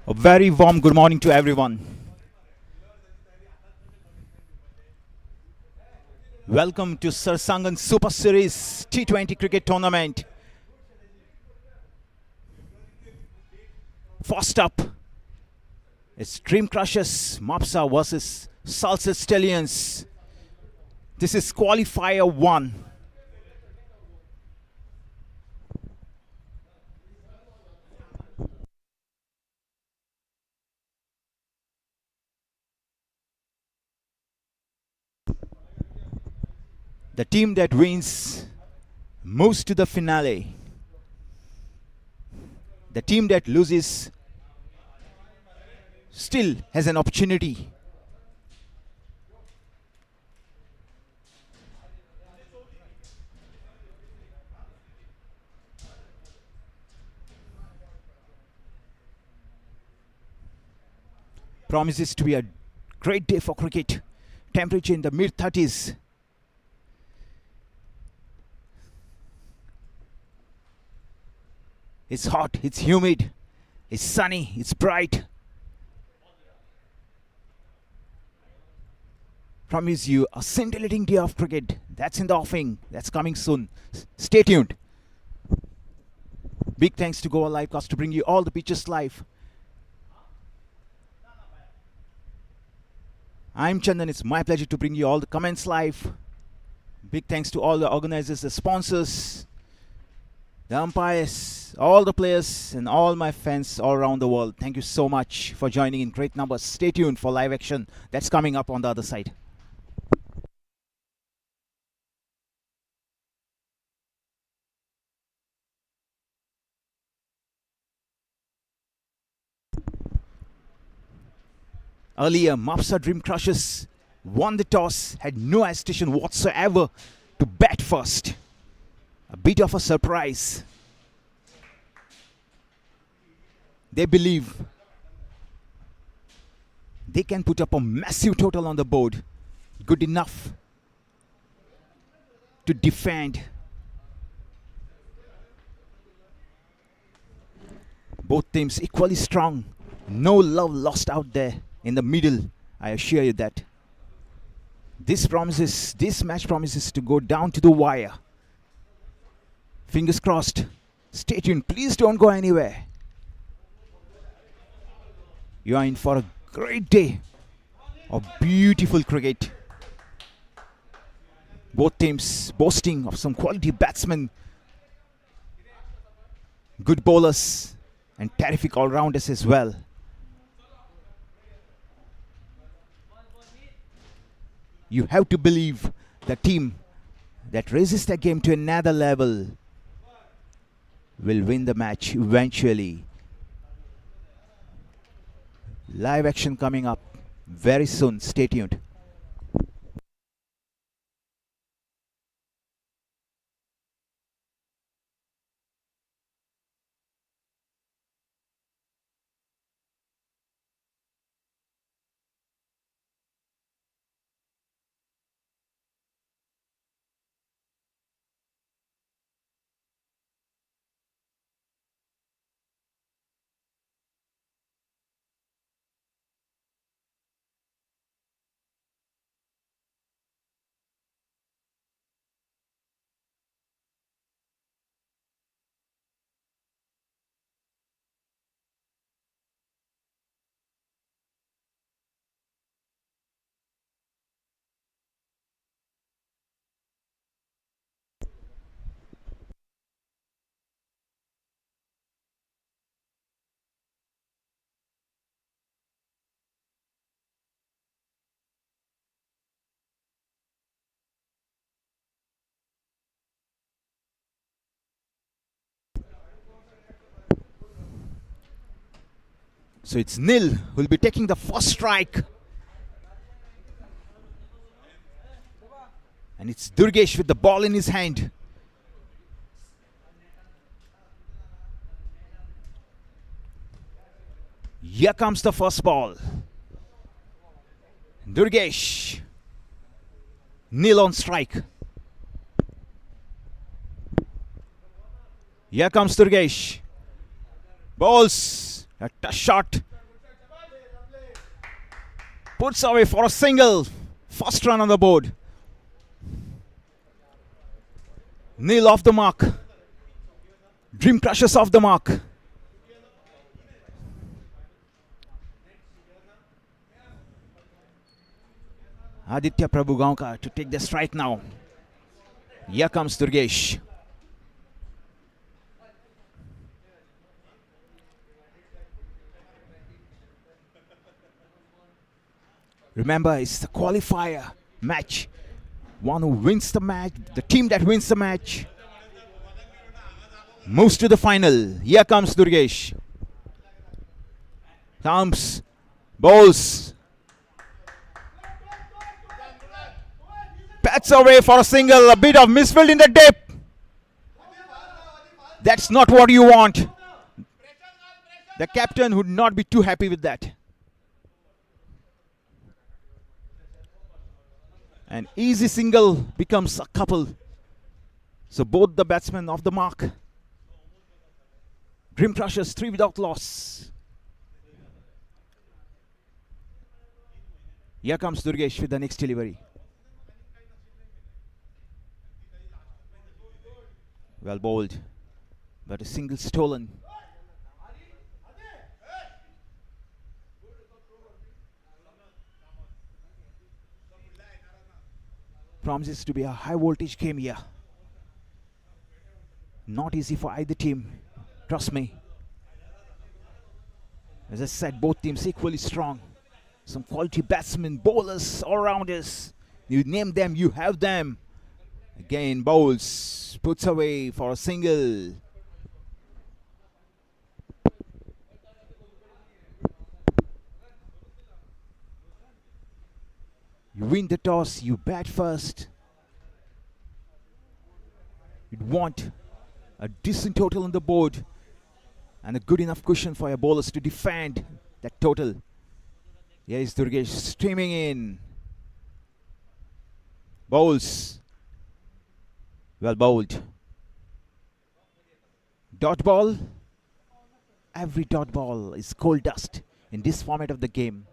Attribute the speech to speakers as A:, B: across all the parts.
A: A very warm good morning to everyone. Welcome to SARSANGAN Super Series T20 cricket tournament. First up, it's Dream Crushers Mapusa versus Salcete Stallions. This is Qualifier-1. The team that wins moves to the finale. The team that loses still has an opportunity. Promises to be a great day for cricket. Temperature in the mid-30s. It's hot, it's humid, it's sunny, it's bright. Promise you a scintillating day of cricket. That's in the offing. That's coming soon. Stay tuned. Big thanks to Goa Livecast to bring you all the pitches live. I'm Chandan. It's my pleasure to bring you all the comments live. Big thanks to all the organizers, the sponsors, the umpires, all the players, and all my fans all around the world. Thank you so much for joining in great numbers. Stay tuned for live action that's coming up on the other side. Earlier, Mapusa Dream Crushers won the toss, had no hesitation whatsoever to bat first. A bit of a surprise. They believe they can put up a massive total on the board. Good enough to defend. Both teams equally strong. No love lost out there in the middle. I assure you that. This match promises to go down to the wire. Fingers crossed. Stay tuned. Please don't go anywhere. You are in for a great day of beautiful cricket. Both teams boasting of some quality batsmen, good bowlers, and terrific all-rounders as well. You have to believe the team that raises the game to another level will win the match eventually. Live action coming up very soon. Stay tuned. So it's Nil who will be taking the first strike. And it's Durgesh with the ball in his hand. Here comes the first ball. Durgesh. Nil on strike. Here comes Durgesh. Balls. A tough shot. Puts away for a single. First run on the board. Nil off the mark. Dream Crushers off the mark. Aditya Prabhugaonkar to take the strike now. Here comes Durgesh. Remember, it's the qualifier match. One who wins the match, the team that wins the match, moves to the final. Here comes Durgesh. Comes, bowls. Bats away for a single, a bit of misfield in the dip. That's not what you want. The captain would not be too happy with that. An easy single becomes a couple. So both the batsmen off the mark. Rim Crushers 3 without loss. Here comes Durgesh with the next delivery. Well bowled, but a single stolen. Promises to be a high voltage game here. Not easy for either team, trust me. As I said, both teams equally strong. Some quality batsmen, bowlers, all-rounders. You name them, you have them. Again, bowls, puts away for a single. You win the toss, you bat first. You'd want a decent total on the board and a good enough cushion for your bowlers to defend that total. Here is Durgesh streaming in. Bowls. Well bowled. Dot ball. Every dot ball is coal dust in this format of the game.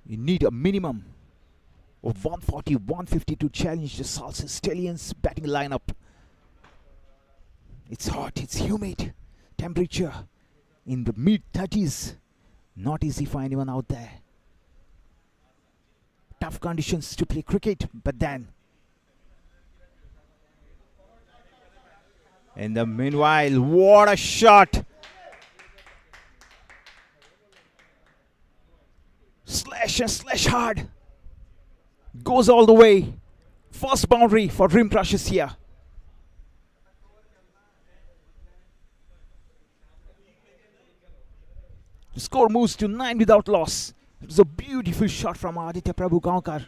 A: You need a minimum of 140, 150 to challenge the Salcete Stallions batting lineup. It's hot, it's humid. Temperature in the mid-30s. Not easy for anyone out there. Tough conditions to play cricket, but then in the meanwhile, what a shot! Slash and slash hard. Goes all the way. First boundary for Rim Crushers here. The score moves to 9 without loss. It was a beautiful shot from Aditya Prabhu Gaonkar.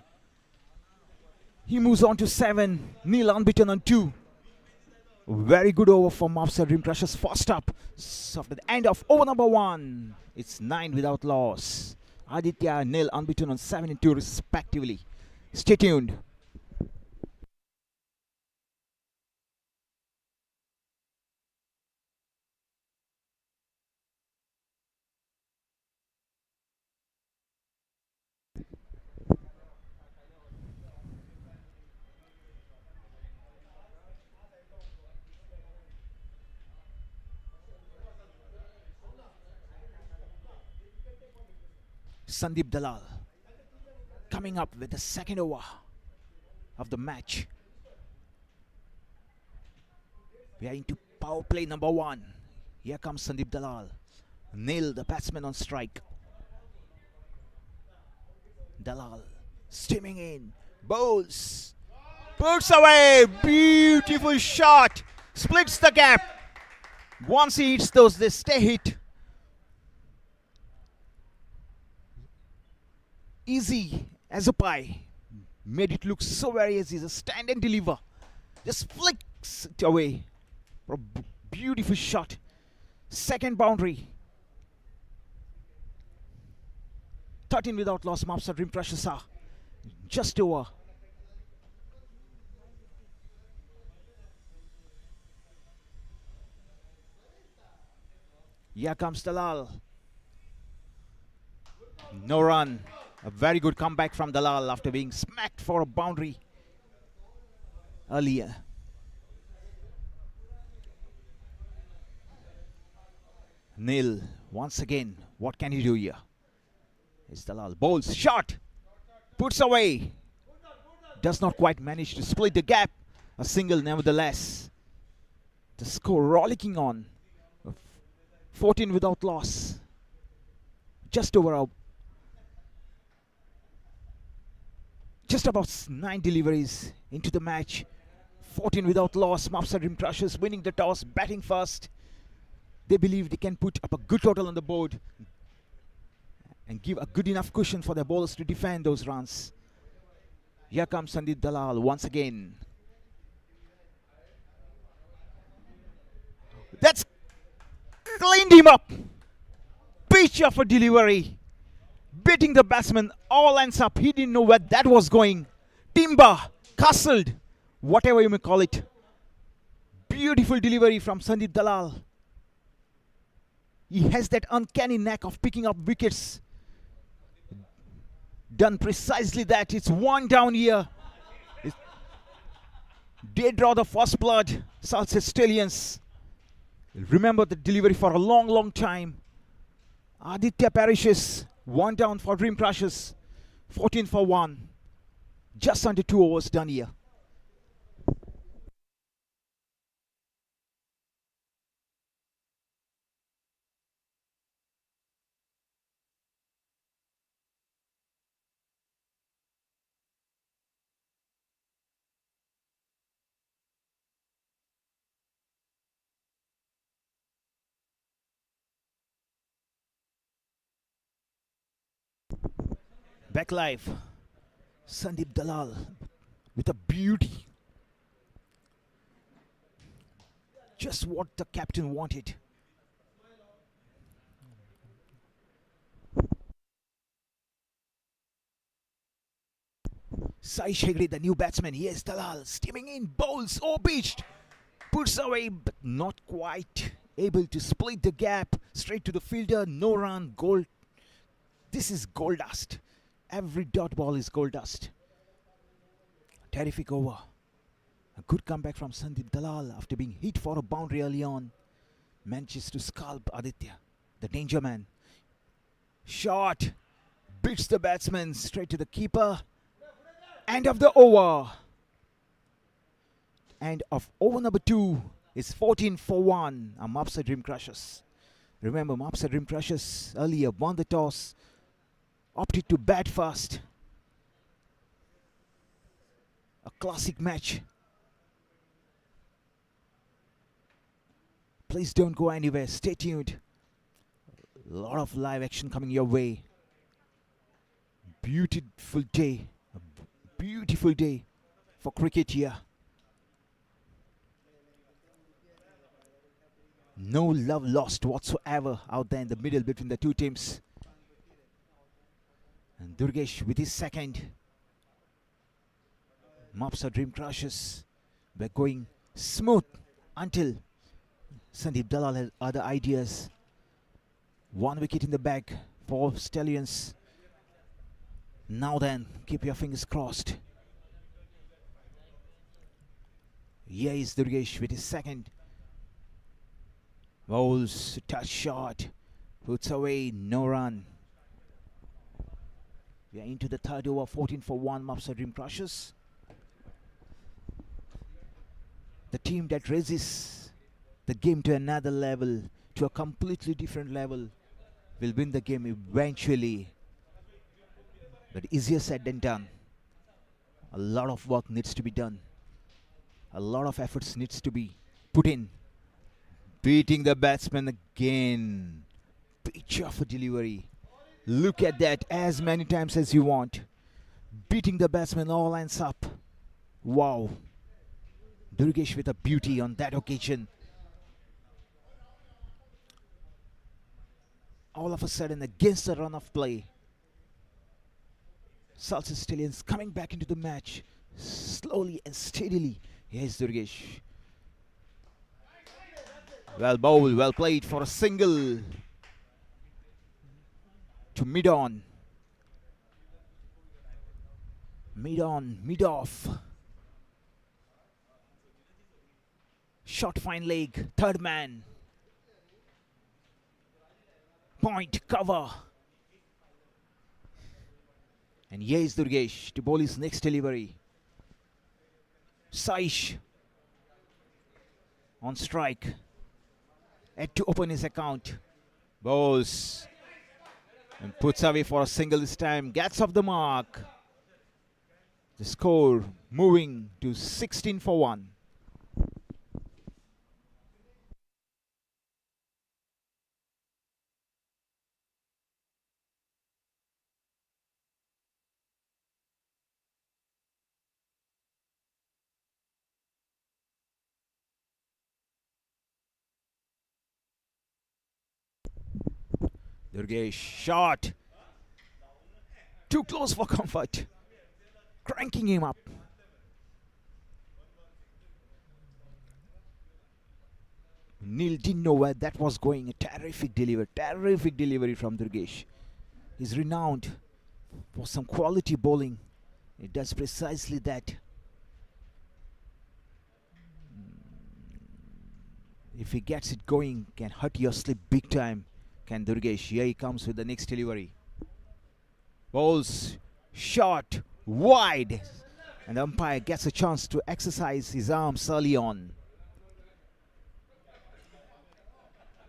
A: He moves on to 7. Nil unbeaten on 2. Very good over for Mapusa Rim Crushers first up. So after the end of over number 1, it's 9 without loss. Aditya nil unbeaten on 7 and 2 respectively. Stay tuned. Sandeep Dalal coming up with the second over of the match. We are into power play number 1. Here comes Sandeep Dalal. Nail the batsman on strike. Dalal steaming in. Bowls. Puts away. Beautiful shot. Splits the gap. Once he hits those, they stay hit. Easy as a pie. Made it look so very easy. Just stand and deliver. Just flicks it away. For a beautiful shot. Second boundary. 13 without loss. Mapusa Rim Crushers are just over. Here comes Dalal. No run. A very good comeback from Dalal after being smacked for a boundary earlier. Nil once again. What can he do here? It's Dalal. Bowls. Shot. Puts away. Does not quite manage to split the gap. A single nevertheless. The score rollicking on. 14 without loss. Just over a just about 9 deliveries into the match. 14 without loss. Mapusa Rim Crushers winning the toss, batting first. They believe they can put up a good total on the board and give a good enough cushion for their bowlers to defend those runs. Here comes Sandeep Dalal once again. That's cleaned him up. Pitch of a delivery. beating the batsman, all ends up. He didn't know where that was going. Timber, castled, whatever you may call it. Beautiful delivery from Sandeep Dalal. He has that uncanny knack of picking up wickets. Done precisely that. It's one down here. They draw the first blood. Salcete Stallions. Remember the delivery for a long, long time. Aditya perishes. One down for Dream Crushes. 14 for 1. Just under 2 overs done here. Back live. Sandeep Dalal with a beauty. Just what the captain wanted. Sai Shegri, the new batsman. Yes, Dalal steaming in, bowls, pitched. Puts away, but not quite able to split the gap. Straight to the fielder, no run, goal. This is gold dust. Every dot ball is gold dust. Terrific over. A good comeback from Sandeep Dalal after being hit for a boundary early on. Manages to scalp Aditya, the danger man. Shot. Beats the batsman straight to the keeper. End of the over. End of over number 2 is 14 for 1. Mapusa Dream Crushers. Remember, Mapusa Dream Crushers earlier won the toss. Opted to bat first. A classic match. Please don't go anywhere. Stay tuned. A lot of live action coming your way. Beautiful day. A beautiful day for cricket here. No love lost whatsoever out there in the middle between the two teams. And Durgesh with his second. Mapusa Dream Crushes were going smooth until Sandeep Dalal had other ideas. 1 wicket in the bag for Stallions. Now then, keep your fingers crossed. Here is Durgesh with his second. Bowls, touch shot, puts away, no run. We are into the third over, 14 for 1, Mapusa Dream Crushers. The team that raises the game to another level, to a completely different level, will win the game eventually. But easier said than done. A lot of work needs to be done. A lot of efforts needs to be put in. Beating the batsman again. Pitch of a delivery. Look at that as many times as you want. Beating the batsman all ends up. Wow. Durgesh with a beauty on that occasion. All of a sudden against the run of play. Salcete Stallions coming back into the match. Slowly and steadily. Here's Durgesh. Well bowled, well played for a single. To mid-on. Mid-on, mid-off. Shot fine leg, third man. Point, cover. And here is Durgesh to bowl his next delivery. Saish on strike. Had to open his account. Bowls. And puts away for a single this time. Gets off the mark. The score moving to 16 for 1. Durgesh shot. Too close for comfort. Cranking him up. Neil didn't know where that was going. A terrific delivery from Durgesh. He's renowned for some quality bowling. He does precisely that. If he gets it going, can hurt your slip big time. Can Durgesh? Here he comes with the next delivery. Bowls short, wide, and the umpire gets a chance to exercise his arms early on.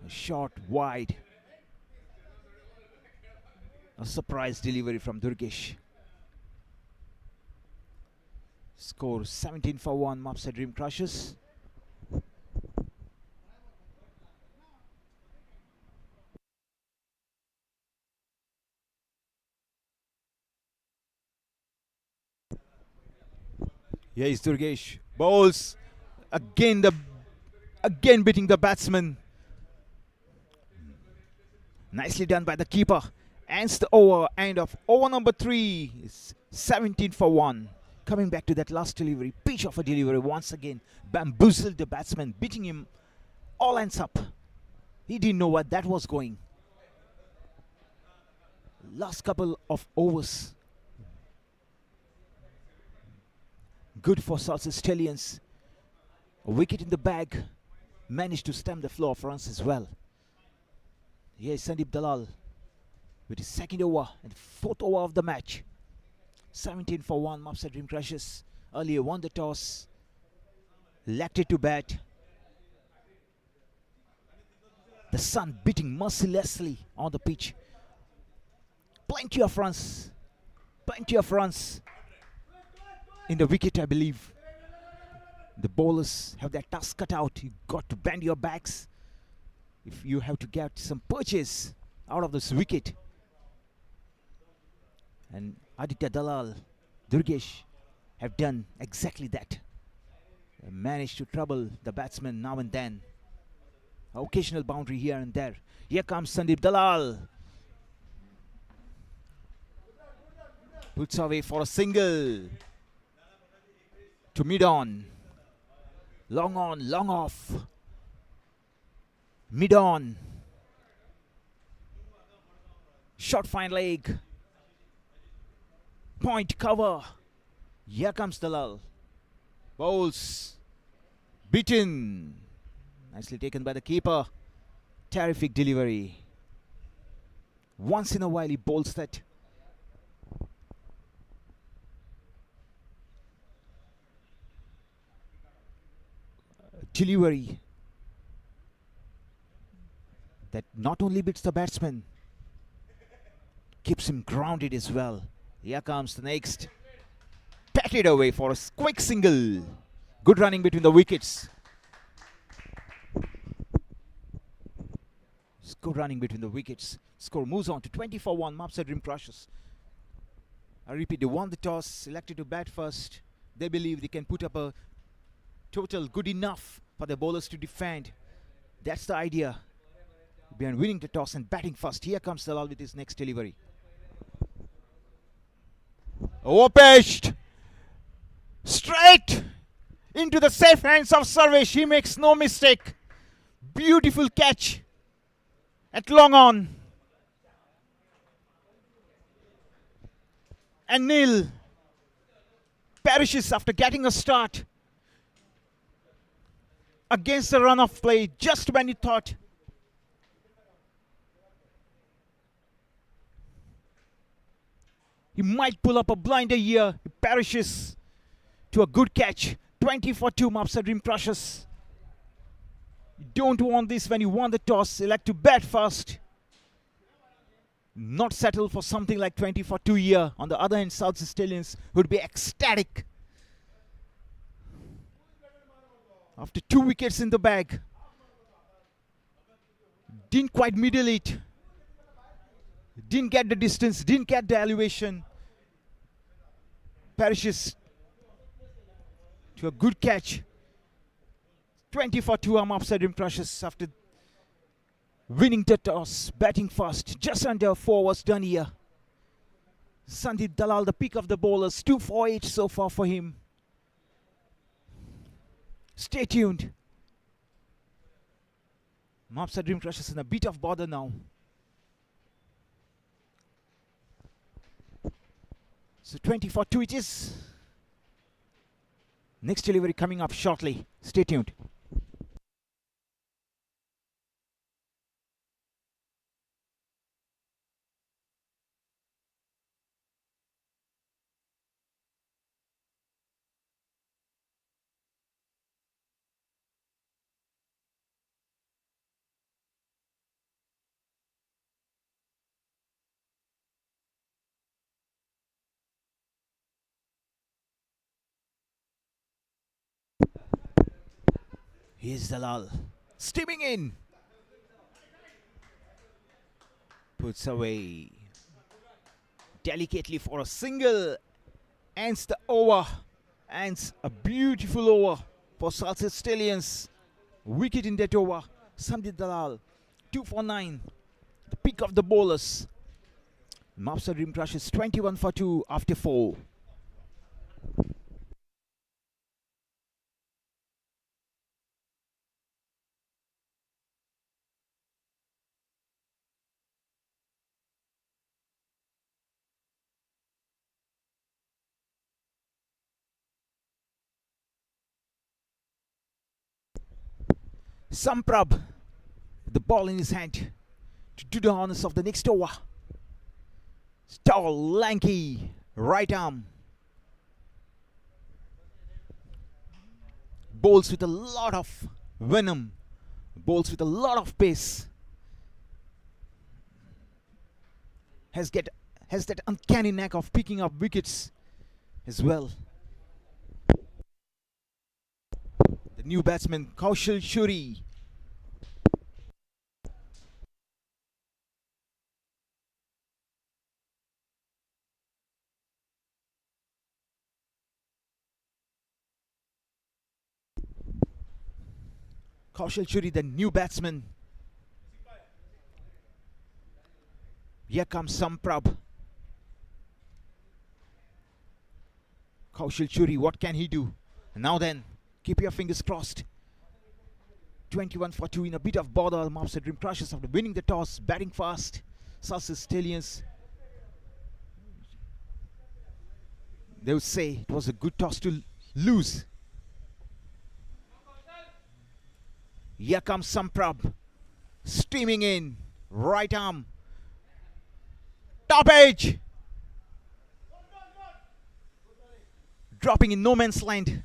A: Short, wide. A surprise delivery from Durgesh. Score 17 for 1, Mapusa Dream Crushers. Here is Durgesh. Bowls again, again beating the batsman. Nicely done by the keeper. Ends the over. End of over number 3. It's 17 for 1. Coming back to that last delivery. Pitch of a delivery once again. Bamboozled the batsman, beating him all ends up. He didn't know where that was going. Last couple of overs. Good for Salcete Stallions. A wicket in the bag. Managed to stem the flow of runs as well. Here is Sandeep Dalal with his second over and fourth over of the match. 17 for 1, Mapusa Dream Crushers. Earlier won the toss. Elected to bat. The sun beating mercilessly on the pitch. Plenty of runs. Plenty of runs in the wicket, I believe. The bowlers have their task cut out. You got to bend your backs if you have to get some purchase out of this wicket. And Aditya Dalal, Durgesh have done exactly that. They managed to trouble the batsman now and then. Occasional boundary here and there. Here comes Sandeep Dalal. Puts away for a single. To mid-on. Long on, long off. Mid-on. Short fine leg. Point cover. Here comes Dalal. Bowls. Beaten. Nicely taken by the keeper. Terrific delivery. Once in a while he bowls that. Delivery that not only beats the batsman, keeps him grounded as well. Here comes the next. Patted away for a quick single. Good running between the wickets. Good running between the wickets. Score moves on to 20 for 1, Mapusa Dream Crushers. I repeat, they won the toss, selected to bat first. They believe they can put up a total good enough for the bowlers to defend. That's the idea behind winning the toss and batting first. Here comes Dalal with his next delivery. Overpitched. Straight into the safe hands of Sarvesh. He makes no mistake. Beautiful catch at long on. And Neil perishes after getting a start against the run of play just when he thought he might pull up a blinder here. He perishes to a good catch. 20 for 2, Mapusa Dream Crushers. You don't want this when you won the toss. You like to bat first. Not settle for something like 20 for 2 here. On the other hand, Salcete Stallions would be ecstatic. After 2 wickets in the bag. Didn't quite middle it. Didn't get the distance. Didn't get the elevation. Perishes to a good catch. 20 for 2 Mapusa Dream Crushers after winning the toss, batting first. Just under 4 was done here. Sandeep Dalal, the pick of the bowlers. 2 for 8 so far for him. Stay tuned. Mapusa Dream Crushers in a bit of bother now. So 20 for 2 it is. Next delivery coming up shortly. Stay tuned. Here's Dalal. Steaming in. Puts away. Delicately for a single. Ends the over. Ends a beautiful over for Salcete Stallions. Wicket in that over. Sandeep Dalal. 2 for 9. The pick of the bowlers. Mapusa Dream Crushers 21 for 2 after 4. Samprab, the ball in his hand to do the honors of the next over. Tall, lanky, right arm. Bowls with a lot of venom. Bowls with a lot of pace. Has that uncanny knack of picking up wickets as well. The new batsman Kaushal Shuri. Kaushal Shuri, the new batsman. Here comes Samprab. Kaushal Shuri, what can he do? And now then, keep your fingers crossed. 21 for 2 in a bit of bother. Mapusa Dream Crushers after winning the toss, batting fast. Salcete Stallions. They would say it was a good toss to lose. Here comes Samprab. Streaming in. Right arm. Top edge. Dropping in no man's land.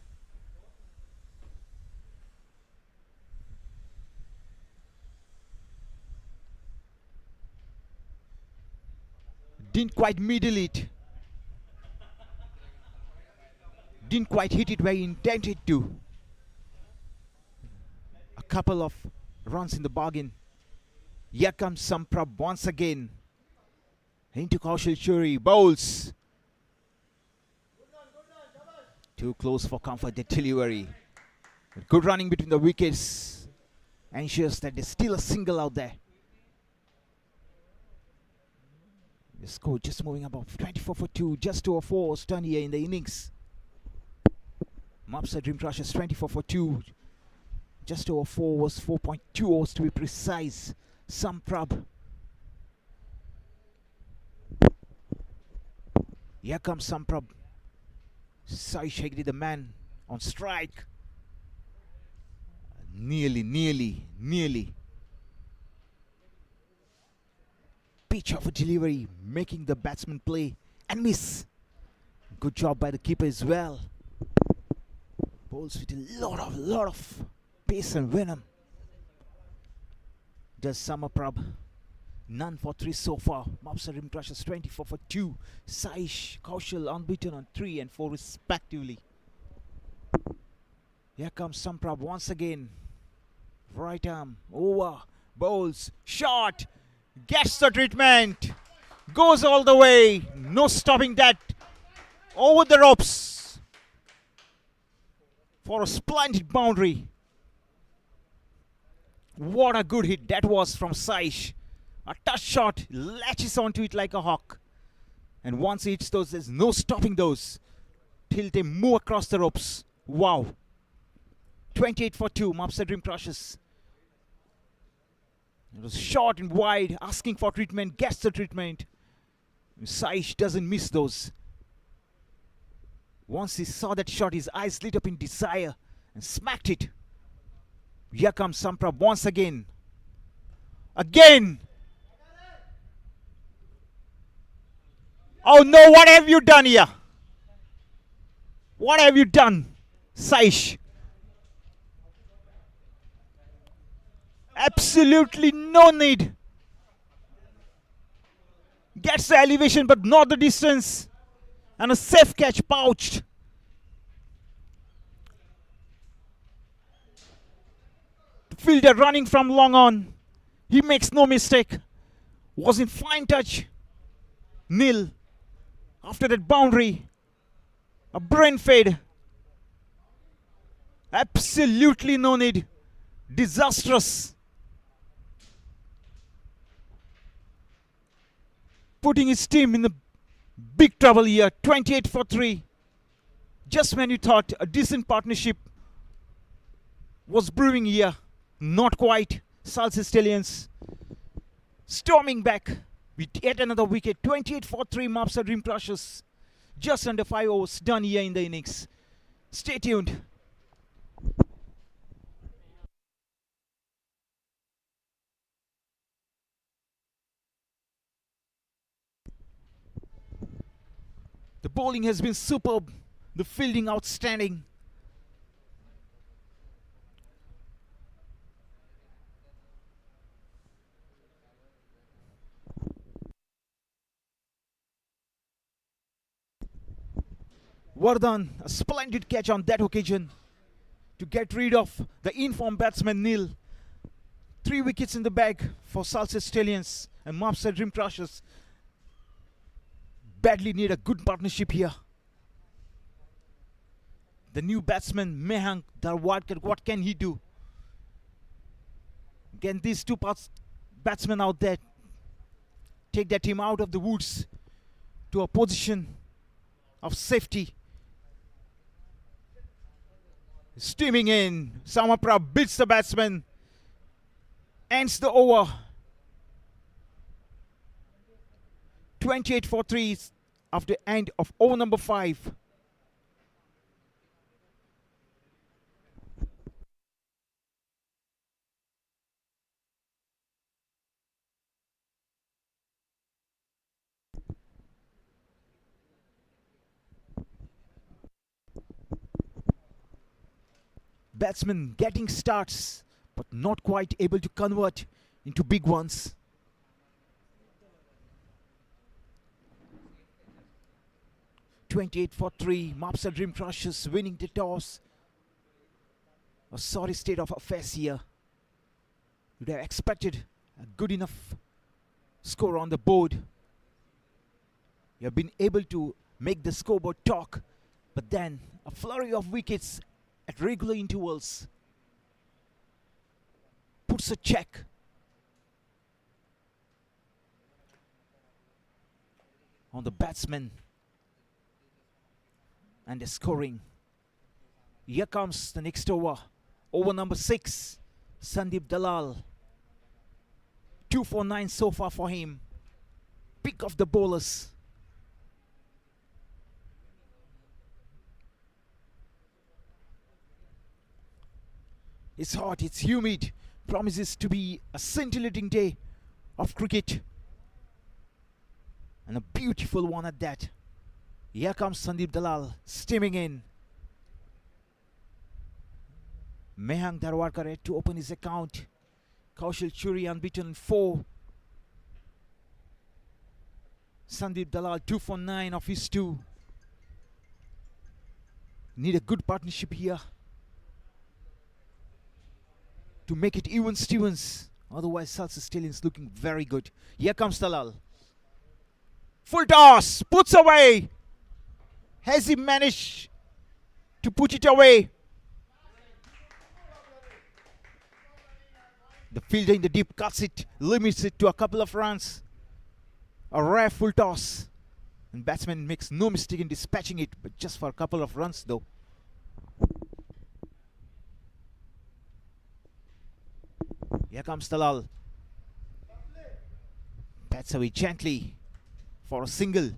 A: Didn't quite middle it. Didn't quite hit it where he intended to. A couple of runs in the bargain. Here comes Samprab once again. Into Kaushal Shuri. Bowls. Too close for comfort, the delivery. Good running between the wickets. Ensures that there's still a single out there. The score just moving above 24 for 2. Just over 4 was done here in the innings. Mapusa Dream Crushers 24 for 2. Just over 4 was 4.2 overs to be precise. Samprab. Here comes Samprab. Saish Hegde, the man on strike. Nearly. Pitch of a delivery, making the batsman play and miss. Good job by the keeper as well. Bowls with a lot of pace and venom. Does Samprab. None for 3 so far. Mapusa Dream Crushers 24 for 2. Saish, Kaushal unbeaten on 3 and 4 respectively. Here comes Samprab once again. Right arm, over, bowls, shot, gets the treatment, goes all the way, no stopping that, over the ropes for a splendid boundary. What a good hit that was from Saish. A touch shot, latches onto it like a hawk And once he hits those, there's no stopping those till they move across the ropes. Wow. 28 for 2. Mapusa Dream crushes. It was short and wide, asking for treatment, gets the treatment. Saish doesn't miss those. Once he saw that shot, his eyes lit up in desire and smacked it. Here comes Samprab once again. Again! Oh no, what have you done here? What have you done, Saish? Absolutely no need. Gets the elevation but not the distance. And a safe catch pouched. The fielder running from long on. He makes no mistake. Was in fine touch. Nil. After that boundary. A brain fade. Absolutely no need. Disastrous. Putting his team in the big trouble here. 28 for 3. Just when you thought a decent partnership was brewing here. Not quite. Salcete Stallions storming back with yet another wicket. 28 for 3. Mapusa Dream crushes. Just under 5 overs done here in the innings. Stay tuned. The bowling has been superb. The fielding outstanding. Vardhan, a splendid catch on that occasion to get rid of the informed batsman Nil. 3 wickets in the bag for Salcete Stallions and Mapusa Dream crushes. Badly need a good partnership here. The new batsman Mayank Darwadkar, what can he do? Can these two batsmen out there take their team out of the woods to a position of safety? Steaming in, Samapra beats the batsman, ends the over. 28 for 3 after the end of over number 5. Batsmen getting starts but not quite able to convert into big ones. .28 for 3. Mapusa Dream crushes winning the toss. A sorry state of affairs here. You'd have expected a good enough score on the board. You have been able to make the scoreboard talk, but then a flurry of wickets at regular intervals puts a check on the batsmen and the scoring. Here comes the next over. Over number 6, Sandeep Dalal. 2 for 9 so far for him. Pick of the bowlers. It's hot, it's humid. Promises to be a scintillating day of cricket. And a beautiful one at that. Here comes Sandeep Dalal steaming in. Mayank Darwadkar had to open his account. Kaushal Churi unbeaten 4. Sandeep Dalal 2 for 9 of his 2. Need a good partnership here to make it even Stevens. Otherwise, Salcete Stallions looking very good. Here comes Dalal. Full toss, puts away. Has he managed to put it away? The fielder in the deep cuts it, limits it to a couple of runs. A rare full toss. And batsman makes no mistake in dispatching it, but just for a couple of runs though. Here comes Talal. Bats away gently for a single.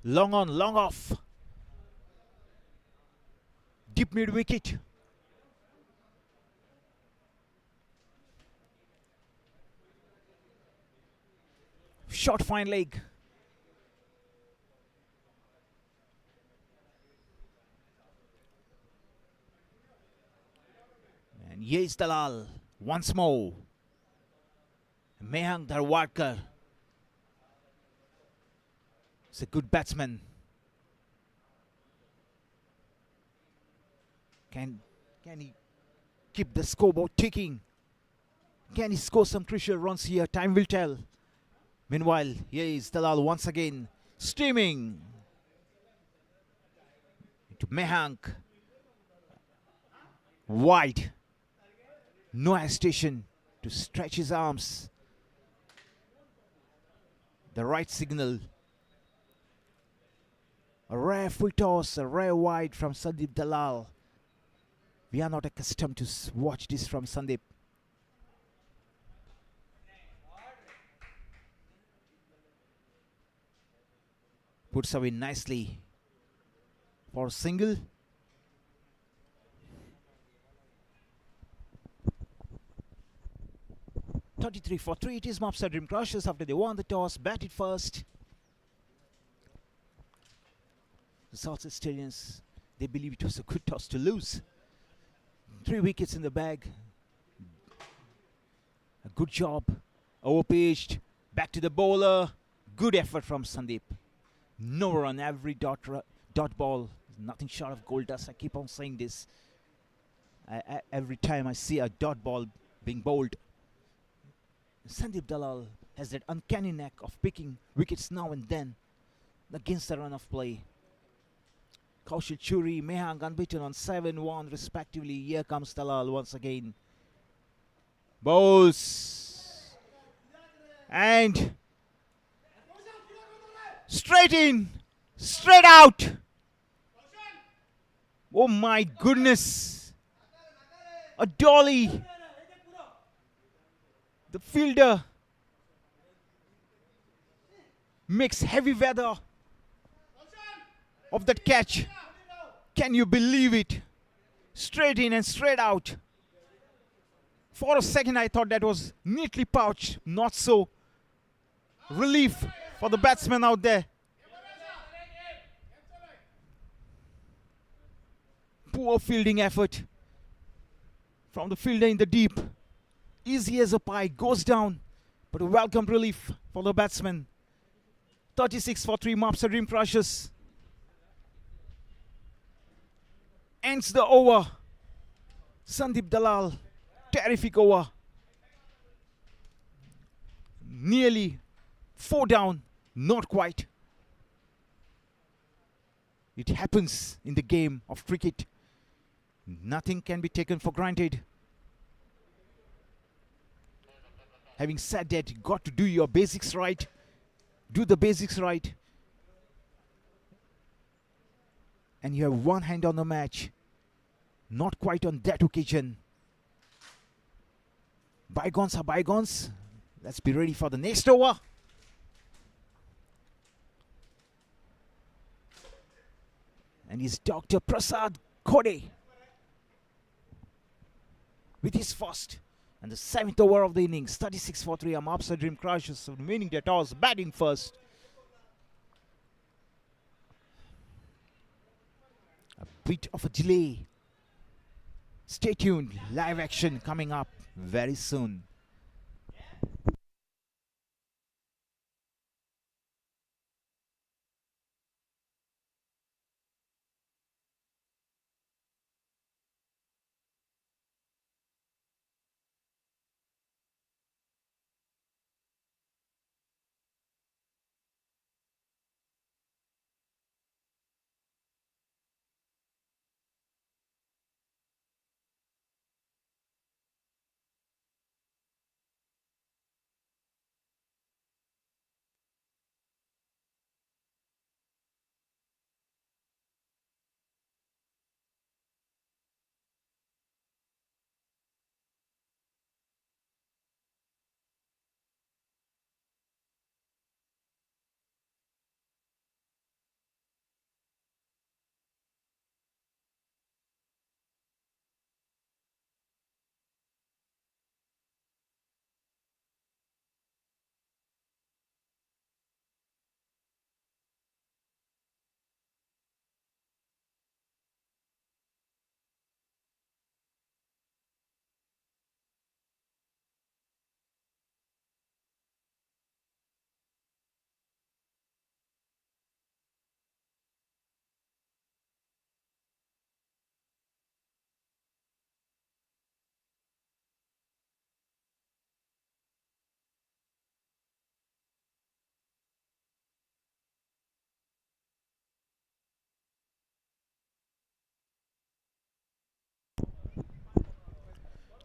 A: Long on, long off. Deep mid wicket. Short fine leg. And here is Dalal once more. Mehang Dharwadkar is a good batsman. Can he keep the scoreboard ticking? Can he score some crucial runs here? Time will tell. Meanwhile, here is Dalal once again, streaming to Mehank. Wide. No hesitation to stretch his arms. The right signal. A rare full toss, a rare wide from Sandeep Dalal. We are not accustomed to watch this from Sandeep. Puts away nicely for a single. .33 for 3. It is Mapusa Dream Crushers after they won the toss, batted first. The Salcete Stallions, they believe it was a good toss to lose. 3 wickets in the bag. A good job. Overpitched. Back to the bowler. Good effort from Sandeep. No run, every dot ball. Nothing short of gold dust. I keep on saying this. Every time I see a dot ball being bowled. Sandeep Dalal has that uncanny knack of picking wickets now and then against the run of play. Kaushal Churi, Mehang unbeaten on 7-1 respectively. Here comes Dalal once again. Bowls. And straight in. Straight out. Oh my goodness. A dolly. The fielder makes heavy weather of that catch. Can you believe it? Straight in and straight out. For a second I thought that was neatly pouched. Not so. Relief for the batsman out there. Poor fielding effort from the fielder in the deep. Easy as a pie, goes down, but a welcome relief for the batsman. 36 for 3, Mapusa Dream Crushers. Ends the over. Sandeep Dalal, terrific over. Nearly 4 down, not quite. It happens in the game of cricket. Nothing can be taken for granted. Having said that, you got to do your basics right. Do the basics right. And you have one hand on the match. Not quite on that occasion. Bygones are bygones. Let's be ready for the next over. And it's Dr. Prasad Kode with his first. And the 7th over of the innings, 36 for 3. Mapusa Dream Crushers winning their toss, batting first. A bit of a delay. Stay tuned, live action coming up very soon.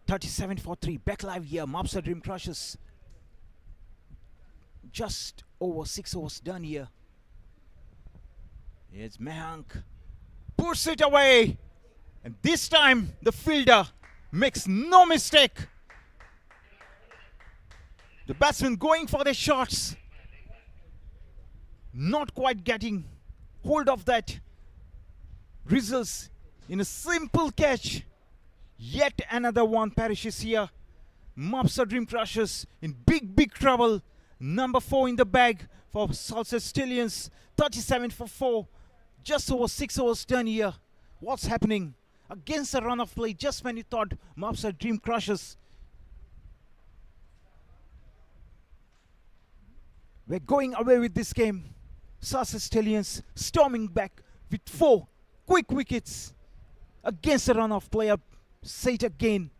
A: 37 for 3. Back live here. Mapusa Dream Crushers. Just over 6 overs done here. It's Mehank. Puts it away. And this time the fielder makes no mistake. The batsman going for the shots. Not quite getting hold of that. Results in a simple catch. Yet another one perishes here. Mapusa Dream Crushers in big trouble. Number 4 in the bag for Salcete Stallions. 37 for 4. Just over 6 overs done here. What's happening? Against a run of play, just when you thought Mapusa Dream Crushers we're going away with this game. Salcete Stallions storming back with 4 quick wickets against a run of play. Up, say it again.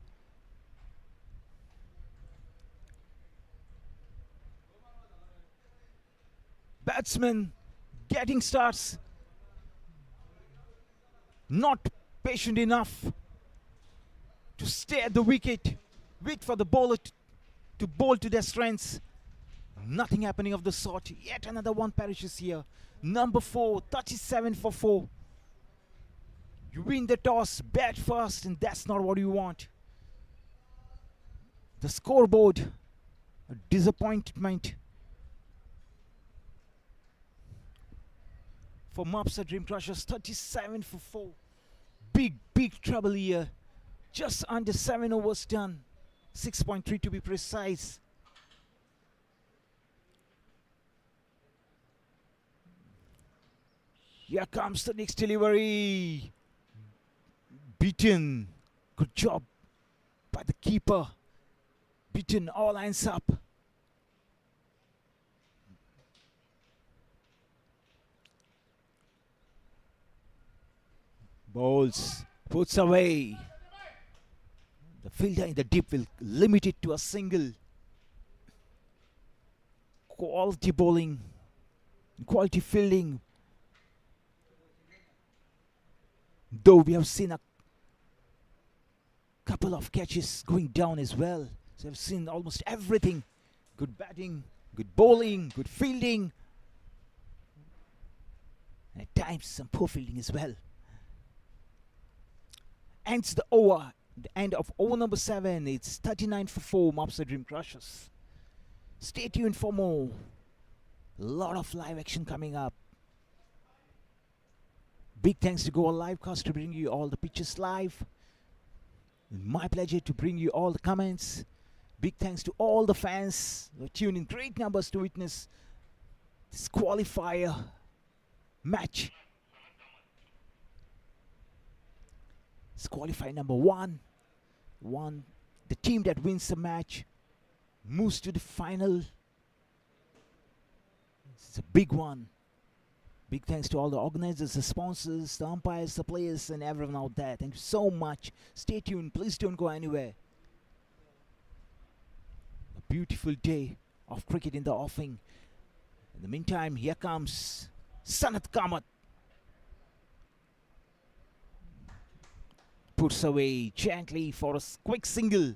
A: Batsman getting starts. Not patient enough to stay at the wicket. Wait for the bowler to bowl to their strengths. Nothing happening of the sort. Yet another one perishes here. Number 4, 37 for 4. You win the toss, bat first, and that's not what you want. The scoreboard, a disappointment for Mapusa Dream Crushers. 37 for 4. Big trouble here. Just under 7 overs done. 6.3 to be precise. Here comes the next delivery. Beaten. Good job by the keeper. Beaten, all lines up. Bowls, puts away. The fielder in the deep will limit it to a single. Quality bowling, quality fielding. Though we have seen a couple of catches going down as well. So we've seen almost everything. Good batting, good bowling, good fielding. And at times some poor fielding as well. Ends the over. The end of over number 7. It's 39 for 4. Mapusa Dream Crushers. Stay tuned for more. A lot of live action coming up. Big thanks to Goa Livecast to bring you all the pictures live. My pleasure to bring you all the comments. Big thanks to all the fans who tuned in great numbers to witness this qualifier match. It's qualifier number 1. The team that wins the match moves to the final. It's a big one. Big thanks to all the organizers, the sponsors, the umpires, the players, and everyone out there. Thank you so much. Stay tuned. Please don't go anywhere. A beautiful day of cricket in the offing. In the meantime, here comes Sanat Kamat. Puts away gently for a quick single.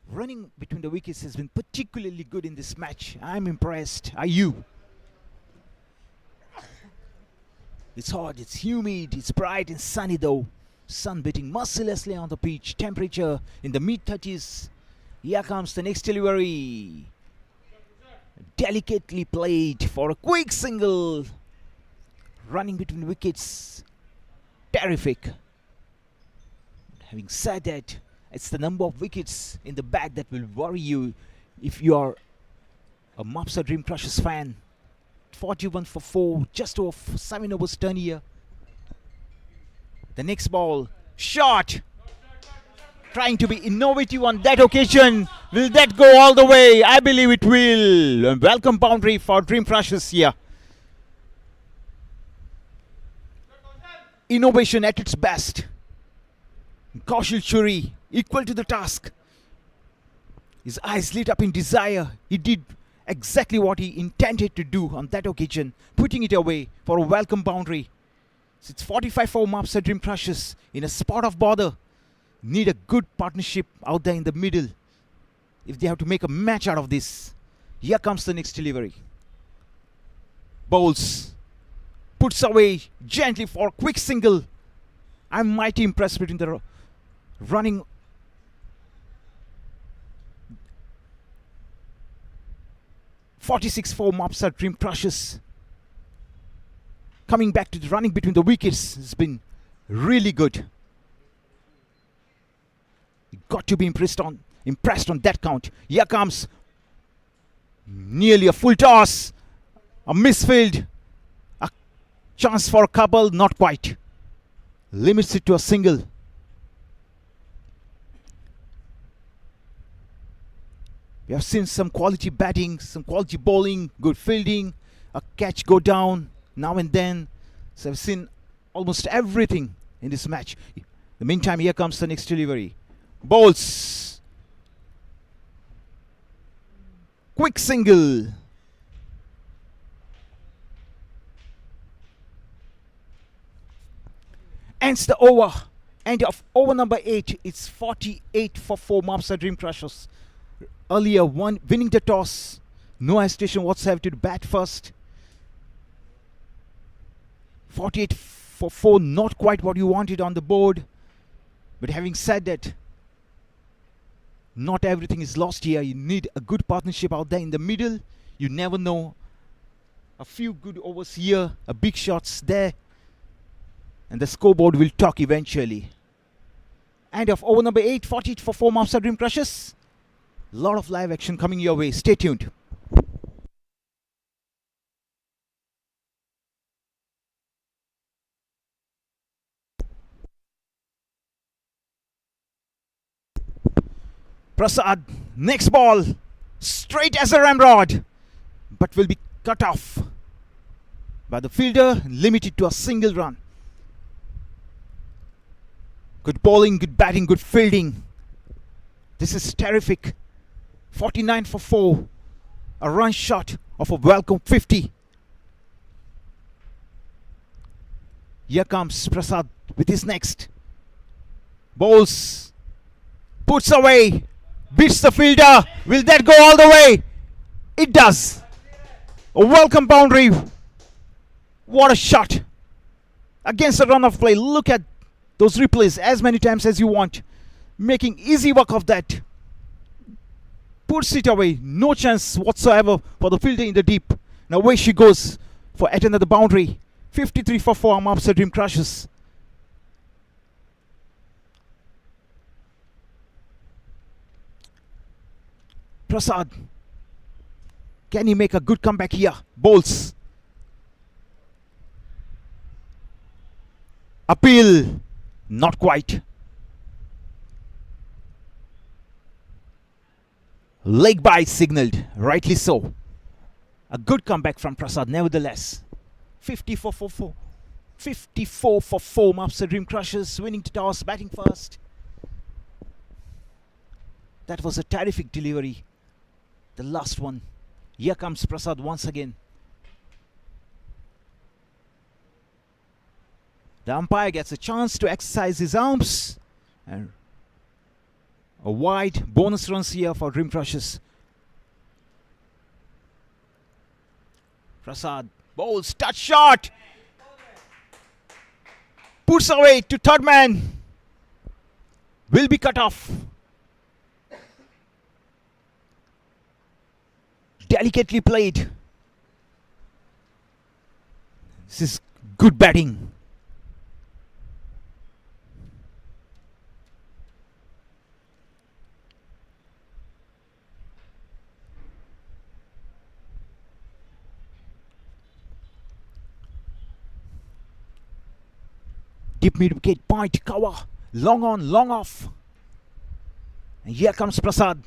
A: Running between the wickets has been particularly good in this match. I'm impressed. Are you? It's hot, it's humid, it's bright and sunny though. Sun beating mercilessly on the pitch. Temperature in the mid-30s. Here comes the next delivery. Delicately played for a quick single. Running between wickets. Terrific. Having said that, it's the number of wickets in the bag that will worry you if you are a Mapusa Dream Crushers fan. 41 for 4, just over 7 overs done here. The next ball, shot. Trying to be innovative on that occasion. Will that go all the way? I believe it will. And welcome boundary for Dream Crushers here. Innovation at its best. Kaushal Churi, equal to the task. His eyes lit up in desire. He did exactly what he intended to do on that occasion, putting it away for a welcome boundary. So it's 45 for Mapusa Dream Crushers in a spot of bother. need a good partnership out there in the middle if they have to make a match out of this. Here comes the next delivery. Bowls. Puts away gently for a quick single. I'm mighty impressed between the running. .46 for Mapusa Dream Crushes. Coming back to the running between the wickets has been really good. Got to be impressed on that count. Here comes nearly a full toss. A misfield. A chance for a couple, not quite. Limits it to a single. We have seen some quality batting, some quality bowling, good fielding, a catch go down now and then. So I've seen almost everything in this match. In the meantime, here comes the next delivery. Bowls. Quick single. Ends the over. End of over number 8. It's 48 for 4 Mapusa Dream Crushers. Earlier winning the toss. No hesitation whatsoever to bat first. 48 for 4, not quite what you wanted on the board. But having said that, not everything is lost here. You need a good partnership out there in the middle. You never know. A few good overs here, a big shots there, and the scoreboard will talk eventually. End of over number 8, 48 for 4 Mapusa Dream Crushers. Lot of live action coming your way. Stay tuned. Prasad, next ball, straight as a ramrod, but will be cut off by the fielder, limited to a single run. Good bowling, good batting, good fielding. This is terrific. 49 for 4, a run shot of a welcome 50. Here comes Prasad with his next. Bowls, puts away, beats the fielder. Will that go all the way? It does. A welcome boundary. What a shot. Against the run of play. Look at those replays as many times as you want. Making easy work of that. Puts it away. No chance whatsoever for the fielder in the deep. Now away she goes for at another boundary. 53 for 4 Mapusa Dream Crushers. Prasad. Can he make a good comeback here? Bowls. Appeal. Not quite. Leg bye signaled. Rightly so. A good comeback from Prasad nevertheless. 54 for 4. 54 for 4 Mapusa Dream Crushers. Winning the toss. Batting first. That was a terrific delivery. The last one. Here comes Prasad once again. The umpire gets a chance to exercise his arms. And a wide bonus runs here for Dream Crushers. Prasad bowls, touch shot. Puts away to third man. Will be cut off. Delicately played. This is good batting. Deep mid wicket, point, cover, long on, long off. And here comes Prasad.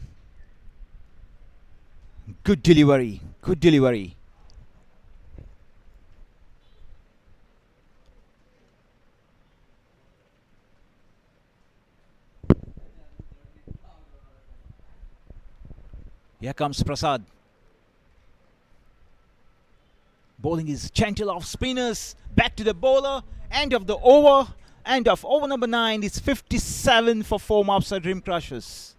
A: Good delivery, good delivery. Here comes Prasad. Bowling is gentle off spinners. Back to the bowler. End of the over. End of over number 9 is 57 for 4 Mapusa Dream Crushers.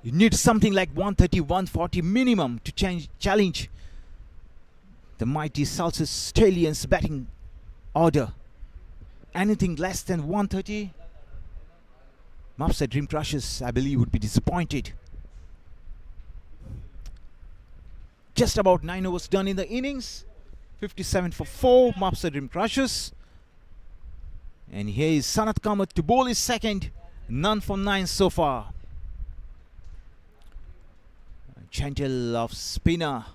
A: You need something like 130, 140 minimum to challenge the mighty Salcete Stallions batting order. Anything less than 130, Mapusa Dream Crushers, I believe, would be disappointed. Just about 9 overs done in the innings. 57 for 4, Mapusa Dream Crushers. And here is Sanat Kamath to bowl his second. None for 9 so far. Gentle off spinner.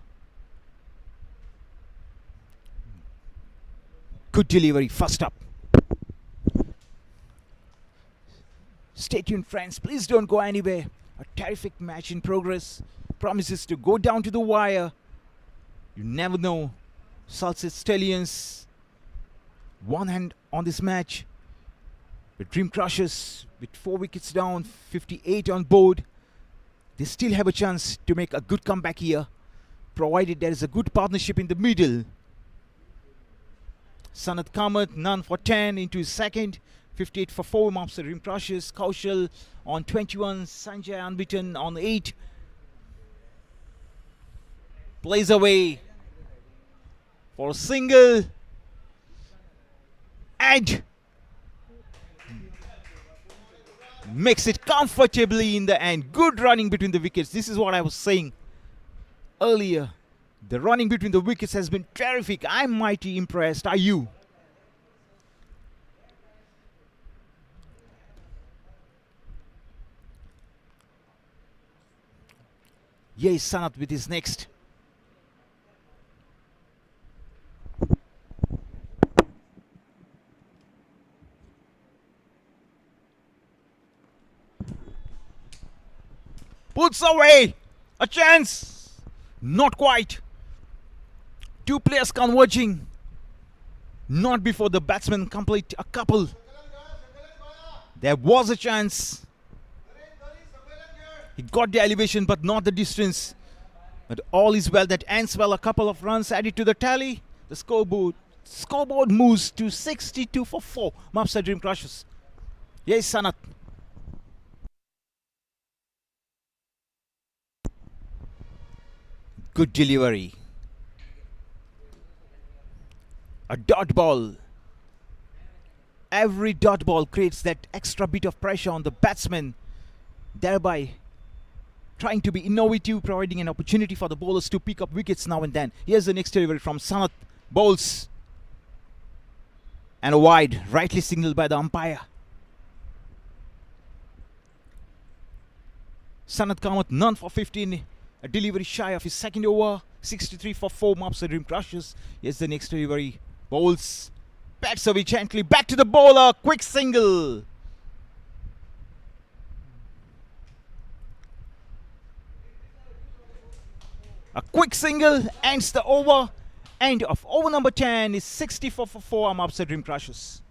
A: Good delivery, first up. Stay tuned, friends. Please don't go anywhere. A terrific match in progress. Promises to go down to the wire. You never know. Salcete Stallions, one hand on this match. The Dream Crushers with 4 wickets down, 58 on board. They still have a chance to make a good comeback here, provided there is a good partnership in the middle. Sanat Kamath, none for 10 into his second. 58 for 4, Mapusa Dream Crushers. Kaushal on 21, Sanjay unbeaten on 8. Plays away for a single. And makes it comfortably in the end. Good running between the wickets. This is what I was saying earlier. The running between the wickets has been terrific. I'm mighty impressed. Are you? Yes, Sanat with his next. Puts away a chance. Not quite. Two players converging. Not before the batsman complete a couple. There was a chance. He got the elevation but not the distance. But all is well that ends well. A couple of runs added to the tally. The scoreboard moves to 62 for 4. Mapusa Dream Crushers. Yes, Sanat. Good delivery. A dot ball. Every dot ball creates that extra bit of pressure on the batsman, thereby trying to be innovative, providing an opportunity for the bowlers to pick up wickets now and then. Here's the next delivery from Sanat. Bowls. And a wide, rightly signaled by the umpire. Sanat Kamath, none for 15. A delivery shy of his second over. 63 for 4, Mapusa Dream Crushers. Here's the next delivery. Bowls. Bats away gently. Back to the bowler. Quick single. A quick single ends the over. End of over number 10 is 64 for 4, Mapusa Dream Crushers.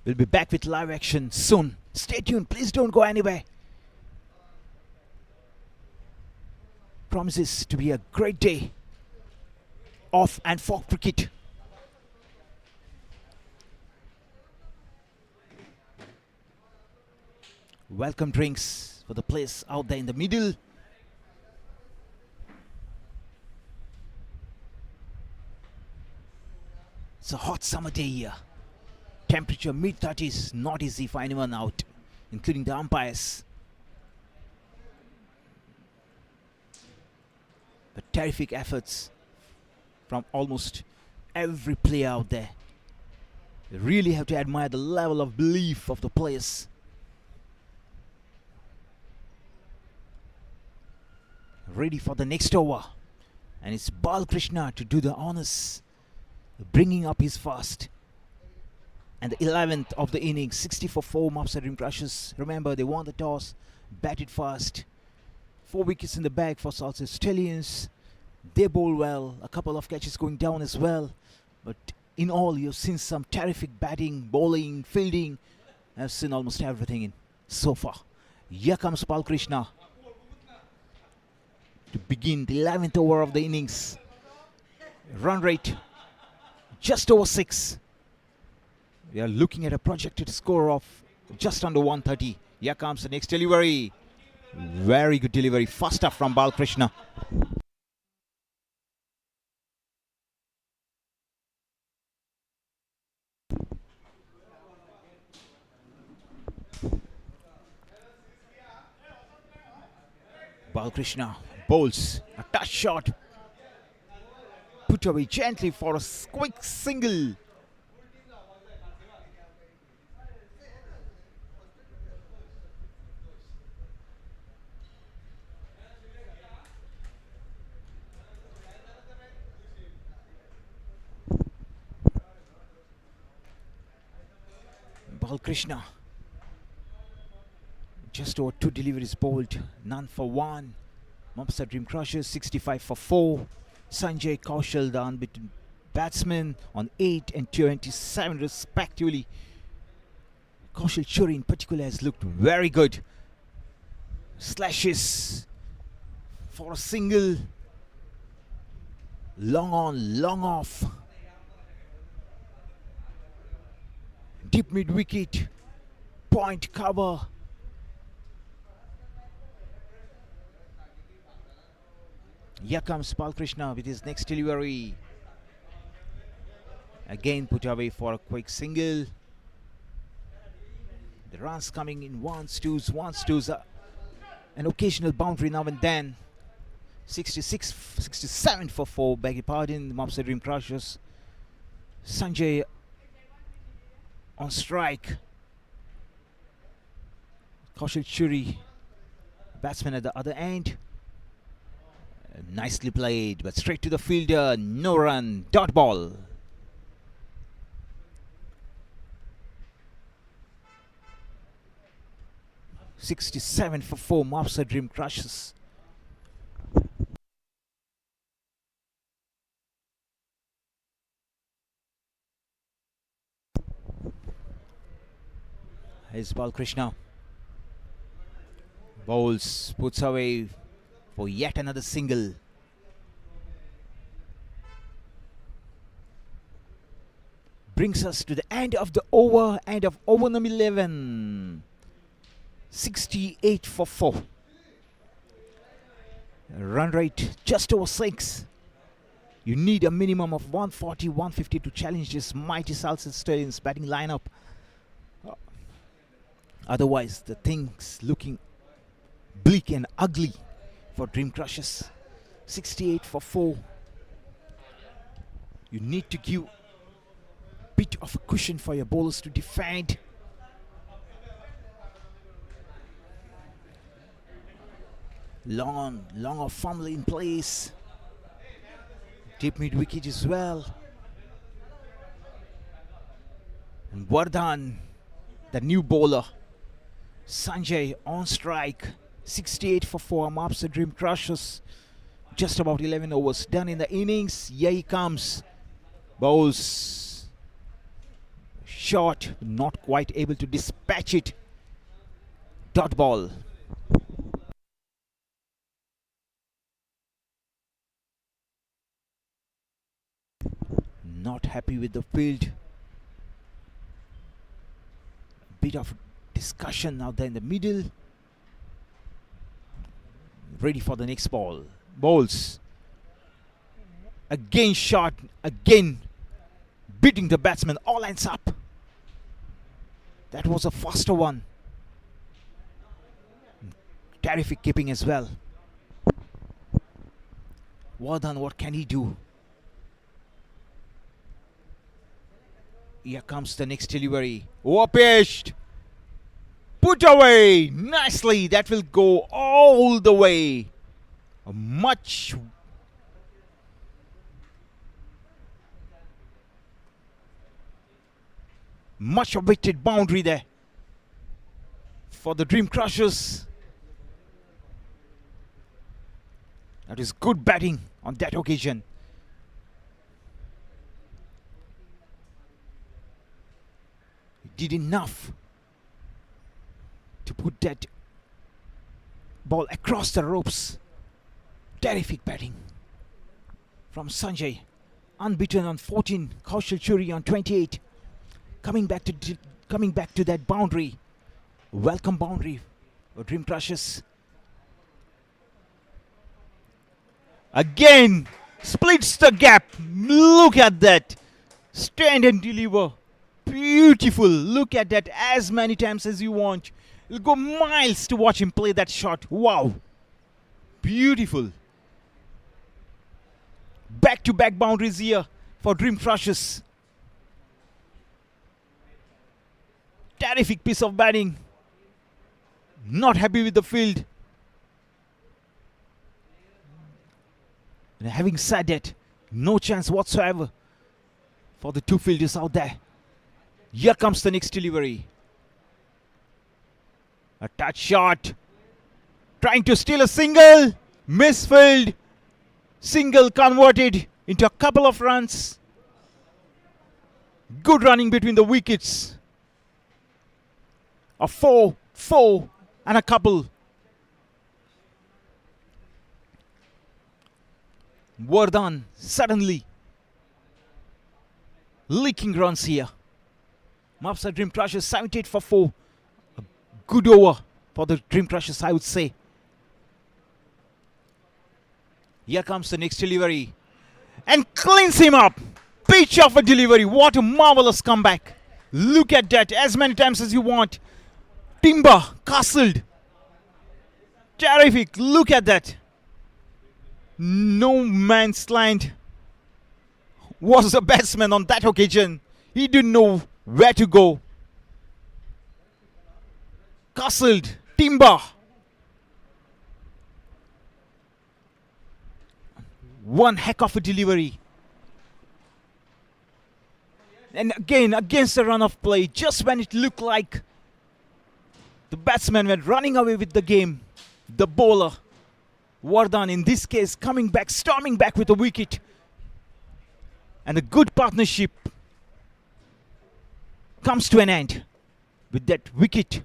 A: We'll be back with live action soon. Stay tuned. Please don't go anywhere. Promises to be a great day off and for cricket. Welcome drinks for the place out there in the middle. It's a hot summer day here. Temperature mid-30s, not easy for anyone out, including the umpires. But terrific efforts from almost every player out there. You really have to admire the level of belief of the players. Ready for the next over. And it's Balkrishna to do the honors, bringing up his first. And the 11th of the innings, 60 for 4 Mapusa Dream Crushers. Remember, they won the toss, batted fast. 4 wickets in the bag for Salcete Stallions. They bowl well, a couple of catches going down as well. But in all, you've seen some terrific batting, bowling, fielding. I've seen almost everything in so far. Here comes Balkrishna to begin the 11th over of the innings. Run rate just over 6. We are looking at a projected score of just under 130. Here comes the next delivery. Very good delivery. First up from Balkrishna. Balkrishna bowls a touch shot. Put away gently for a quick single. Balkrishna just over 2 deliveries bowled, none for 1. Mapusa Dream Crushers 65 for 4. Sanjay Kaushal, the unbeaten batsman, on 8 and 27 respectively. Kaushal Churi in particular has looked very good. Slashes for a single. Long on, long off. Deep mid wicket. Point cover. Here comes Balkrishna with his next delivery. Again put away for a quick single. The runs coming in ones, twos, an occasional boundary now and then. 67 for 4, beg your pardon, the Mapusa Dream Crushers. Sanjay on strike. Kaushal Churi, batsman at the other end. Nicely played, but straight to the fielder. No run, dot ball. .67 for 4 Mapusa Dream Crushers. Here's Balkrishna. Bowls, puts away for yet another single. Brings us to the end of the over, end of over number 11. 68 for 4. Run rate just over 6. You need a minimum of 140, 150 to challenge this mighty Salcete Stallions batting lineup. Otherwise, the thing's looking bleak and ugly for Dream Crushers. 68 for 4. You need to give a bit of a cushion for your bowlers to defend. Long off firmly in place. Deep mid wicket as well. And Vardhan, the new bowler. Sanjay on strike. 68 for 4 Mapusa Dream Crushers. Just about 11 overs done in the innings. Here he comes. Bowls shot, not quite able to dispatch it. Dot ball. Not happy with the field. Bit of discussion out there in the middle. Ready for the next ball. Balls. Again shot. Again beating the batsman. All ends up. That was a faster one. Terrific keeping as well. Well done. What can he do? Here comes the next delivery. Pitched. Put away. Nicely. That will go all the way. A much awaited boundary there for the Dream Crushers. That is good batting on that occasion. He did enough to put that ball across the ropes. Terrific batting from Sanjay. Unbeaten on 14. Kaushal Churi on 28. Coming back to that boundary. Welcome boundary for Dream Crushers. Again splits the gap. Look at that. Stand and deliver. Beautiful. Look at that as many times as you want. You'll go miles to watch him play that shot. Wow. Beautiful. Back-to-back boundaries here for Dream Crushers. Terrific piece of batting. Not happy with the field. And having said that, no chance whatsoever for the two fielders out there. Here comes the next delivery. A touch shot. Trying to steal a single. Misfield. Single converted into a couple of runs. Good running between the wickets. A four, and a couple. Vardhan suddenly leaking runs here. Mapusa Dream Crushers 78 for 4. A good over for the Dream Crushers, I would say. Here comes the next delivery. And cleans him up. Pitch of a delivery. What a marvelous comeback. Look at that as many times as you want. Timber castled. Terrific. Look at that. No man's land was the batsman on that occasion. He didn't know where to go. Castled. Timber. One heck of a delivery. And again, against the run of play, just when it looked like the batsmen were running away with the game, the bowler, Vardhan in this case, coming back, storming back with a wicket. And a good partnership comes to an end with that wicket.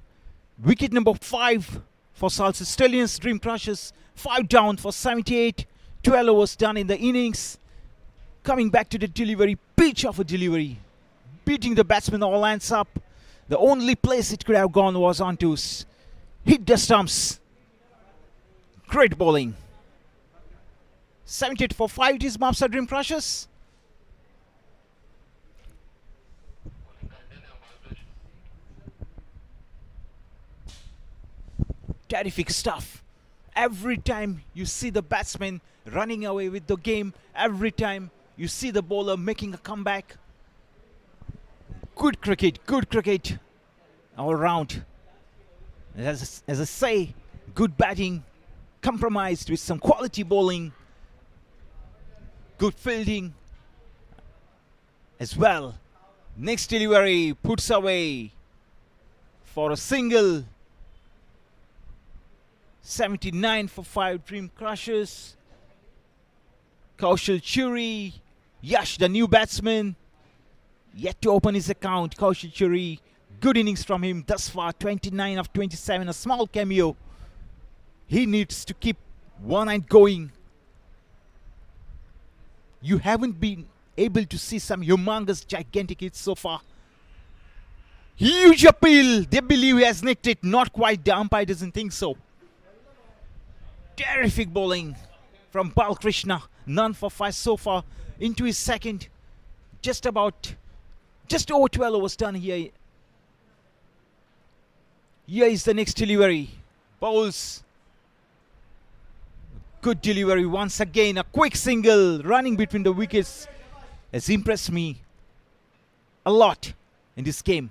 A: Wicket number 5 for Salcete Stallions, Dream Crushers. 5 down for 78. 12 overs done in the innings. Coming back to the delivery, pitch of a delivery. Beating the batsman all hands up. The only place it could have gone was on to hit the stumps. Great bowling. 78 for 5 it is Mapusa Dream Crushers. Terrific stuff. Every time you see the batsman running away with the game, every time you see the bowler making a comeback. Good cricket all round. As I say, good batting, compromised with some quality bowling, good fielding as well. Next delivery puts away for a single. 79 for 5 Dream Crushers. Kaushal Churi, Yash the new batsman. Yet to open his account. Kaushal Churi, good innings from him thus far. 29 of 27, a small cameo. He needs to keep one eye going. You haven't been able to see some humongous, gigantic hits so far. Huge appeal. They believe he has nicked it. Not quite. The umpire doesn't think so. Terrific bowling from Balkrishna. None for 5 so far. Into his second. Just over 12 overs done here. Here is the next delivery. Bowls. Good delivery once again. A quick single running between the wickets has impressed me a lot in this game.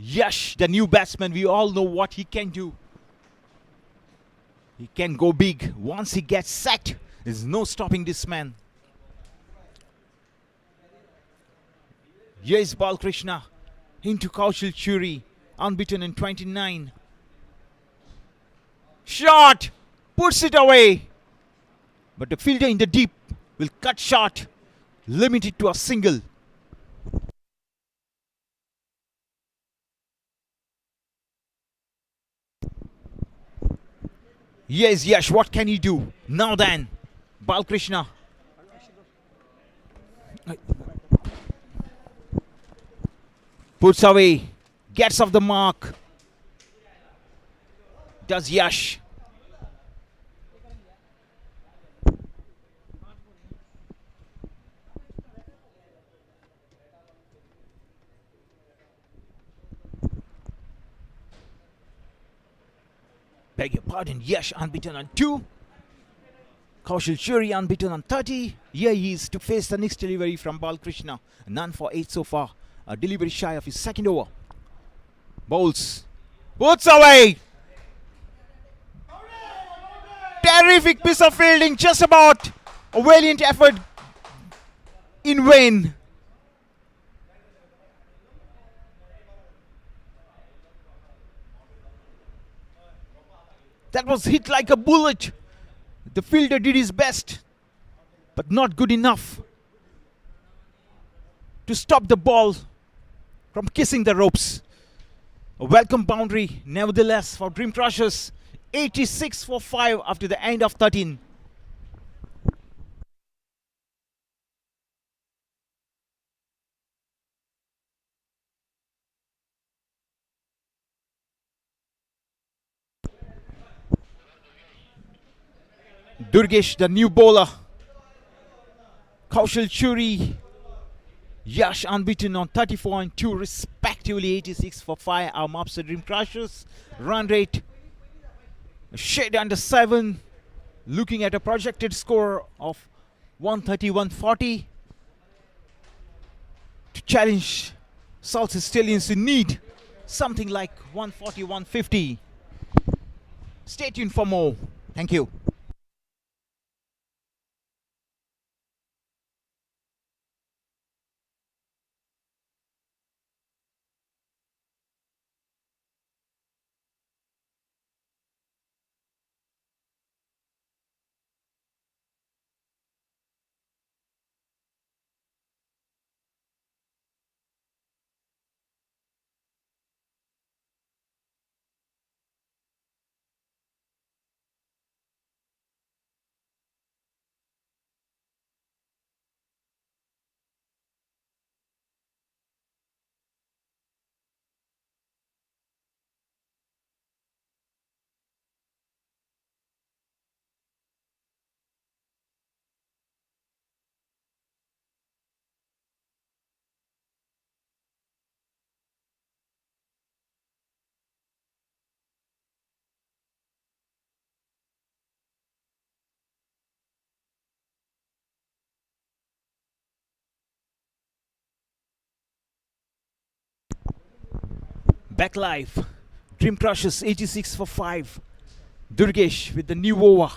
A: Yash, the new batsman, we all know what he can do. He can go big. Once he gets set, there's no stopping this man. Here is Balkrishna into Kaushal Churi, unbeaten in 29. Shot! Puts it away. But the fielder in the deep will cut short, limit it to a single. Yes, Yash, what can he do? Now then, Balkrishna. Puts away, gets off the mark. Does Yash. Beg your pardon, Yash unbeaten on 2. Kaushal Churi unbeaten on 30. Here he is to face the next delivery from Balkrishna. None for 8 so far. A delivery shy of his second over. Bowls. Puts away. Terrific piece of fielding. Just about a valiant effort in vain. That was hit like a bullet. The fielder did his best, but not good enough to stop the ball from kissing the ropes. A welcome boundary, nevertheless, for Dream Crushers. 86 for 5 after the end of 13. Durgesh, the new bowler. Kaushal Churi, Yash unbeaten on 34 and 2 respectively. 86 for 5 are Mapusa Dream Crushers. Run rate a shade under 7. Looking at a projected score of 130-140 to challenge Salcete Stallions to need something like 140-150. Stay tuned for more. Thank you. Back live. Dream Crushers 86 for 5. Durgesh with the new over.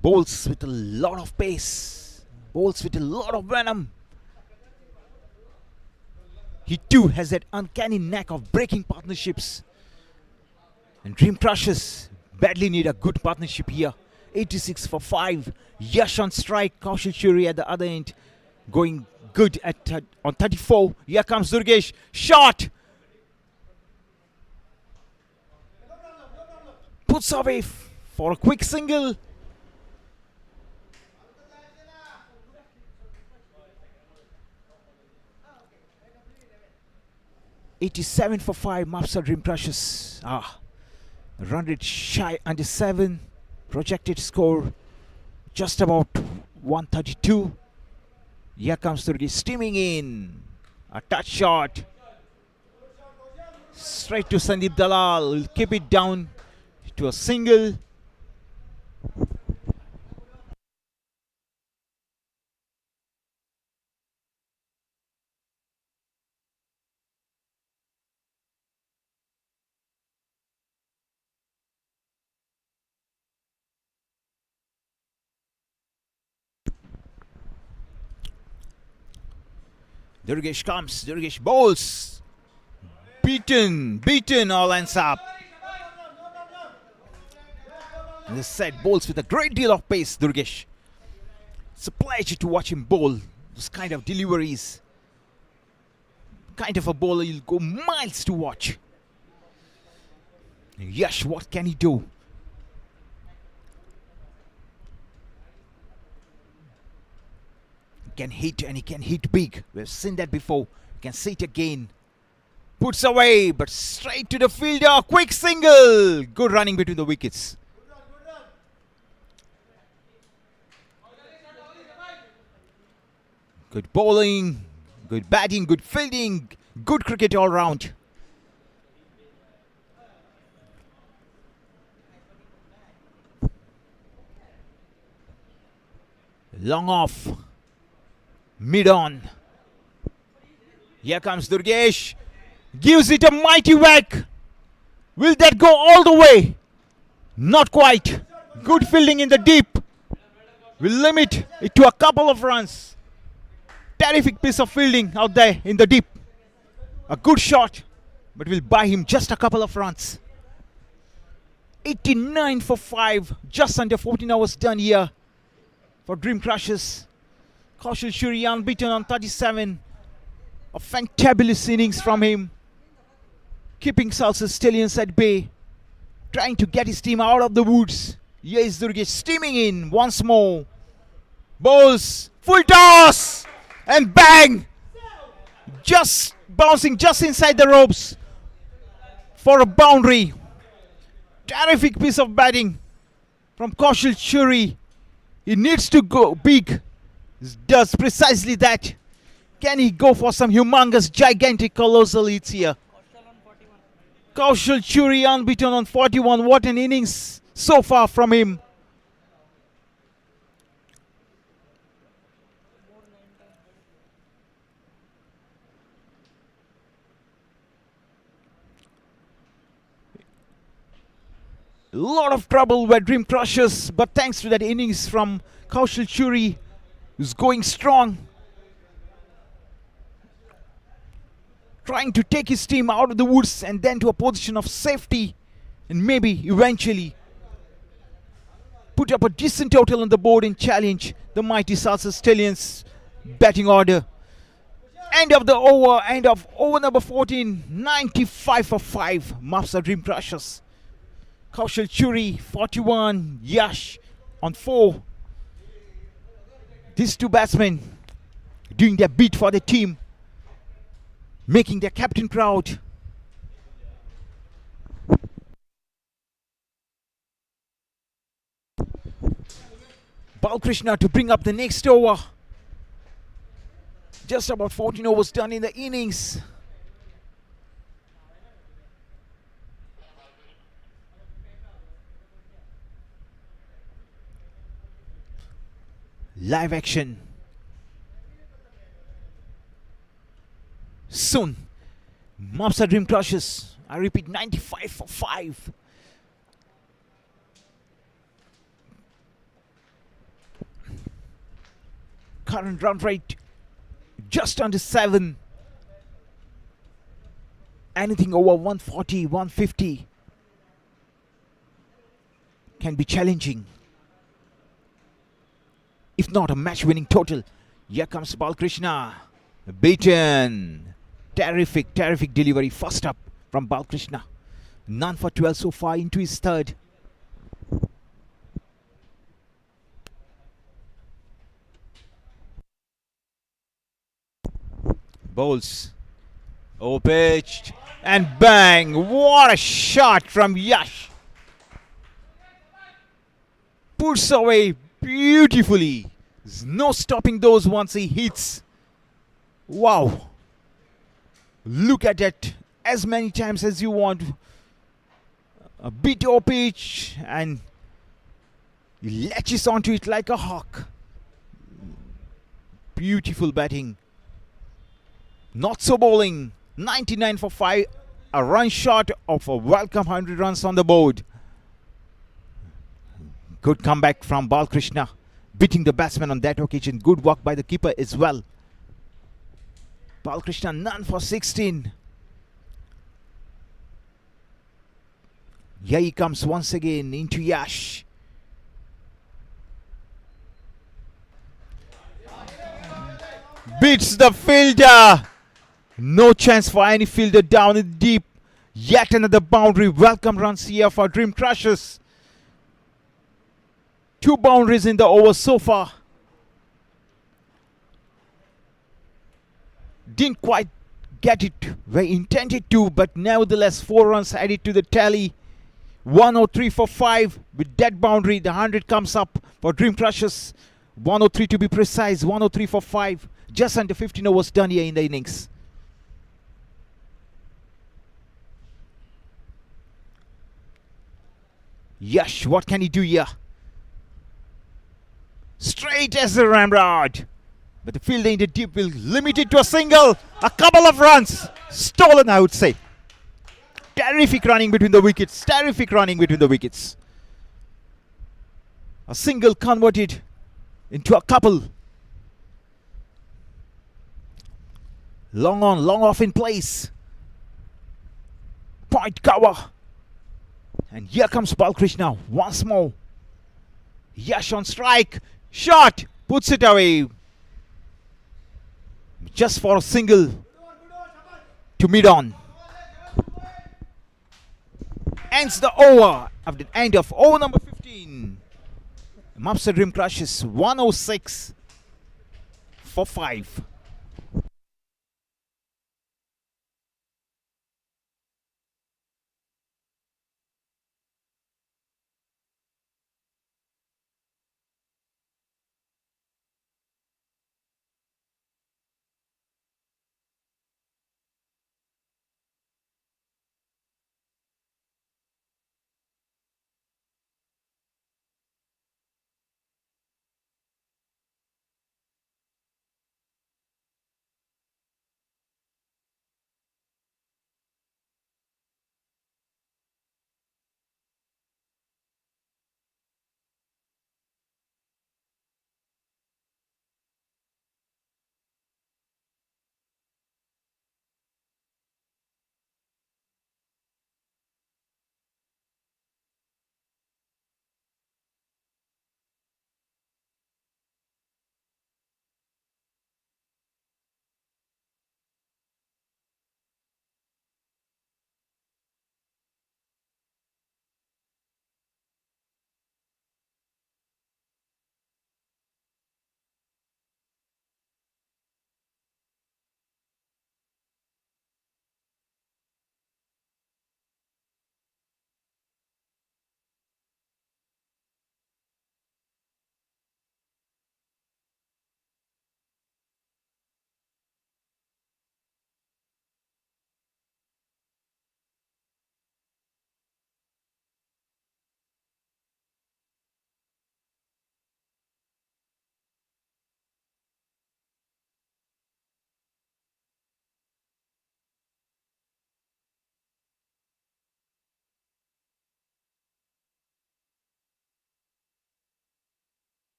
A: Bowls with a lot of pace. Bowls with a lot of venom. He too has that uncanny knack of breaking partnerships. And Dream Crushers badly need a good partnership here. 86 for 5. Yash on strike. Kaushal Churi at the other end. going good at on 34. Here comes Durgesh. Shot. Puts away for a quick single. $87 for 5. Mapusa Dream Crushes. Run rate shy under 7. Projected score just about 132. Here comes Durgesh steaming in. A touch shot. Straight to Sandeep Dalal. Will keep it down to a single. Durgesh comes. Durgesh bowls. Beaten. All ends up. This set bowls with a great deal of pace, Durgesh. It's a pleasure to watch him bowl. This kind of deliveries. Kind of a bowler you'll go miles to watch. Yash, what can he do? He can hit, and he can hit big. We've seen that before. You can see it again. Puts away, but straight to the fielder. Quick single. Good running between the wickets. Good bowling, good batting, good fielding, good cricket all round. Long off, mid on. Here comes Durgesh. Gives it a mighty whack. Will that go all the way? Not quite. Good fielding in the deep. Will limit it to a couple of runs. Terrific piece of fielding out there in the deep. A good shot, but will buy him just a couple of runs. 89 for 5. Just under 14 hours done here for Dream Crushes. Kaushal Shuri unbeaten on 37. A fantabulous innings from him. Keeping Salcete Stallions at bay. Trying to get his team out of the woods. Here is Durgesh steaming in once more. Bowls. Full toss. And bang! Just bouncing just inside the ropes for a boundary. Terrific piece of batting from Kaushal Shuri. He needs to go big. He does precisely that. Can he go for some humongous, gigantic, colossal hits here? Kaushal Shuri unbeaten on 41. What an innings so far from him. A lot of trouble with Dream Crushers, but thanks to that innings from Kaushal Shuri, who's going strong. Trying to take his team out of the woods and then to a position of safety, and maybe eventually put up a decent total on the board and challenge the mighty Salcete Stallions batting order. End of over number 14, 95 for 5, Mapusa Dream Crushers. Kaushal Shuri 41, Yash on 4. These two batsmen doing their bit for the team, making their captain proud. Balkrishna to bring up the next over. Just about 14 overs done in the innings. Live action. Soon. Mapusa Dream Crushes. I repeat, 95 for 5. Current run rate just under 7. Anything over 140, 150 can be challenging. If not a match-winning total, Here comes Balkrishna. Beaten. Terrific, terrific delivery. First up from Balkrishna. None for 12 so far into his third. Bowls. Oh, pitched. And bang. What a shot from Yash. Puts away beautifully. There's no stopping those once he hits. Wow. Look at that. As many times as you want. A bit of pitch and he latches onto it like a hawk. Beautiful batting. Not so bowling. 99 for 5. A run short of a welcome 100 runs on the board. Good comeback from Balkrishna. Beating the batsman on that occasion. Good work by the keeper as well. Balkrishna none for 16. Here he comes once again into Yash. Beats the fielder. No chance for any fielder down in deep. Yet another boundary. Welcome runs here for Dream Crushers. 2 boundaries in the over so far. Didn't quite get it where he intended to, but nevertheless 4 runs added to the tally. 103 for 5 with that boundary. The 100 comes up for Dream Crushers. 103 to be precise. 103 for 5. Just under 15 overs done here in the innings. Yash, what can he do here? Straight as the ramrod. But the fielder in the deep will limit it to a single. A couple of runs. Stolen, I would say. Terrific running between the wickets. Terrific running between the wickets. A single converted into a couple. Long on, long off in place. Point cover. And here comes Balkrishna once more. Yash on strike. Shot. Puts it away. Just for a single to mid on. Ends the over at the end of over number 15. Mapusa Dream Crushes 106 for 5.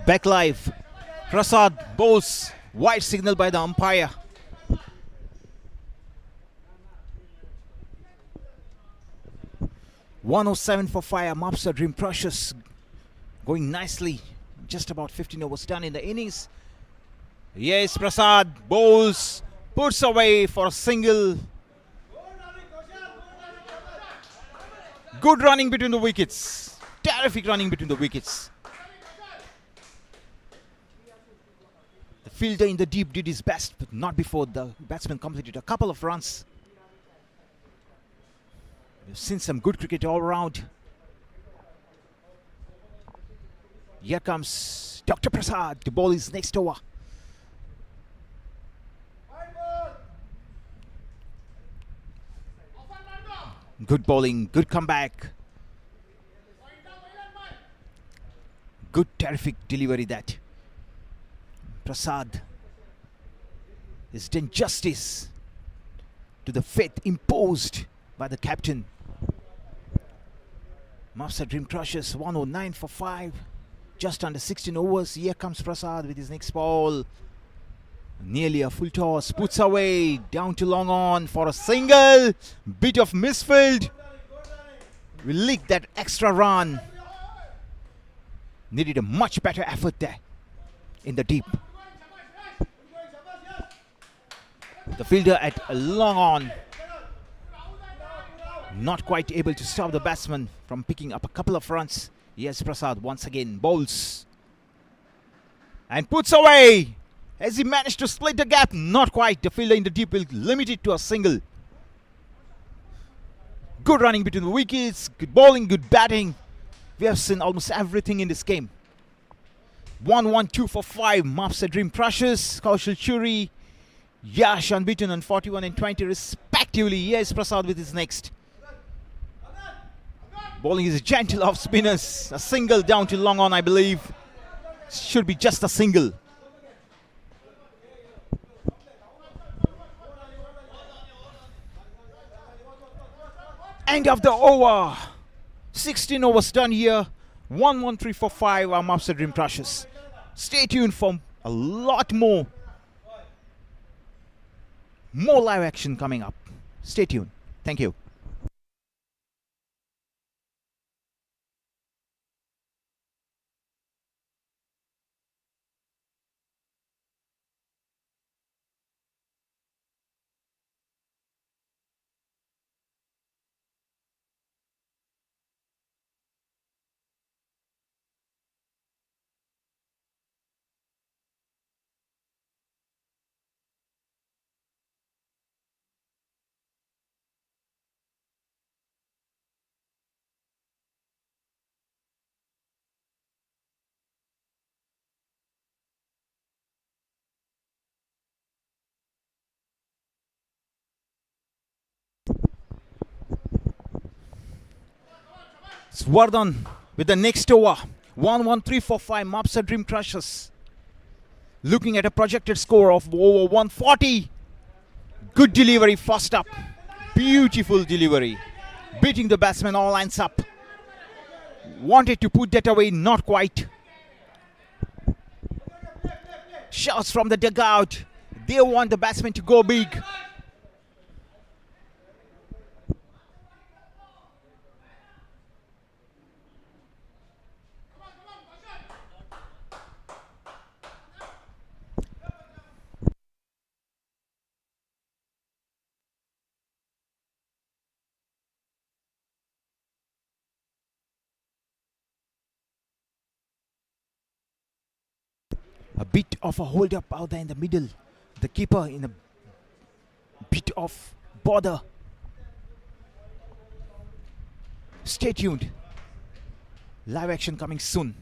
A: Back live. Prasad bowls. White signal by the umpire. "107 for fire." Mapusa Dream Precious going nicely. Just about 15 overs done in the innings. Yes, Prasad bowls. Puts away for a single. Good running between the wickets. Terrific running between the wickets. The fielder in the deep did his best, but not before the batsman completed a couple of runs. We've seen some good cricket all around. Here comes Dr. Prasad to bowl his next over. Good bowling, good comeback. Good, terrific delivery that. Prasad has done justice to the faith imposed by the captain. Mapusa Dream Crushers 109 for 5. Just under 16 overs. Here comes Prasad with his next ball. Nearly a full toss. Puts away. Down to long on for a single. Bit of misfield. We leaked that extra run. Needed a much better effort there in the deep. The fielder at a long on. Not quite able to stop the batsman from picking up a couple of runs. Yes, Prasad once again bowls. And puts away. Has he managed to split the gap? Not quite. The fielder in the deep will limit it to a single. Good running between the wickets. Good bowling, good batting. We have seen almost everything in this game. 112 for 5. Mapusa Dream Crushers. Kaushal Churi. Yash unbeaten on 41 and 20 respectively. Yes, Prasad with his next. Bowling is gentle off spinners. A single down to long on, I believe. Should be just a single. End of the over. 16 overs done here. 113 for 5. Our Mapusa Dream Crushers. Stay tuned for a lot more. More live action coming up. Stay tuned. Thank you. Swardhan with the next over. 113 for 5. Mapusa Dream Crushers. Looking at a projected score of over 140. Good delivery first up. Beautiful delivery. Beating the batsman all lines up. Wanted to put that away, not quite. Shouts from the dugout. They want the batsman to go big. A bit of a hold up out there in the middle. The keeper in a bit of bother. Stay tuned. Live action coming soon.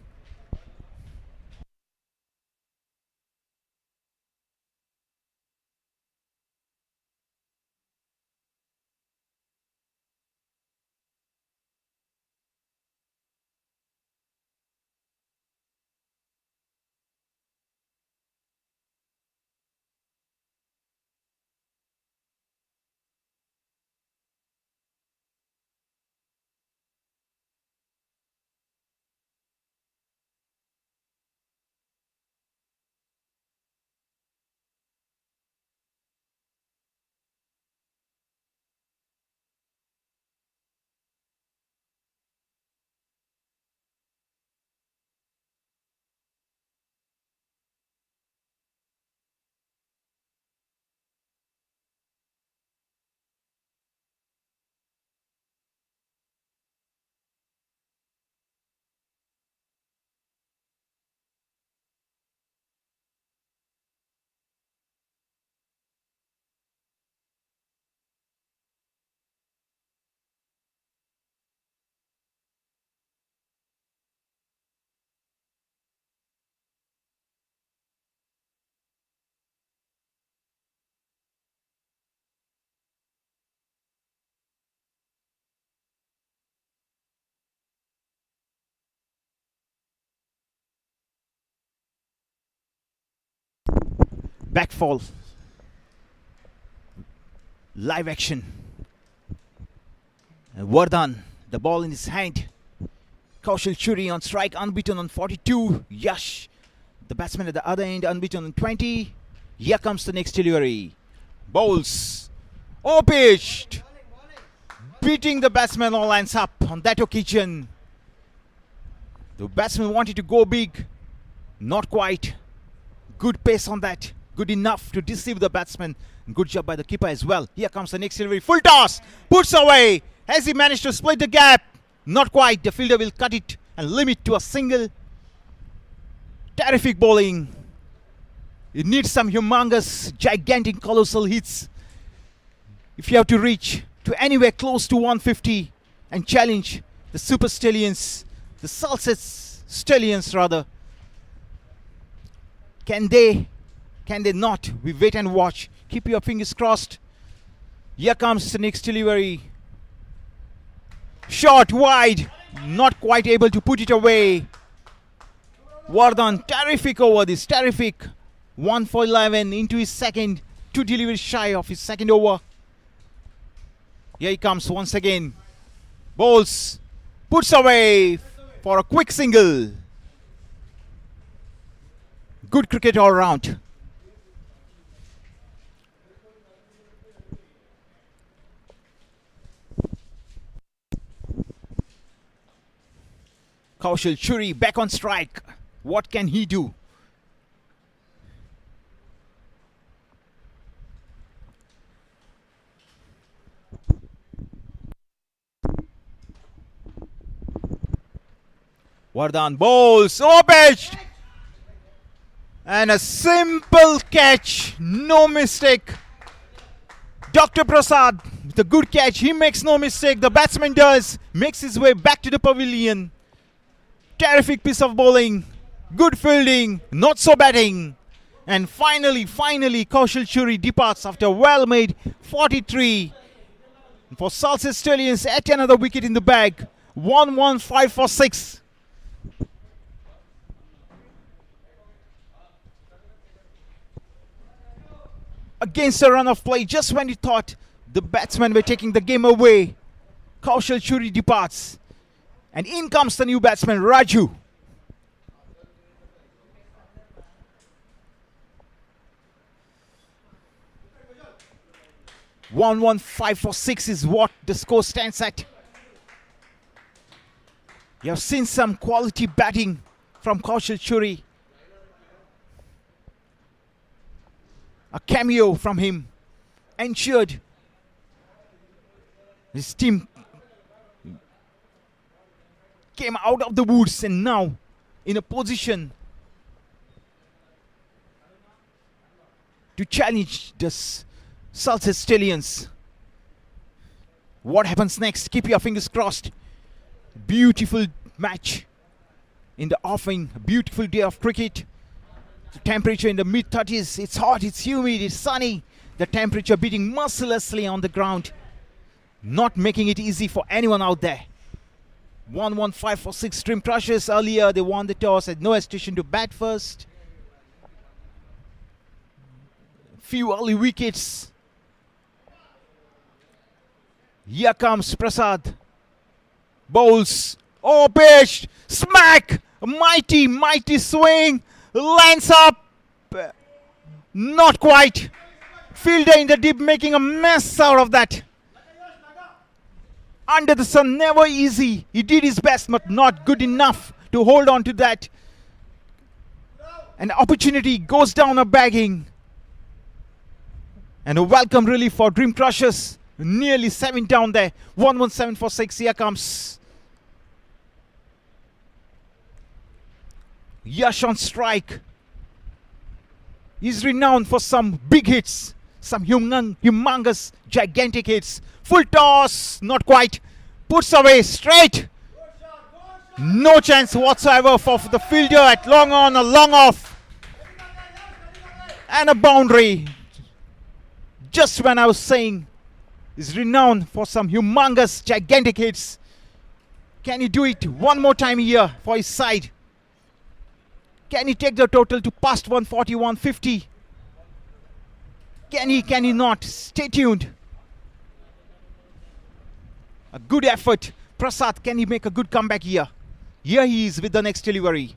A: Backfall. Live action. And Vardhan, the ball in his hand. Kaushal Churi on strike, unbeaten on 42. Yash, the batsman at the other end, unbeaten on 20. Here comes the next delivery. Bowls. Oh, pitched. Beating the batsman all lines up on that occasion. The batsman wanted to go big. Not quite. Good pace on that. Good enough to deceive the batsman. Good job by the keeper as well. Here comes the next delivery. Full toss. Puts away. Has he managed to split the gap? Not quite. The fielder will cut it and limit to a single. Terrific bowling. It needs some humongous, gigantic, colossal hits. If you have to reach to anywhere close to 150 and challenge the Super Stallions, the Salcete Stallions rather. Can they? Can they not? We wait and watch. Keep your fingers crossed. Here comes the next delivery. Shot wide. Not quite able to put it away. Vardhan, terrific over this. Terrific. 1 for 11 into his second. 2 deliveries shy of his second over. Here he comes once again. Bowls. Puts away for a quick single. Good cricket all round. Kaushal Churi back on strike. What can he do? Vardhan bowls. Oh, pitched. And a simple catch. No mistake. Dr. Prasad, the good catch. He makes no mistake. The batsman does. Makes his way back to the pavilion. Terrific piece of bowling. Good fielding. Not so batting. And finally, Kaushal Churi departs after a well-made 43. For Salcete Stallions, at another wicket in the bag. 1-1-5 for 6. Against a run of play, just when he thought the batsmen were taking the game away, Kaushal Churi departs. And in comes the new batsman, Raju. One 5 for 6 is what the score stands at. You have seen some quality batting from Kaushal Churi. A cameo from him ensured his team came out of the woods and now in a position to challenge the Salcete Stallions. What happens next? Keep your fingers crossed. Beautiful match in the offing. A beautiful day of cricket. The temperature in the mid-30s. It's hot, it's humid, it's sunny. The temperature beating mercilessly on the ground. Not making it easy for anyone out there. 1-1-5 for 6 Dream Crushers. Earlier they won the toss, had no hesitation to bat first. Few early wickets. Here comes Prasad. Bowls. Oh, pitched. Smack. Mighty swing. Lands up. Not quite. Fielder in the deep making a mess out of that. Under the sun, never easy. He did his best, but not good enough to hold on to that. An opportunity goes down a bagging. And a welcome relief for Dream Crushers. Nearly 7 down there. 1-1-7 for 6. Here comes Yash on strike. He's renowned for some big hits. Some humongous, gigantic hits. Full toss. Not quite. Puts away straight. No chance whatsoever for the fielder at long on, a long off. And a boundary. Just when I was saying is renowned for some humongous, gigantic hits. Can he do it one more time here for his side? Can he take the total to past 140, 150? Can he not? Stay tuned. A good effort. Prasad, can he make a good comeback here? Here he is with the next delivery.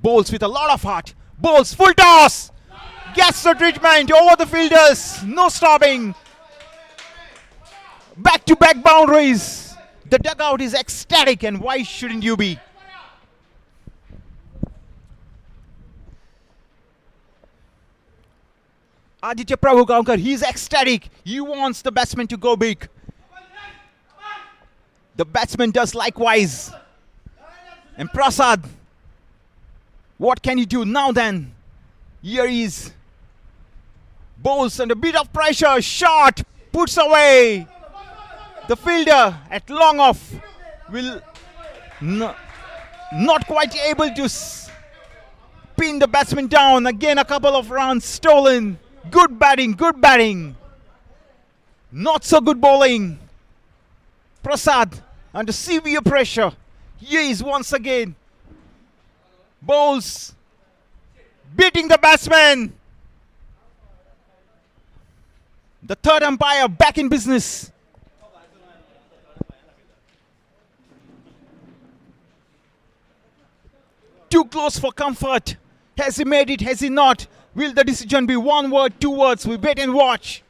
A: Bowls with a lot of heart. Bowls, full toss. Gets the treatment over the fielders. No stopping. Back-to-back boundaries. The dugout is ecstatic, and why shouldn't you be? Aditya Prabhu Gaonkar, he's ecstatic. He wants the batsman to go big. The batsman does likewise. And Prasad, what can he do now then? Here he is. Bowls and a bit of pressure. Shot. Puts away. The fielder at long off will not quite able to pin the batsman down. Again, a couple of runs stolen. Good batting, good batting. Not so good bowling. Prasad under severe pressure. Here is once again. Bowls beating the batsman. The third umpire back in business. Too close for comfort. Has he made it? Has he not? Will the decision be one word, two words? We wait and watch.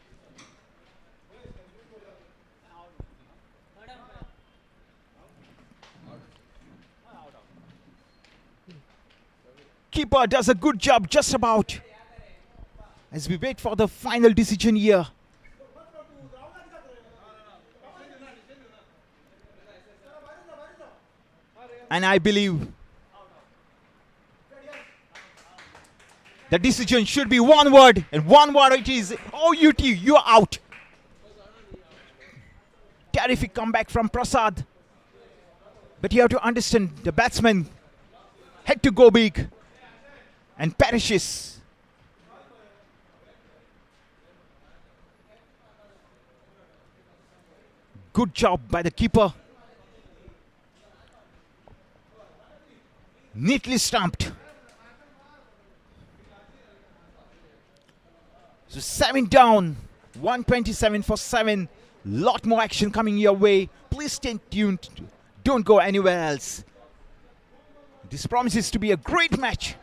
A: Keeper does a good job just about. As we wait for the final decision here. And I believe the decision should be one word, and one word it is. OUT, you're out. Terrific comeback from Prasad. But you have to understand, the batsman had to go big and perishes. Good job by the keeper. Neatly stumped. So 7 down, 127 for 7. Lot more action coming your way. Please stay tuned. Don't go anywhere else. This promises to be a great match.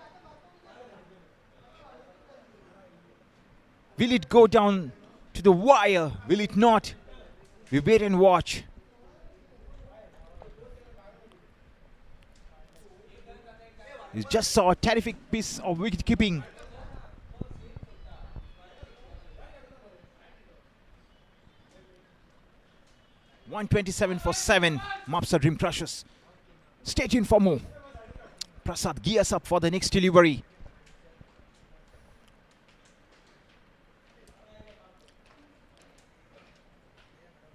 A: Will it go down to the wire? Will it not? We wait and watch. You just saw a terrific piece of wicket keeping. (127 for 7). Mapusa Dream Crushers. Stay tuned for more. Prasad gears up for the next delivery.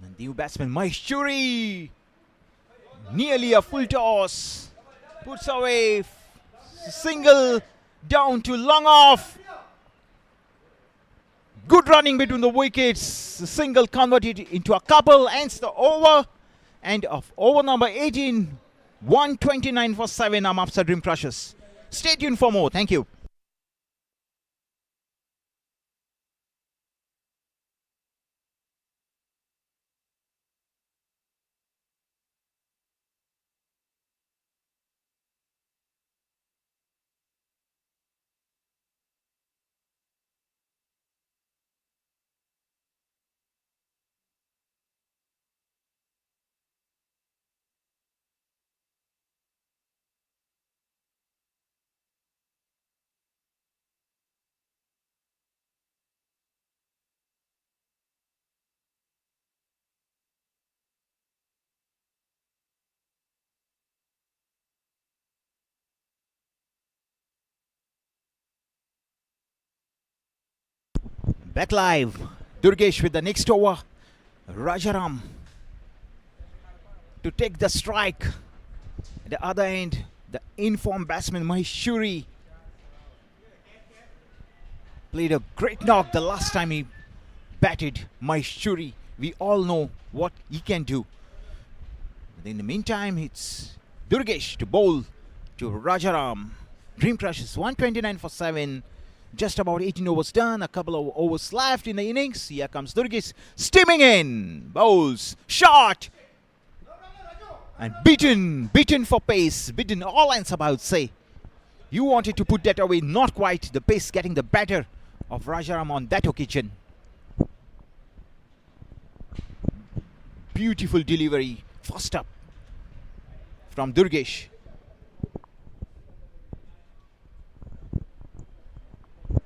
A: The new batsman Maheshwari. Nearly a full toss. Puts away. Single down to long off. Good running between the wickets. The single converted into a couple. Ends the over. And of over number 18. 129 for 7. Mapusa Dream Crushers. Stay tuned for more. Thank you. Back live. Durgesh with the next over. Rajaram to take the strike. At the other end, the informed batsman Maheshwari played a great knock the last time he batted. Maheshwari, we all know what he can do. But in the meantime, it's Durgesh to bowl to Rajaram. Dream Crushers 129 for 7. Just about 18 overs done. A couple of overs left in the innings. Here comes Durgesh steaming in. Bowls. Shot. And beaten for pace. Beaten all lines up, I would say. You wanted to put that away. Not quite. The pace getting the better of Rajaram on that occasion. Beautiful delivery. First up from Durgesh.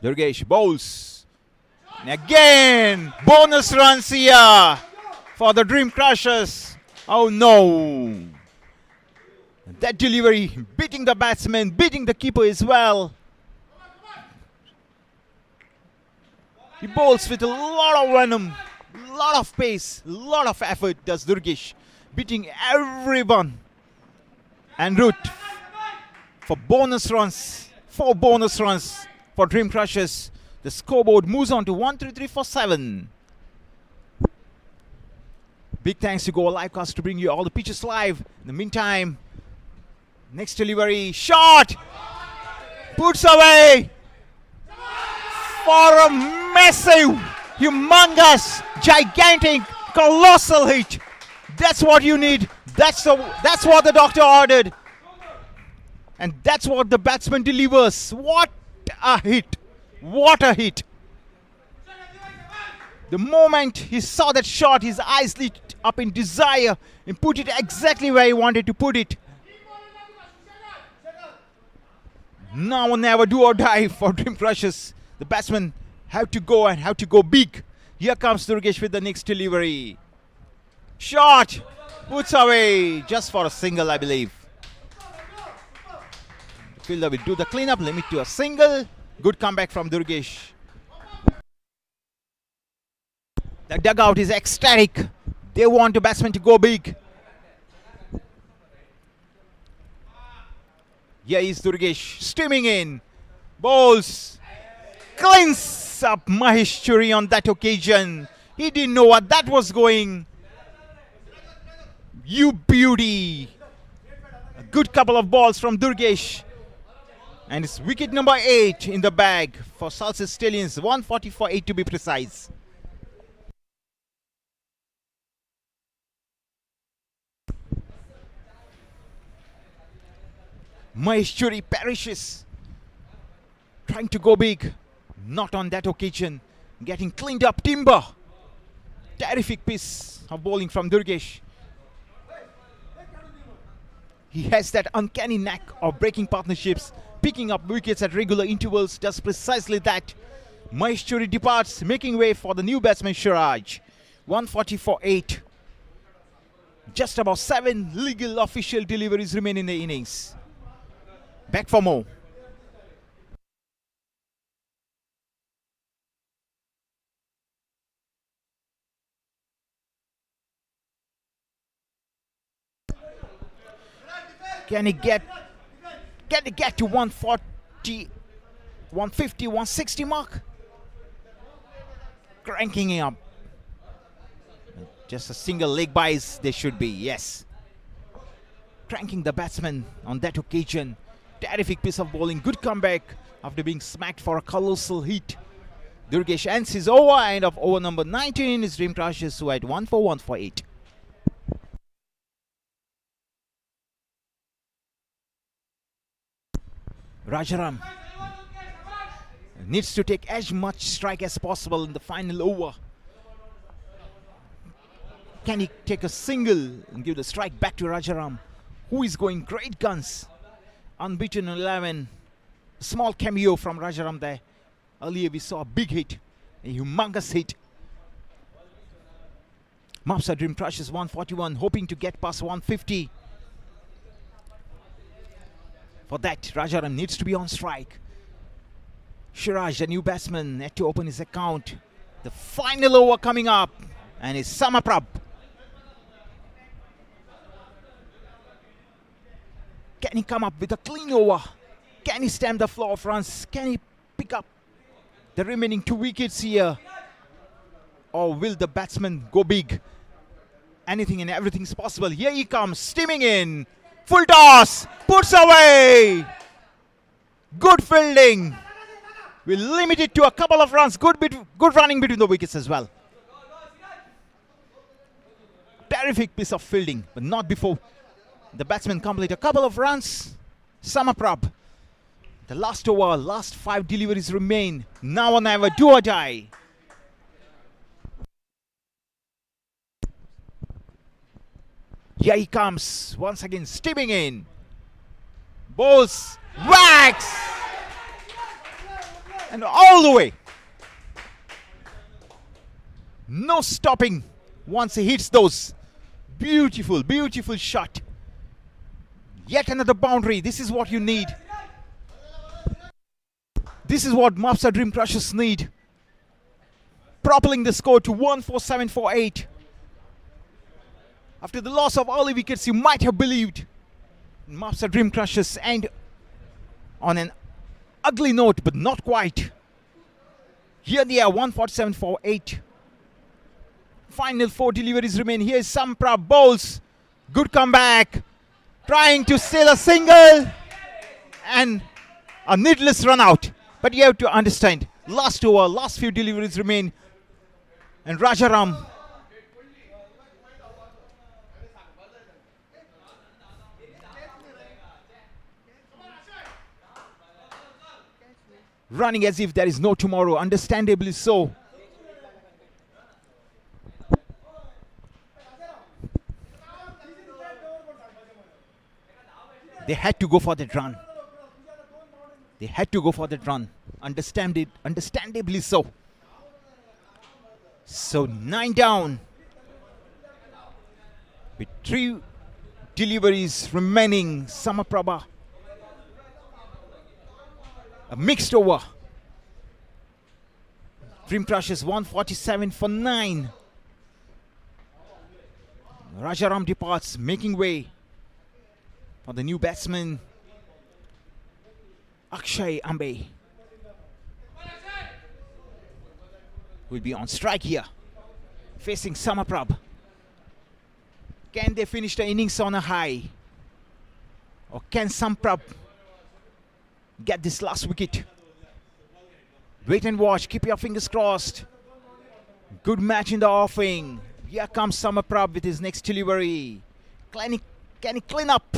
A: Durgesh bowls. And again, bonus runs here for the Dream Crushers. Oh no. That delivery, beating the batsman, beating the keeper as well. He bowls with a lot of venom, lot of pace, lot of effort does Durgesh, beating everyone en route for bonus runs, 4 bonus runs for Dream Crushers. The scoreboard moves on to 13347. Big thanks to Go Livecast to bring you all the pitches live. In the meantime, next delivery, shot, puts away for a massive, humongous, gigantic, colossal hit. That's what you need. That's what the doctor ordered. And that's what the batsman delivers. What a hit. What a hit. The moment he saw that shot, his eyes lit up in desire and put it exactly where he wanted to put it. Now or never, do or die for Dream Crushers. The batsmen have to go and have to go big. Here comes Durgesh with the next delivery. Shot. Puts away just for a single, I believe. The fielder will do the cleanup, limit to a single. Good comeback from Durgesh. The dugout is ecstatic. They want the batsman to go big. Here is Durgesh steaming in. Bowls. Cleans up Mahesh Churi on that occasion. He didn't know what that was going. You beauty. A good couple of balls from Durgesh. And it's wicket number 8 in the bag for Salcete Stallions. 144-8 to be precise. Mahesh Churi perishes. Trying to go big. Not on that occasion. Getting cleaned up timber. Terrific piece of bowling from Durgesh. He has that uncanny knack of breaking partnerships, picking up wickets at regular intervals, does precisely that. Mahesh Churi departs, making way for the new batsman Shiraj. 144-8. Just about 7 legal official deliveries remain in the innings. Back for more. Can he get to 140, 150, 160 mark? Cranking him up. Just a single leg buys they should be, yes. Cranking the batsman on that occasion. Terrific piece of bowling, good comeback after being smacked for a colossal hit. Durgesh ends his over, end of over number 19 in his Dream Crushers, who had 1 for 1 for 8. Rajaram needs to take as much strike as possible in the final over. Can he take a single and give the strike back to Rajaram, who is going great guns? Unbeaten 11. Small cameo from Rajaram there. Earlier we saw a big hit, a humongous hit. Mapusa Dream Crushers 141, hoping to get past 150. For that, Rajaram needs to be on strike. Shiraj, the new batsman, had to open his account. The final over coming up, and it's Samaprab. Can he come up with a clean over? Can he stem the flow of runs? Can he pick up the remaining 2 wickets here? Or will the batsman go big? Anything and everything's possible. Here he comes, steaming in. Full toss, puts away. Good fielding will limit it to a couple of runs. Good running between the wickets as well. Terrific piece of fielding, but not before the batsmen complete a couple of runs. Samaprabh. The last over, last 5 deliveries remain. Now or never, do or die. Here he comes, once again steaming in. Bowls, whacks! And all the way. No stopping once he hits those. Beautiful, beautiful shot. Yet another boundary. This is what you need. This is what Mapusa Dream Crushers need. Propelling the score to 14748. After the loss of early wickets, you might have believed Mapusa Dream Crushers end on an ugly note, but not quite. Here they are, 14748. Final 4 deliveries remain. Here is Samaprabh bowls. Good comeback. Trying to steal a single. And a needless run out. But you have to understand, last over, last few deliveries remain. And Rajaram running as if there is no tomorrow, understandably so. They had to go for that run. They had to go for that run. Understandably so. So 9 down. With 3 deliveries remaining. Samaprabha. A mixed over. Dream Crushers 147 for 9. Rajaram departs, making way for the new batsman Akshay Ambe. Will be on strike here, facing Samaprabh. Can they finish the innings on a high? Or can Samaprabh get this last wicket? Wait and watch, keep your fingers crossed. Good match in the offing. Here comes Samaprabh with his next delivery. Can he clean up?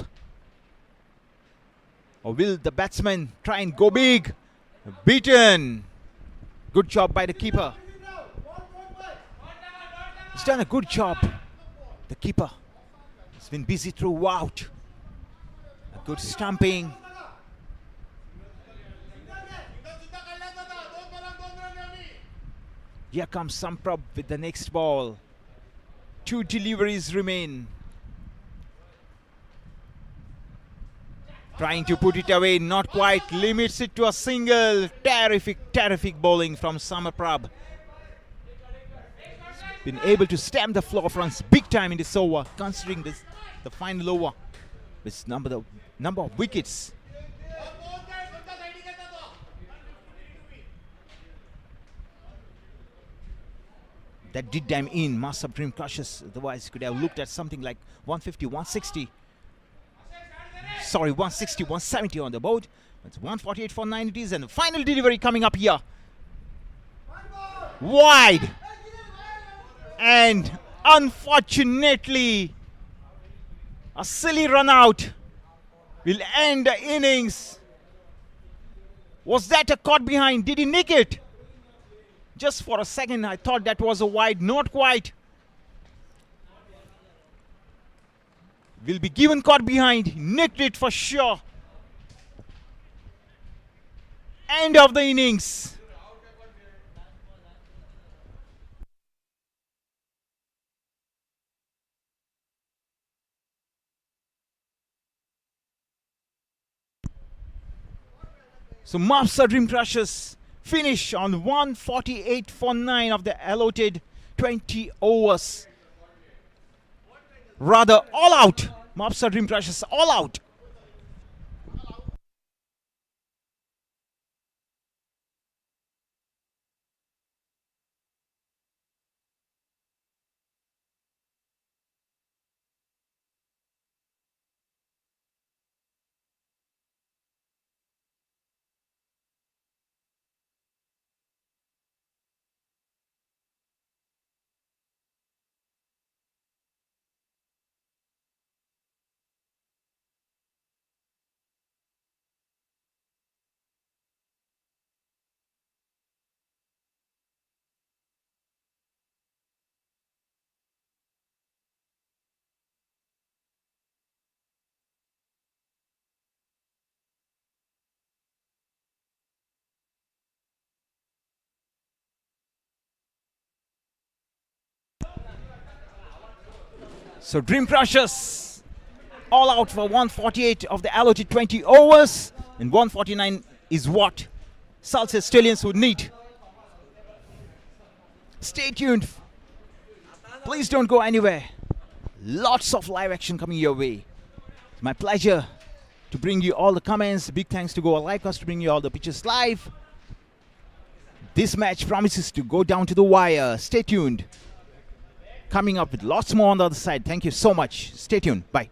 A: Or will the batsman try and go big? Beaten. Good job by the keeper. He's done a good job. The keeper has been busy throughout. A good stumping. Here comes Samaprabh with the next ball. 2 deliveries remain. Trying to put it away, not quite. Limits it to a single. Terrific bowling from Samaprabh. Been able to stamp the floor of runs big time in this over, considering this the final over. This number of wickets. That did them in. Mapusa Dream Crushers. Otherwise, could have looked at something like 150, 160. Sorry, 160, 170 on the board. It's 148 for 9 it is. And the final delivery coming up here. Wide. And unfortunately, a silly run out will end the innings. Was that a caught behind? Did he nick it? Just for a second, I thought that was a wide. Not quite. Will be given caught behind. Nicked it for sure. End of the innings. So Mapusa Dream Crushers finish on 148 for 9 of the allotted 20 overs. Rather all out. Mapusa Dream Crushers all out. So Dream Crushers all out for 148 of the allotted 20 overs, and 149 is what Salcete Stallions would need. Stay tuned. Please don't go anywhere. Lots of live action coming your way. It's my pleasure to bring you all the comments. Big thanks to Go Livecast to bring you all the pictures live. This match promises to go down to the wire. Stay tuned. Coming up with lots more on the other side. Thank you so much. Stay tuned. Bye.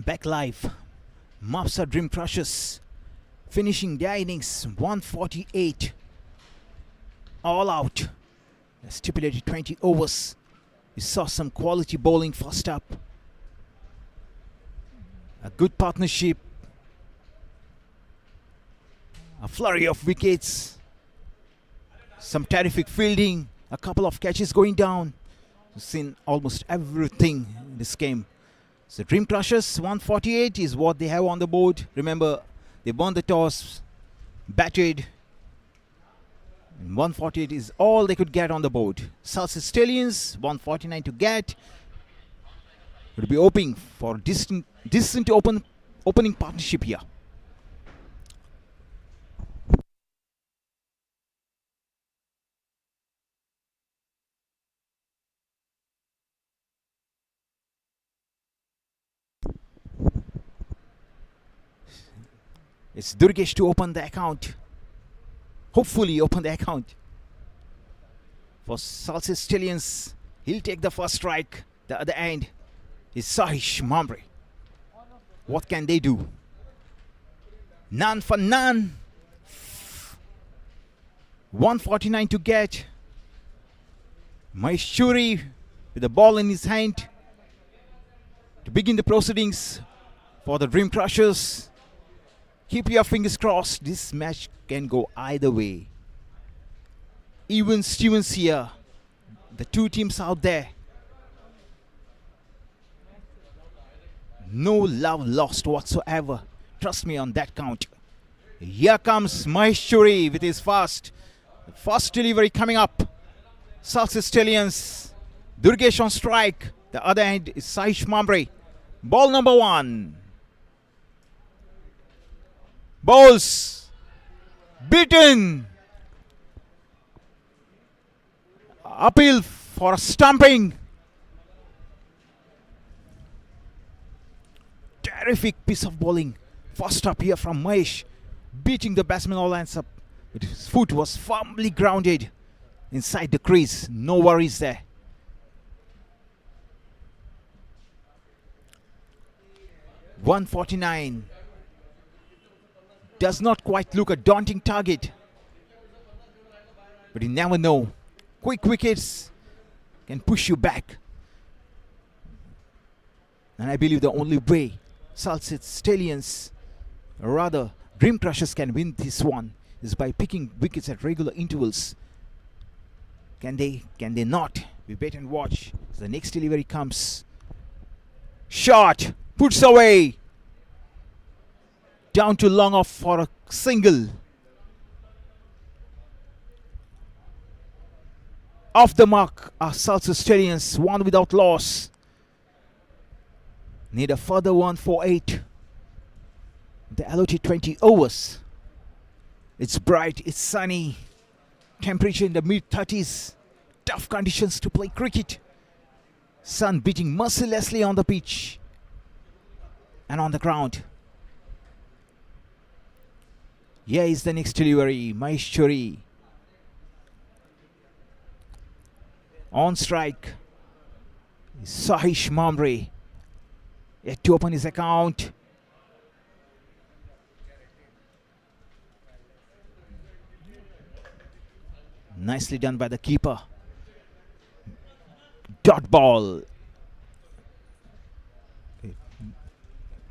A: Back live. Mapusa Dream Crushers finishing their innings 148. All out. Stipulated 20 overs. We saw some quality bowling first up. A good partnership. A flurry of wickets. Some terrific fielding. A couple of catches going down. We've seen almost everything in this game. So Dream Crushers 148 is what they have on the board. Remember, they won the toss, batted, and 148 is all they could get on the board. Salcete Stallions 149 to get. Would be hoping for decent opening partnership here. It's Durgesh to open the account. Hopefully open the account. For Salcete Stallions, he'll take the first strike. The other end is Sahish Mamre. What can they do? None for none. 149 to get. Maheshwari with the ball in his hand to begin the proceedings for the Dream Crushers. Keep your fingers crossed. This match can go either way. Even Stevens here. The two teams out there. No love lost whatsoever. Trust me on that count. Here comes Maheshwari with his fast delivery coming up. Salcete Stallions. Durgesh on strike. The other end is Sahish Mamre. Ball number 1. Balls beaten. Appeal for stumping. Terrific piece of bowling. First up here from Mahesh. Beating the batsman all hands up. But his foot was firmly grounded inside the crease. No worries there. $149. Does not quite look a daunting target. But you never know. Quick wickets can push you back. And I believe the only way Salcete Stallions, or rather Dream Crushers, can win this one is by picking wickets at regular intervals. Can they? Can they not? We wait and watch. The next delivery comes. Shot. Puts away. Down to long off for a single. Off the mark are Salcete Stallions. One without loss. Need a further 148. The allotted 20 overs. It's bright, it's sunny. Temperature in the mid-30s. Tough conditions to play cricket. Sun beating mercilessly on the pitch and on the ground. Here is the next delivery. Maheshwari on strike. Sahish Mamre yet to open his account. Nicely done by the keeper. Dot ball.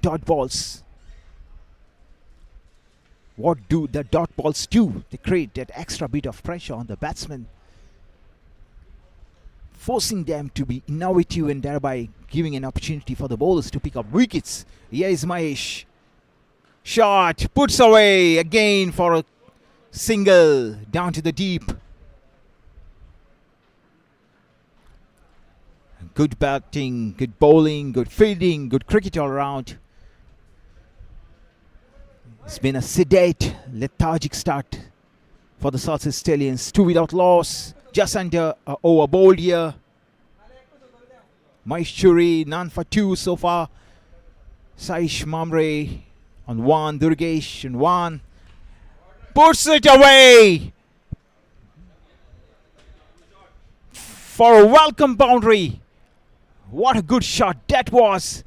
A: Dot balls. What do the dot balls do? They create that extra bit of pressure on the batsman, forcing them to be innovative and thereby giving an opportunity for the bowlers to pick up wickets. Here is Mahesh. Shot. Puts away again for a single down to the deep. Good batting, good bowling, good fielding, good cricket all around. It's been a sedate, lethargic start for the Salcete Stallions. 2 without loss. Just under over bowled here. Maheshwari, none for 2 so far. Sahish Mamre on 1. Durgesh on 1. Puts it away for a welcome boundary. What a good shot that was.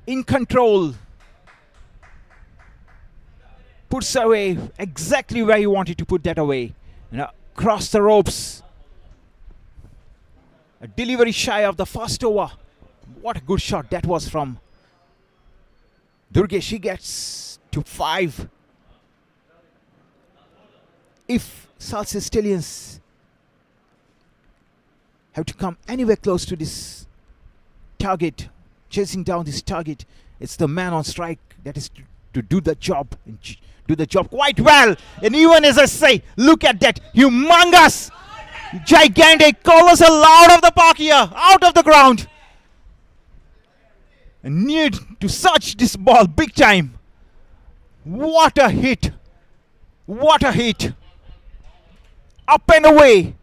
A: in control. Puts away exactly where he wanted to put that away. Across the ropes. A delivery shy of the first over. What a good shot that was from Durgesh. He gets to 5. If Salcete Stallions have to come anywhere close to this target, chasing down this target, it's the man on strike that is to do the job, and do the job quite well. And even as I say, look at that humongous, gigantic colossal out of the park here, out of the ground. And need to search this ball big time. What a hit! What a hit! Up and away.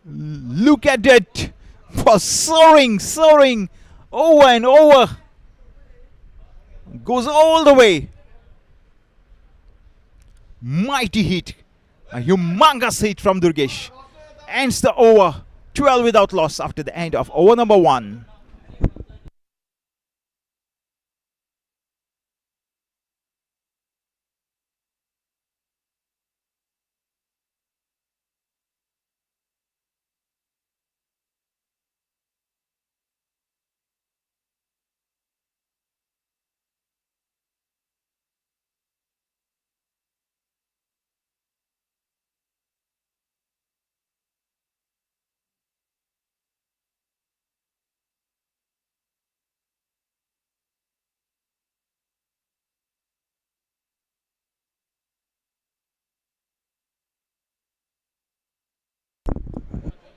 A: Look at that. For soaring over and over. Goes all the way. Mighty hit. A humongous hit from Durgesh. Ends the over. 12 without loss after the end of over number 1.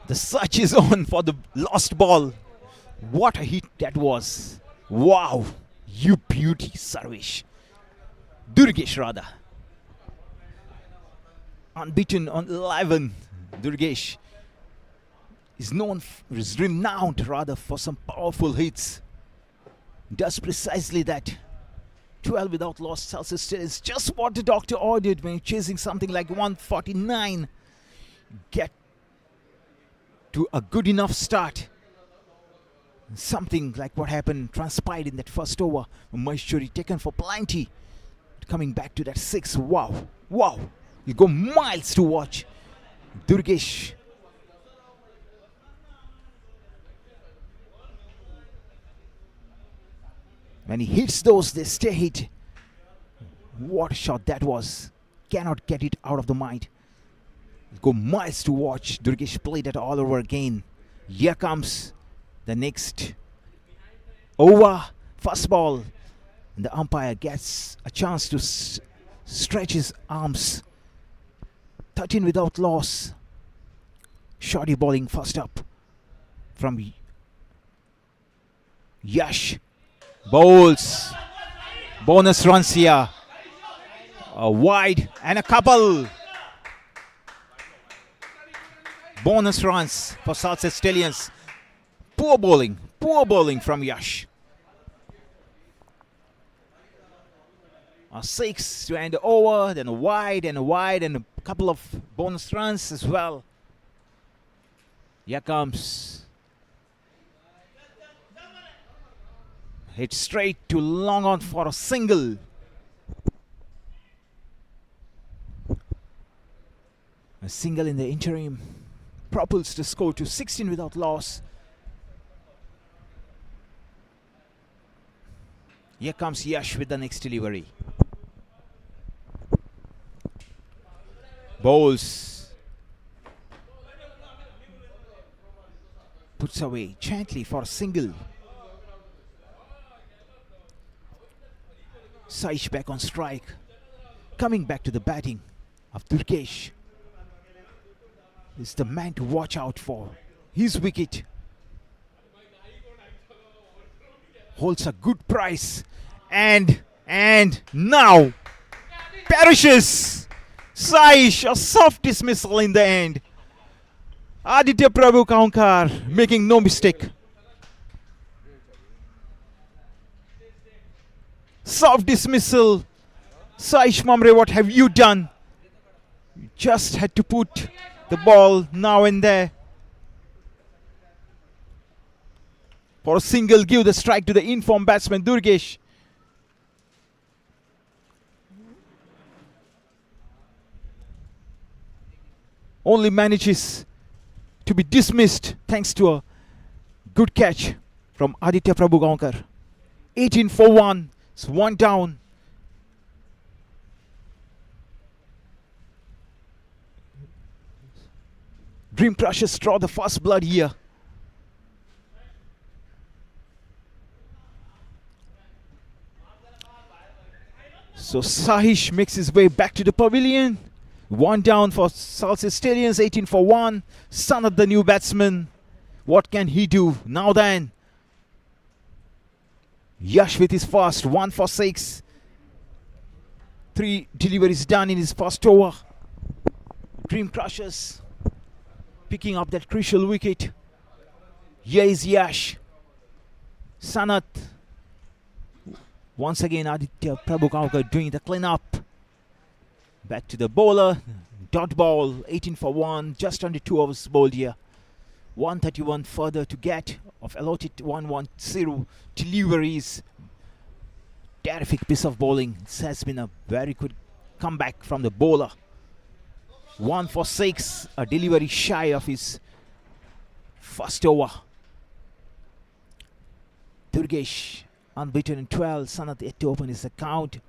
A: The search is on for the lost ball. What a hit that was. Wow. You beauty, Sarvesh. Durgesh rather. Unbeaten on 11. Durgesh is known, is renowned rather for some powerful hits. Does precisely that. 12 without loss. Salcete is just what the doctor ordered when chasing something like 149. Get to a good enough start. Something like what happened, transpired in that first over. Maheshwari taken for plenty. Coming back to that 6. Wow. Wow. You go miles to watch. Durgesh. When he hits those, they stay hit. What a shot that was. Cannot get it out of the mind. Go miles to watch. Durgesh play that all over again. Here comes the next over. First ball. And the umpire gets a chance to stretch his arms. 13 without loss. Shoddy bowling first up from Yash. Bowls. Bonus runs here. A wide and a couple. Bonus runs for Salcete Stallions. Poor bowling from Yash. A 6 to end over, then a wide and a couple of bonus runs as well. Here comes. Hit straight to long on for a single. A single in the interim propels the score to 16 without loss. Here comes Yash with the next delivery. Bowls. Puts away gently for a single. Saish back on strike. Coming back to the batting of Durgesh. Is the man to watch out for. His wicket holds a good price. And now perishes. Saish, a soft dismissal in the end. Aditya Prabhu Kaunkar making no mistake. Soft dismissal. Saish Mamre, what have you done? You just had to put the ball now and there. for a single. Give the strike to the informed batsman Durgesh. Only manages to be dismissed thanks to a good catch from Aditya Prabhugaonkar. 18 for 1. It's one down. Dream Crushers draw the first blood here. So Sahish makes his way back to the pavilion. One down for Salcete Stallions, 18 for 1. Sanat, the new batsman. What can he do? Now then. Yash with his first, 1 for 6. 3 deliveries done in his first over. Dream Crushers picking up that crucial wicket. Here is Yash. Sanat. Once again Aditya Prabhugaonkar doing the clean-up. Back to the bowler. Dot ball, 18 for 1. Just under 2 overs bowled here. 131 further to get of allotted 110 deliveries. Terrific piece of bowling. This has been a very good comeback from the bowler. 1 for 6. A delivery shy of his first over. Durgesh unbeaten in 12. Sanat yet to open his account.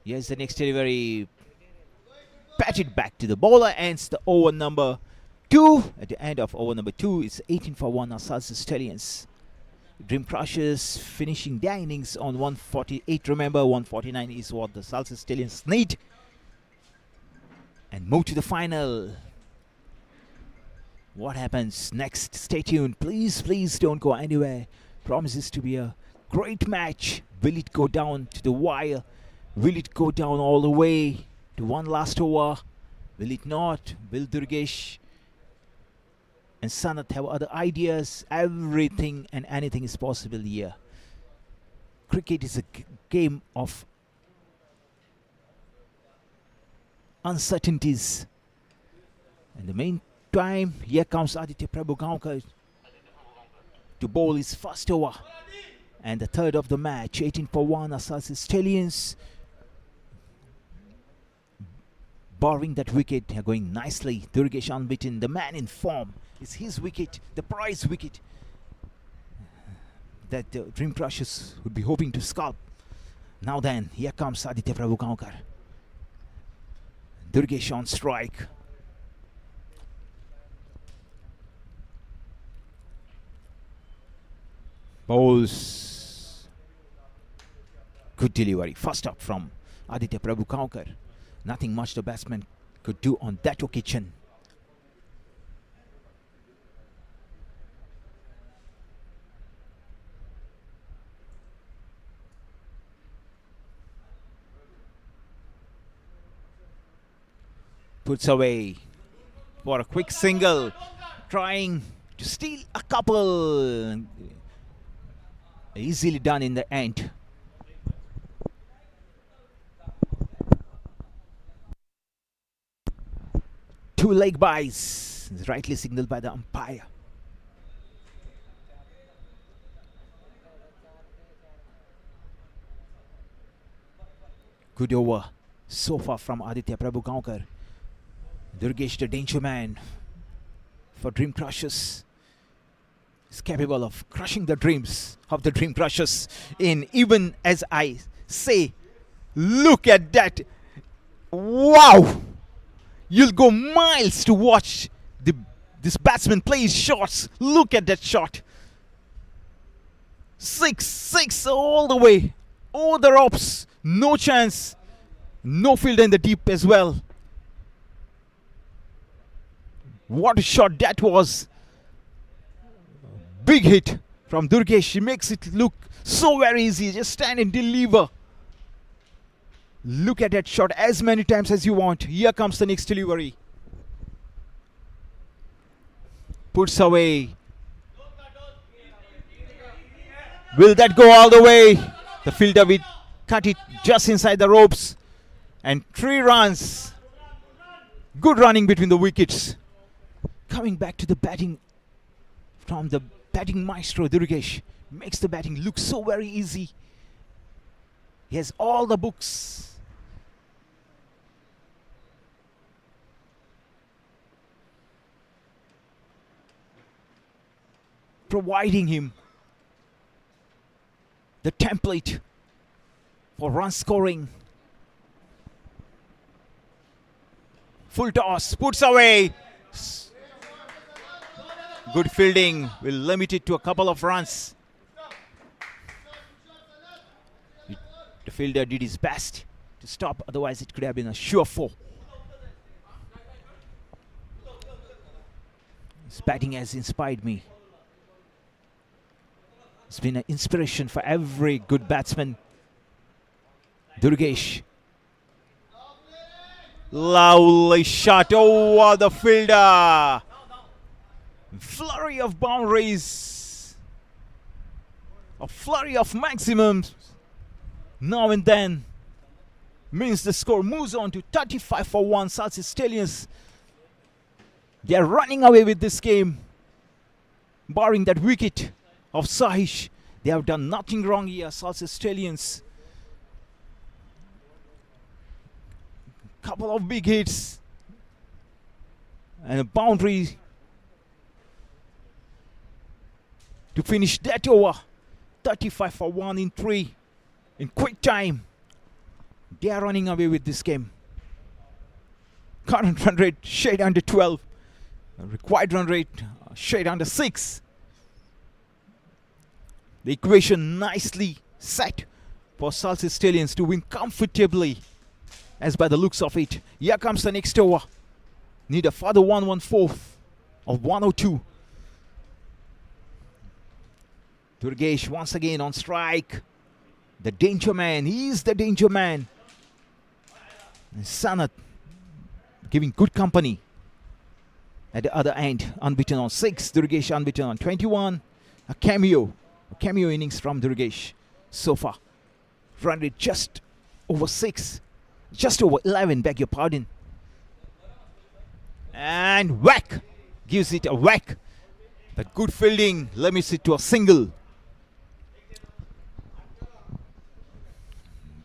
A: Here's the next delivery. Patted back to the bowler. Ends the over number 2. At the end of over number 2, it's 18 for 1 on Salcete Stallions. Dream Crushers finishing their innings on 148. Remember, 149 is what the Salcete Stallions need. And move to the final. What happens next? Stay tuned. Please, please don't go anywhere. Promises to be a great match. Will it go down to the wire? Will it go down all the way to one last over? Will it not? Will Durgesh and Sanat have other ideas? Everything and anything is possible here. Cricket is a game of uncertainties. In the meantime, here comes Aditya Prabhugaonkar to bowl his first over. And the third of the match, 18 for 1, Salcete Stallions. Borrowing that wicket, going nicely. Durgesh unbeaten, the man in form. It's his wicket, the prize wicket that the Dream Crushers would be hoping to scalp. Now then, here comes Aditya Prabhugaonkar. Durgesh on strike. Bowls. Good delivery. First up from Aditya Prabhugaonkar. Nothing much the batsman could do on that occasion. Puts away for a quick single, trying to steal a couple. Easily done in the end. Two leg byes, rightly signaled by the umpire. Good over so far from Aditya Prabhugaonkar. Durgesh, the danger man for Dream Crushers, is capable of crushing the dreams of the Dream Crushers. Even as I say, look at that. Wow! You'll go miles to watch this batsman play his shots. Look at that shot. 6 all the way. Over the ropes. No chance. No fielder in the deep as well. What a shot that was. Big hit from Durgesh. He makes it look so very easy. Just stand and deliver. Look at that shot as many times as you want. Here comes the next delivery. Puts away. Will that go all the way? The fielder will cut it just inside the ropes. And 3 runs. Good running between the wickets. Coming back to the batting from the batting maestro Durgesh makes the batting look so very easy. He has all the books. Providing him the template for run scoring. Full toss, puts away. Good fielding, will limit it to a couple of runs. The fielder did his best to stop, otherwise it could have been a sure 4. His batting has inspired me. It's been an inspiration for every good batsman. Durgesh. Lovely shot over the fielder. Flurry of boundaries. A flurry of maximums. Now and then. Means the score moves on to 35 for 1. Salcete Stallions. They are running away with this game. Barring that wicket of Sahish. They have done nothing wrong here. Salcete Stallions. Couple of big hits. And a boundary to finish that over. 35 for 1 in 3. In quick time. They are running away with this game. Current run rate shade under 12. Required run rate shade under 6. The equation nicely set for Salcete Stallions to win comfortably, as by the looks of it. Here comes the next over. Need a further 1/4 of 102. Durgesh once again on strike. The danger man. He is the danger man. And Sanat giving good company at the other end. Unbeaten on 6. Durgesh unbeaten on 21. A cameo innings from Durgesh so far. Run rate just over 6. Just over 11, beg your pardon. And whack. Gives it a whack. But good fielding limits it to a single.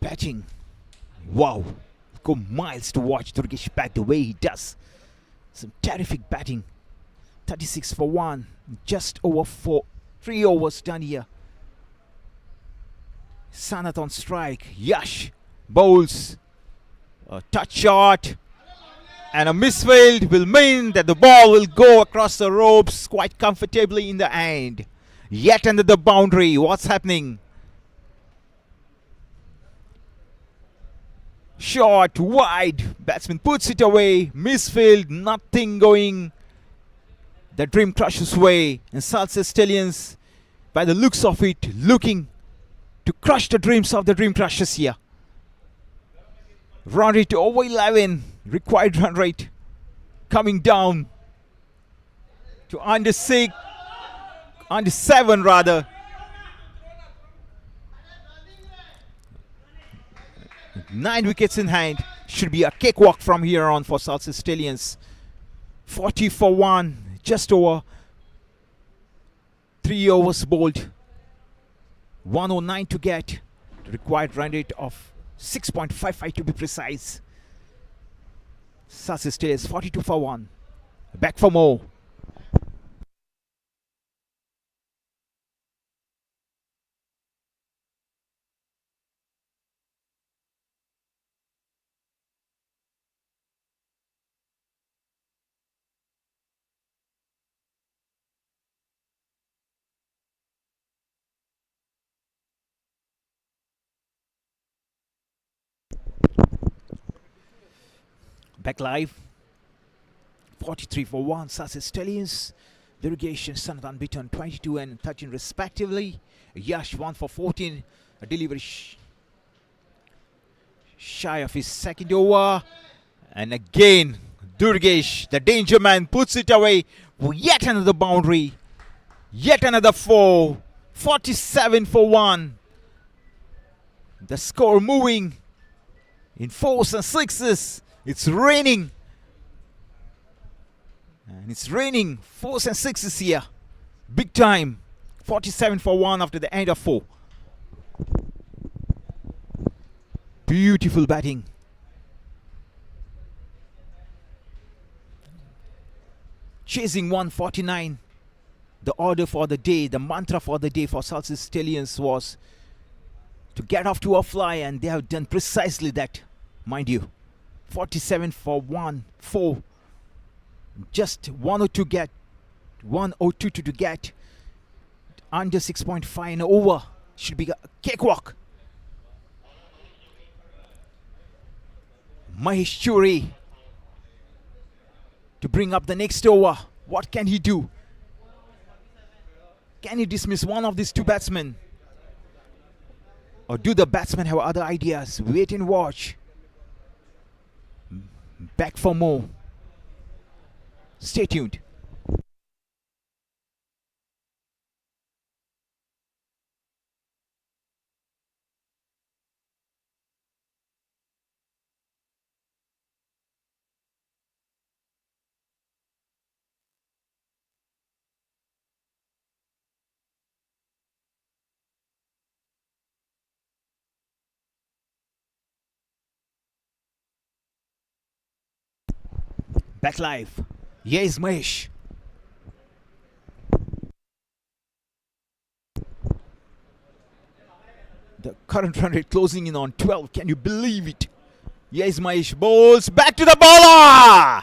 A: Batting. Wow. Go miles to watch Durgesh bat the way he does. Some terrific batting. 36 for 1. Just over 4. 3 overs done here. Sanat on strike. Yash bowls. A touch shot. And a misfield will mean that the ball will go across the ropes quite comfortably in the end. Yet under the boundary. What's happening? Shot wide. Batsman puts it away. Misfield. Nothing going the Dream Crushers' way. And Salcete Stallions, by the looks of it, looking to crush the dreams of the Dream Crushers here. Run rate over 11. Required run rate coming down to under 6. Under 7 rather. Nine wickets in hand. Should be a cakewalk from here on for Salcete Stallions. 40 for 1. Just over 3 overs bowled. 109 to get. The required run rate of 6.55 to be precise. Salcete Stallions 42 for 1. Back for more. Back live. 43 for 1. Salcete Stallions. Durgesh and Sanat unbeaten 22 and 13 respectively. Yash 1 for 14. A delivery shy of his second over. And again, Durgesh, the danger man, puts it away. Yet another boundary. Yet another 4. 47 for 1. The score moving in 4s and 6s. It's raining. And it's raining 4s and 6s here. Big time. 47 for 1 after the end of 4. Beautiful batting. Chasing 149. The order for the day, the mantra for the day for Salcete Stallions was to get off to a fly, and they have done precisely that, mind you. 47 for 4. Just 102 get. 102 to get. Under 6.5 and over. Should be a cakewalk. Mahesh Churi to bring up the next over. What can he do? Can he dismiss one of these two batsmen? Or do the batsmen have other ideas? Wait and watch. Back for more. Stay tuned. Back live. Yes, Mahesh. The current run rate closing in on 12. Can you believe it? Yes, Mahesh bowls back to the bowler.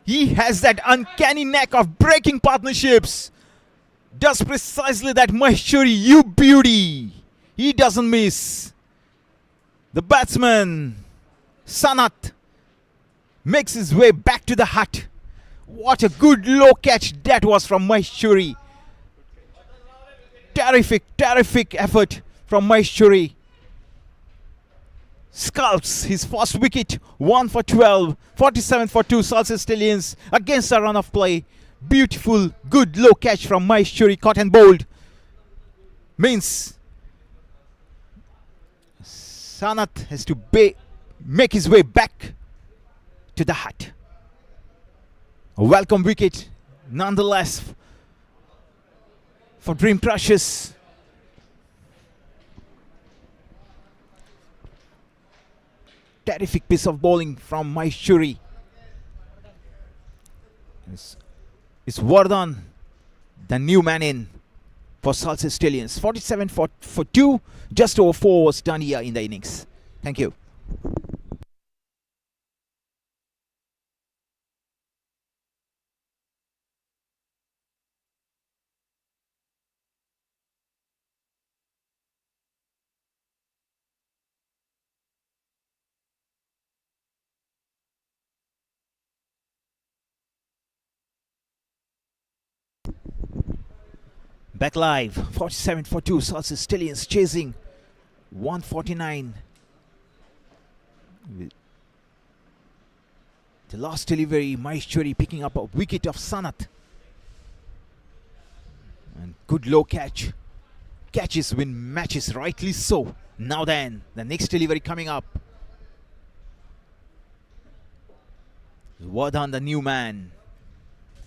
A: He has that uncanny knack of breaking partnerships. Does precisely that, Mahesh Churi, you beauty. He doesn't miss. The batsman, Sanat, makes his way back to the hut. What a good low catch that was from Mahesh Churi. Terrific effort from Mahesh Churi. Scalps his first wicket. 1 for 12. 47 for 2. Salcete Stallions against a run of play. Beautiful, good low catch from Mahesh Churi. Caught and bowled. Means Sanat has to make his way back to the hut. A welcome wicket nonetheless for Dream Crushes. Terrific piece of bowling from Mahesh Churi. It's Vardhan, the new man in for Salcete Stallions. 47 for 2. Just over 4 was done here in the innings. Thank you. Back live. 47 for 2. Salcete Stallions chasing 149. The last delivery, Mahesh Churi picking up a wicket of Sanat. And good low catch. Catches win matches, rightly so. Now then, the next delivery coming up. Vardhan, the new man.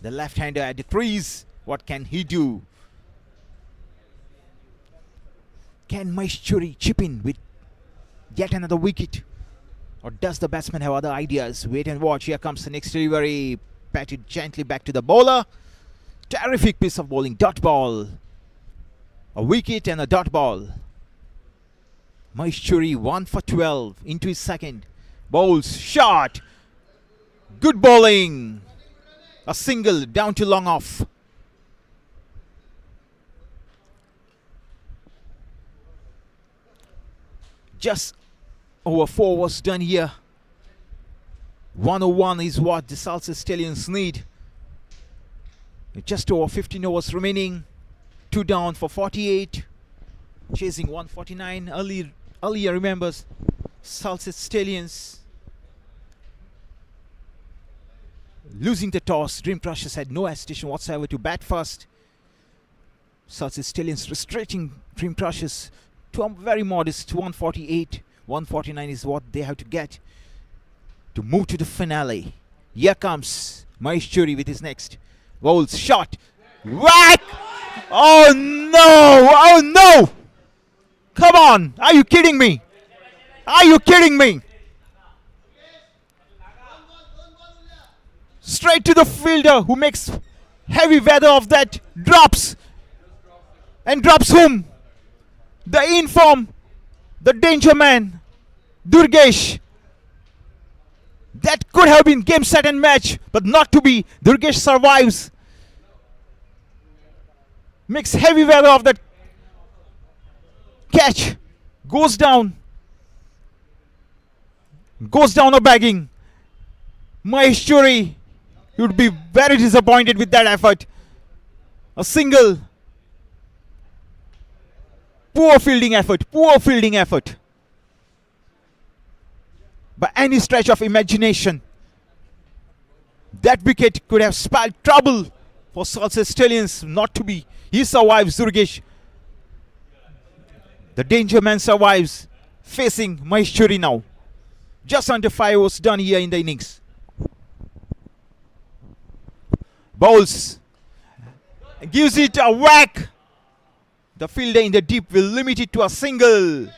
A: The left-hander at the crease. What can he do? Can Mahesh Churi chip in with yet another wicket? Or does the batsman have other ideas? Wait and watch. Here comes the next delivery. Patted gently back to the bowler. Terrific piece of bowling. Dot ball. A wicket and a dot ball. Mahesh Churi 1 for 12 into his second. Bowls. Shot. Good bowling. A single down to long off. Just over 4 was done here. 101 is what the Salcete Stallions need. Just over 15 overs remaining. 2 down for 48. Chasing 149. Earlier remembers Salcete Stallions losing the toss. Dream Crushers had no hesitation whatsoever to bat first. Salcete Stallions restricting Dream Crushers to a very modest 148. 149 is what they have to get to move to the finale. Here comes Mahesh Churi with his next. Bowls shot. Whack! Oh no! Oh no! Come on! Are you kidding me? Are you kidding me? Straight to the fielder who makes heavy weather of that. Drops. And drops whom? The inform. The danger man. Durgesh. That could have been game, set and match. But not to be. Durgesh survives. Makes heavy weather of that catch. Goes down. Goes down a bagging. Maheshwari, he would be very disappointed with that effort. A single. Poor fielding effort. Poor fielding effort. By any stretch of imagination, that wicket could have spelled trouble for Salcete Stallions. Not to be. He survives, Durgesh. The danger man survives, facing Maheshwari now. Just under 5 overs done here in the innings. Bowls. Gives it a whack. The fielder in the deep will limit it to a single.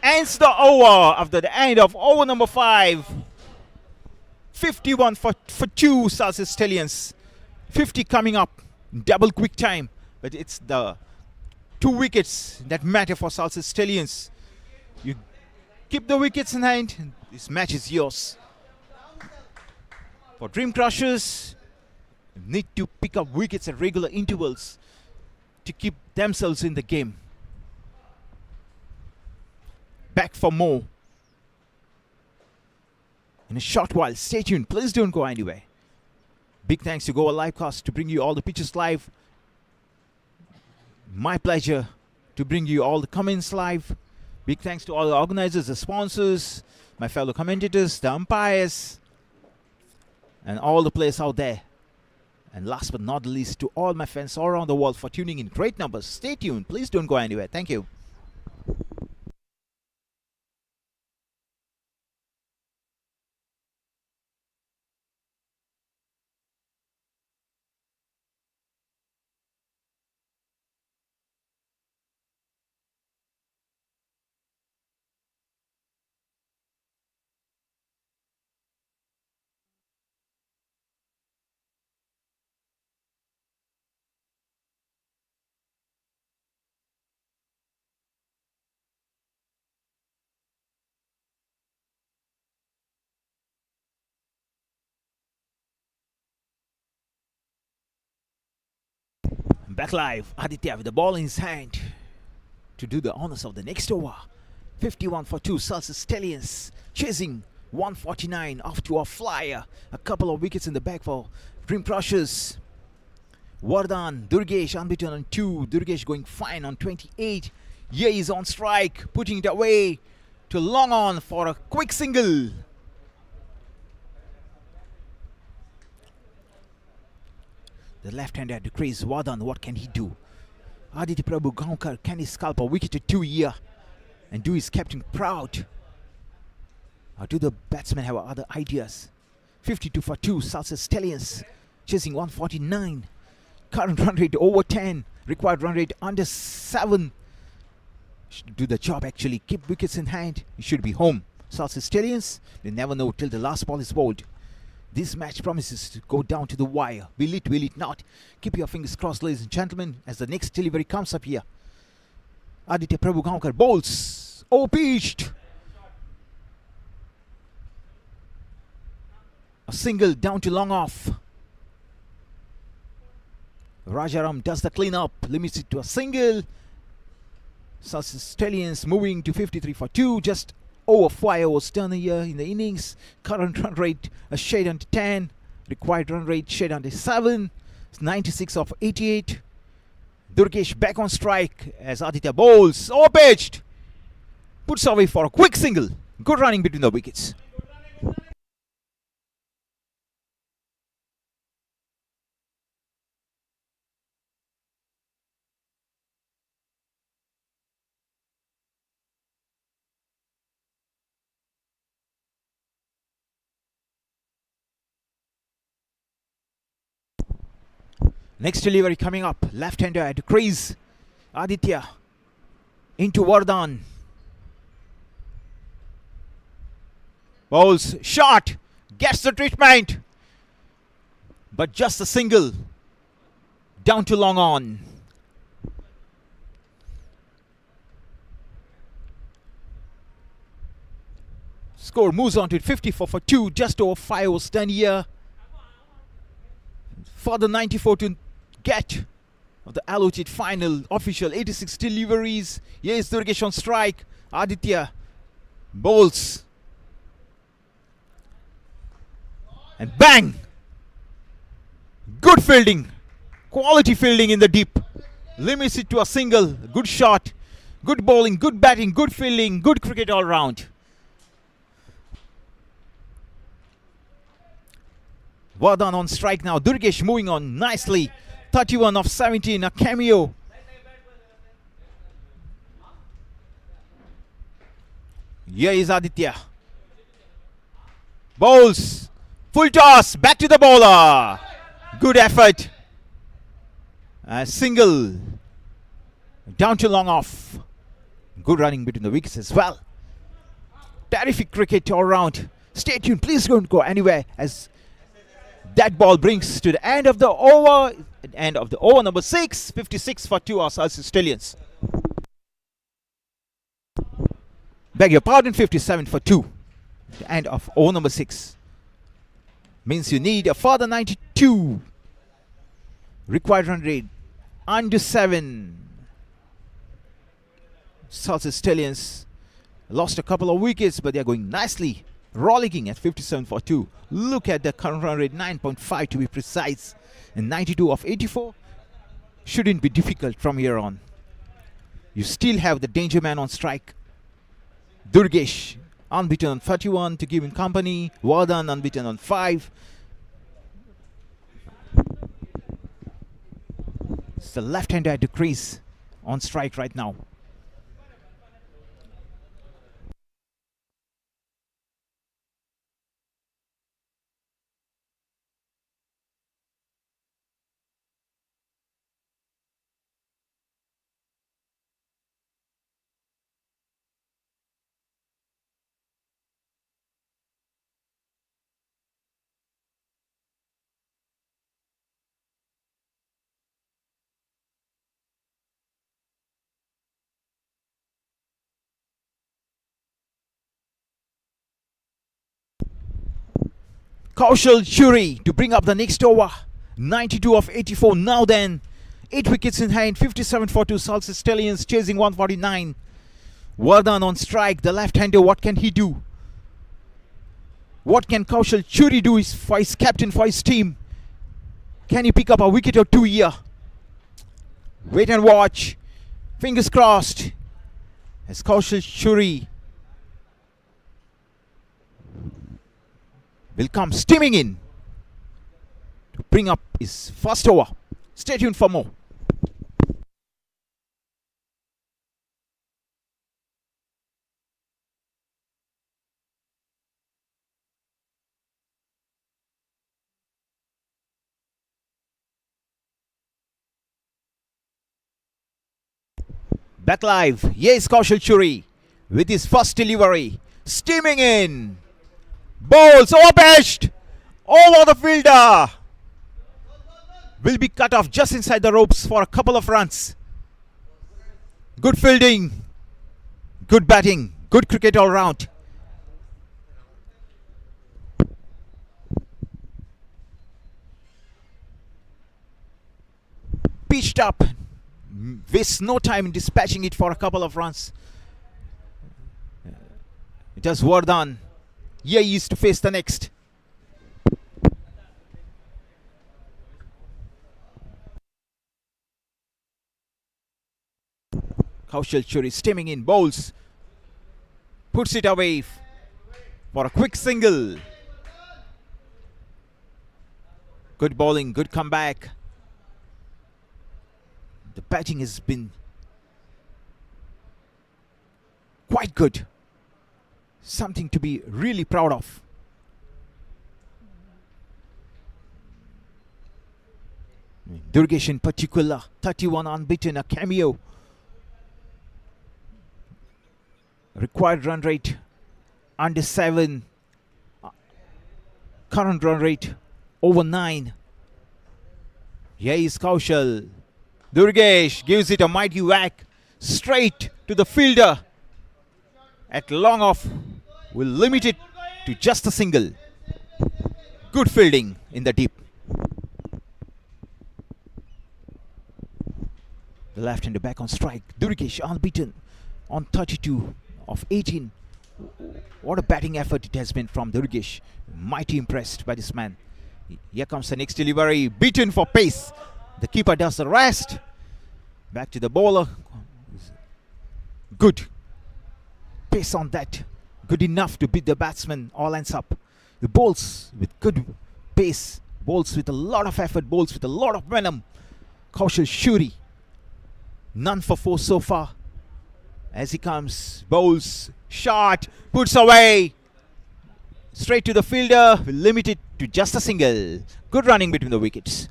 A: Ends the over after the end of over number 5. 51 for 2 Salcete Stallions. 50 coming up. Double quick time. But it's the 2 wickets that matter for Salcete Stallions. You keep the wickets in hand. This match is yours. For Dream Crushers, you need to pick up wickets at regular intervals to keep themselves in the game. Back for more in a short while. Stay tuned. Please don't go anywhere. Big thanks to Goa Livecast to bring you all the pitches live. My pleasure to bring you all the comments live. Big thanks to all the organizers, the sponsors, my fellow commentators, the umpires, and all the players out there. And last but not least, to all my fans all around the world for tuning in great numbers. Stay tuned. Please don't go anywhere. Thank you. Back live, Aditya with the ball in his hand to do the honors of the next over. 51 for 2, Salcete Stallions chasing 149 off to a flyer. A couple of wickets in the back for Dream Crushers. Vardhan, Durgesh unbeaten on 2. Durgesh going fine on 28. Here he's on strike, putting it away to long on for a quick single. The left-hander had to crease. Vardhan, what can he do? Aditya Prabhu Gaonkar, can he scalp a wicket or 2 here and do his captain proud? Or do the batsmen have other ideas? 52 for 2, Salcete Stallions chasing 149. Current run rate over 10. Required run rate under 7. Should do the job actually. Keep wickets in hand. You should be home. Salcete Stallions, they never know till the last ball is bowled. This match promises to go down to the wire. Will it not? Keep your fingers crossed, ladies and gentlemen, as the next delivery comes up here. Aditya Prabhu Gaonkar bowls. Oh, pitched. A single down to long off. Rajaram does the clean up. Limits it to a single. Salcete Stallions moving to 53 for 2. Just over 5 overs done here in the innings. Current run rate a shade under 10. Required run rate shade under 7. It's 96 of 88. Durgesh back on strike as Aditya bowls. Oh, pitched. Puts away for a quick single. Good running between the wickets. Next delivery coming up. Left-hander at the crease. Aditya into Vardhan. Bowls. Shot. Gets the treatment. But just a single. Down to long on. Score moves on to 54 for 2. Just over 5 was done here. For the 94 to get of the allotted final official 86 deliveries. Here is Durgesh on strike. Aditya bowls. And bang! Good fielding. Quality fielding in the deep. Limits it to a single. Good shot. Good bowling. Good batting. Good fielding. Good cricket all round. Vardhan on strike now. Durgesh moving on nicely. 31 of 17. A cameo. Here is Aditya. Bowls. Full toss. Back to the bowler. Good effort. A single. Down to long off. Good running between the wickets as well. Terrific cricket all round. Stay tuned. Please don't go anywhere as that ball brings to the end of the over. End of the over number 6. 56 for 2 are Stallions. Beg your pardon. 57 for 2. The end of over number 6. Means you need a further 92. Required run rate under 7. Stallions lost a couple of wickets, but they are going nicely, rollicking at 57 for 2. Look at the current run rate, 9.5 to be precise, and 92 of 84 shouldn't be difficult from here on. You still have the danger man on strike. Durgesh unbeaten on 31 to give him company. Vardhan unbeaten on 5. It's the left-hander at the crease on strike right now. Kaushal Churi to bring up the next over. 92 of 84. Now then, 8 wickets in hand. 57 for 2. Salcete Stallions chasing 149. Vardhan on strike. The left-hander, what can he do? What can Kaushal Churi do for his captain, for his team? Can he pick up a wicket or 2 here? Wait and watch. Fingers crossed. As Kaushal Churi will come steaming in to bring up his first over. Stay tuned for more. Back live. Yes, Kaushal Churi with his first delivery. Steaming in. Bowls overpitched. Over the fielder. Will be cut off just inside the ropes for a couple of runs. Good fielding. Good batting. Good cricket all round. Pitched up. Wastes no time in dispatching it for a couple of runs. It does Vardhan. Here he is to face the next. Kaushal Churi steaming in, bowls. Puts it away for a quick single. Good bowling, good comeback. The batting has been quite good. Something to be really proud of. Durgesh in particular, 31 unbeaten, a cameo. Required run rate under 7. Current run rate over 9. Here is Kaushal. Durgesh gives it a mighty whack straight to the fielder. At long off, will limit it to just a single. Good fielding in the deep. The left-hander back on strike. Durgesh unbeaten on 32 of 18. What a batting effort it has been from Durgesh. Mighty impressed by this man. Here comes the next delivery. Beaten for pace. The keeper does the rest. Back to the bowler. Good. Pace on that. Good enough to beat the batsman. All ends up. The bowls with good pace. Bowls with a lot of effort. Bowls with a lot of venom. Kaushal Shuri. None for 4 so far. As he comes. Bowls. Shot. Puts away. Straight to the fielder. Will limit it to just a single. Good running between the wickets.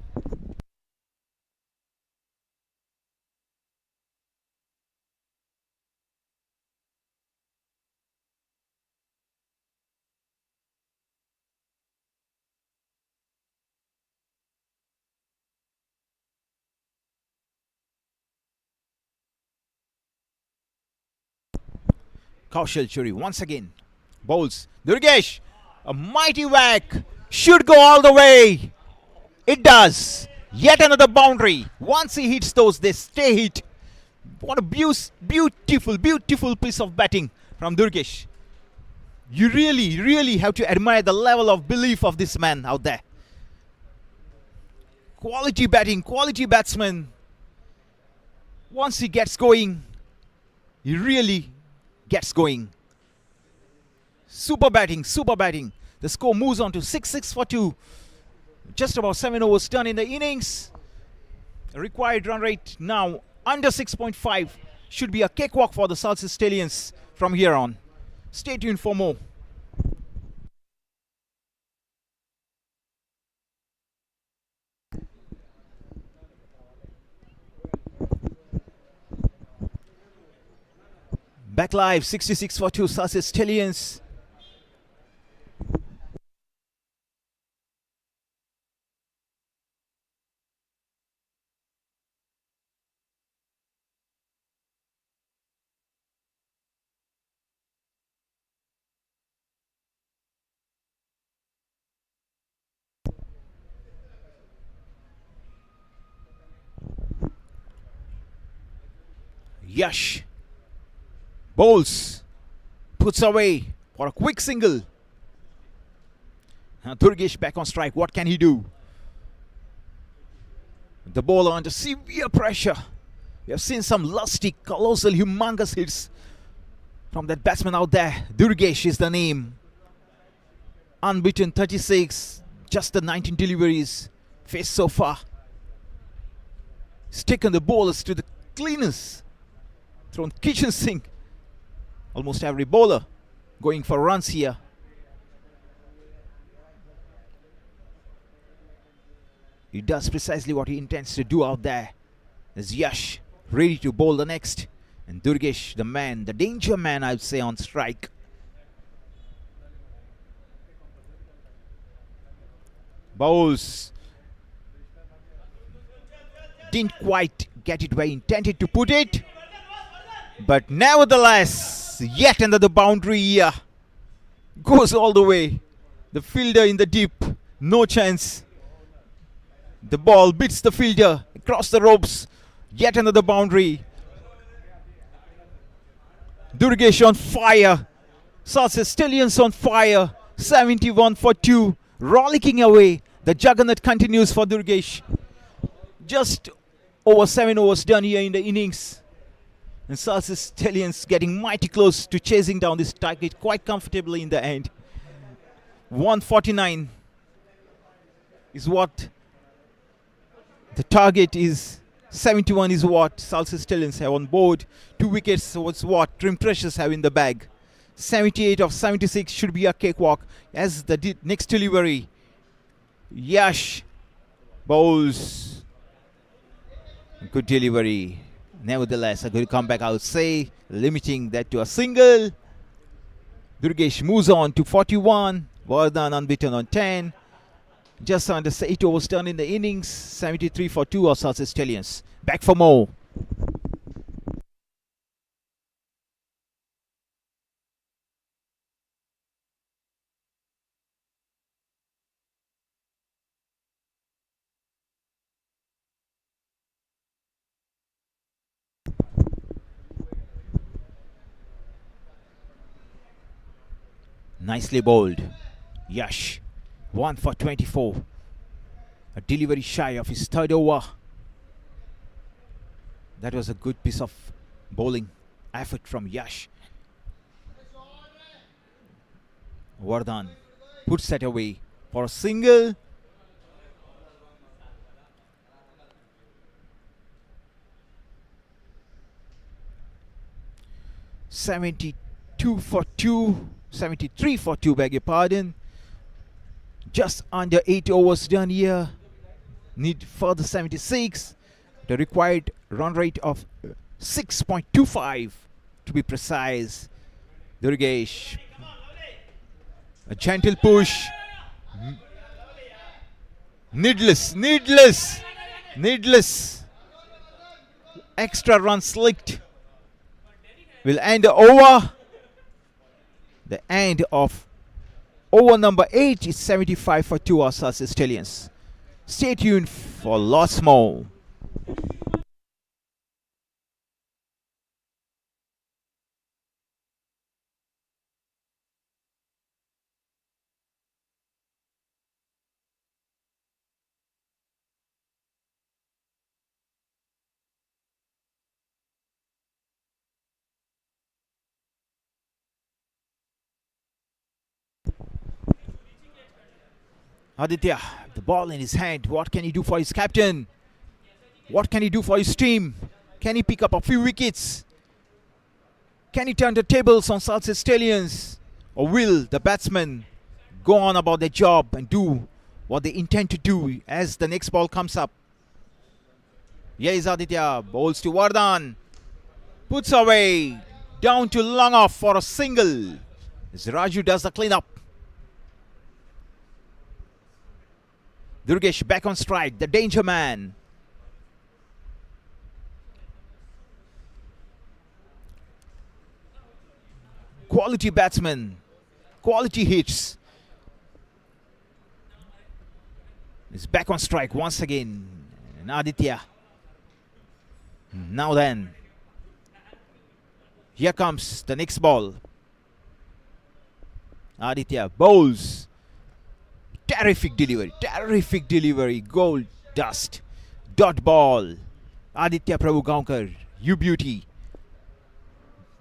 A: Kaushal Shuri once again bowls. Durgesh, a mighty whack, should go all the way. It does. Yet another boundary. Once he hits those, they stay hit. What a beautiful piece of batting from Durgesh. You really have to admire the level of belief of this man out there. Quality batting, quality batsman. Once he gets going, he really gets going. Super batting. The score moves on to 6 for 2. Just about 7 overs done in the innings. The required run rate now under 6.5. Should be a cakewalk for the Salcete Stallions from here on. Stay tuned for more. Back live, 66 for 2, Salcete Stallions. Yash bowls, puts away for a quick single. Durgesh back on strike. What can he do? The bowler under severe pressure. We have seen some lusty, colossal, humongous hits from that batsman out there. Durgesh is the name. Unbeaten 36, just the 19 deliveries faced so far. He's taken the bowlers to the cleaners. Thrown kitchen sink. Almost every bowler going for runs here. He does precisely what he intends to do out there. There's Yash ready to bowl the next. And Durgesh, the man, the danger man, I would say, on strike. Bowls. Didn't quite get it where he intended to put it. But nevertheless, yet another boundary here. Goes all the way. The fielder in the deep. No chance. The ball beats the fielder across the ropes. Yet another boundary. Durgesh on fire. Salcete Stallions on fire. 71 for 2. Rollicking away. The juggernaut continues for Durgesh. Just over 7 overs done here in the innings. And Salcete Stallions getting mighty close to chasing down this target quite comfortably in the end. 149 is what the target is. 71 is what Salcete Stallions have on board. 2 wickets was what Trim Treasures have in the bag. 78 of 76 should be a cakewalk. As the next delivery, Yash bowls Good delivery. Nevertheless, a good comeback, I would say, limiting that to a single. Durgesh moves on to 41. Vardhan unbeaten on 10. Just under 8 overs done in the innings. 73 for 2 of Salcete Stallions. Back for more. Nicely bowled. Yash. 1 for 24. A delivery shy of his third over. That was a good piece of bowling effort from Yash. Vardhan puts that away for a single. (72 for 2). 73 for 2, beg your pardon. Just under 8 overs done here. Need further 76. The required run rate of 6.25 to be precise. Durgesh. A gentle push. Needless. Extra run slicked. Will end the over. The end of over number 8 is 75 for 2 of Salcete Stallions. Stay tuned for lots more. Aditya, the ball in his hand. What can he do for his captain? What can he do for his team? Can he pick up a few wickets? Can he turn the tables on Salcete Stallions? Or will the batsmen go on about their job and do what they intend to do as the next ball comes up? Here is Aditya, bowls to Vardhan. Puts away, down to long off for a single. As Raju does the cleanup. Durgesh back on strike, the danger man. Quality batsman, quality hits. He's back on strike once again. And Aditya. Now then. Here comes the next ball. Aditya bowls. Terrific delivery. Gold dust. Dot ball. Aditya Prabhu Gaonkar. You beauty.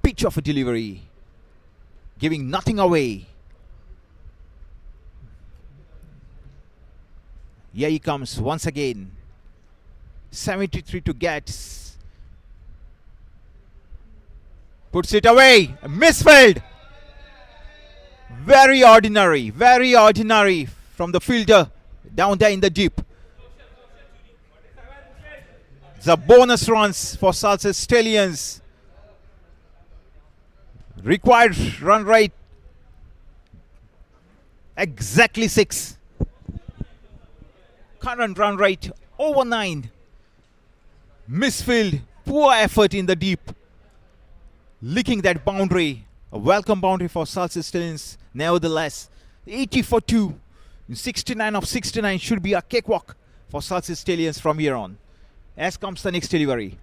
A: Pitch of a delivery. Giving nothing away. Here he comes once again. 73 to Gats. Puts it away. Misfield. Very ordinary from the fielder down there in the deep. The bonus runs for Salcete Stallions. Required run rate exactly 6. Current run rate over 9. Misfield, poor effort in the deep. Licking that boundary. A welcome boundary for Salcete Stallions. Nevertheless, 80 for 2. 69 of 69 should be a cakewalk for Salcete Stallions from here on. As comes the next delivery.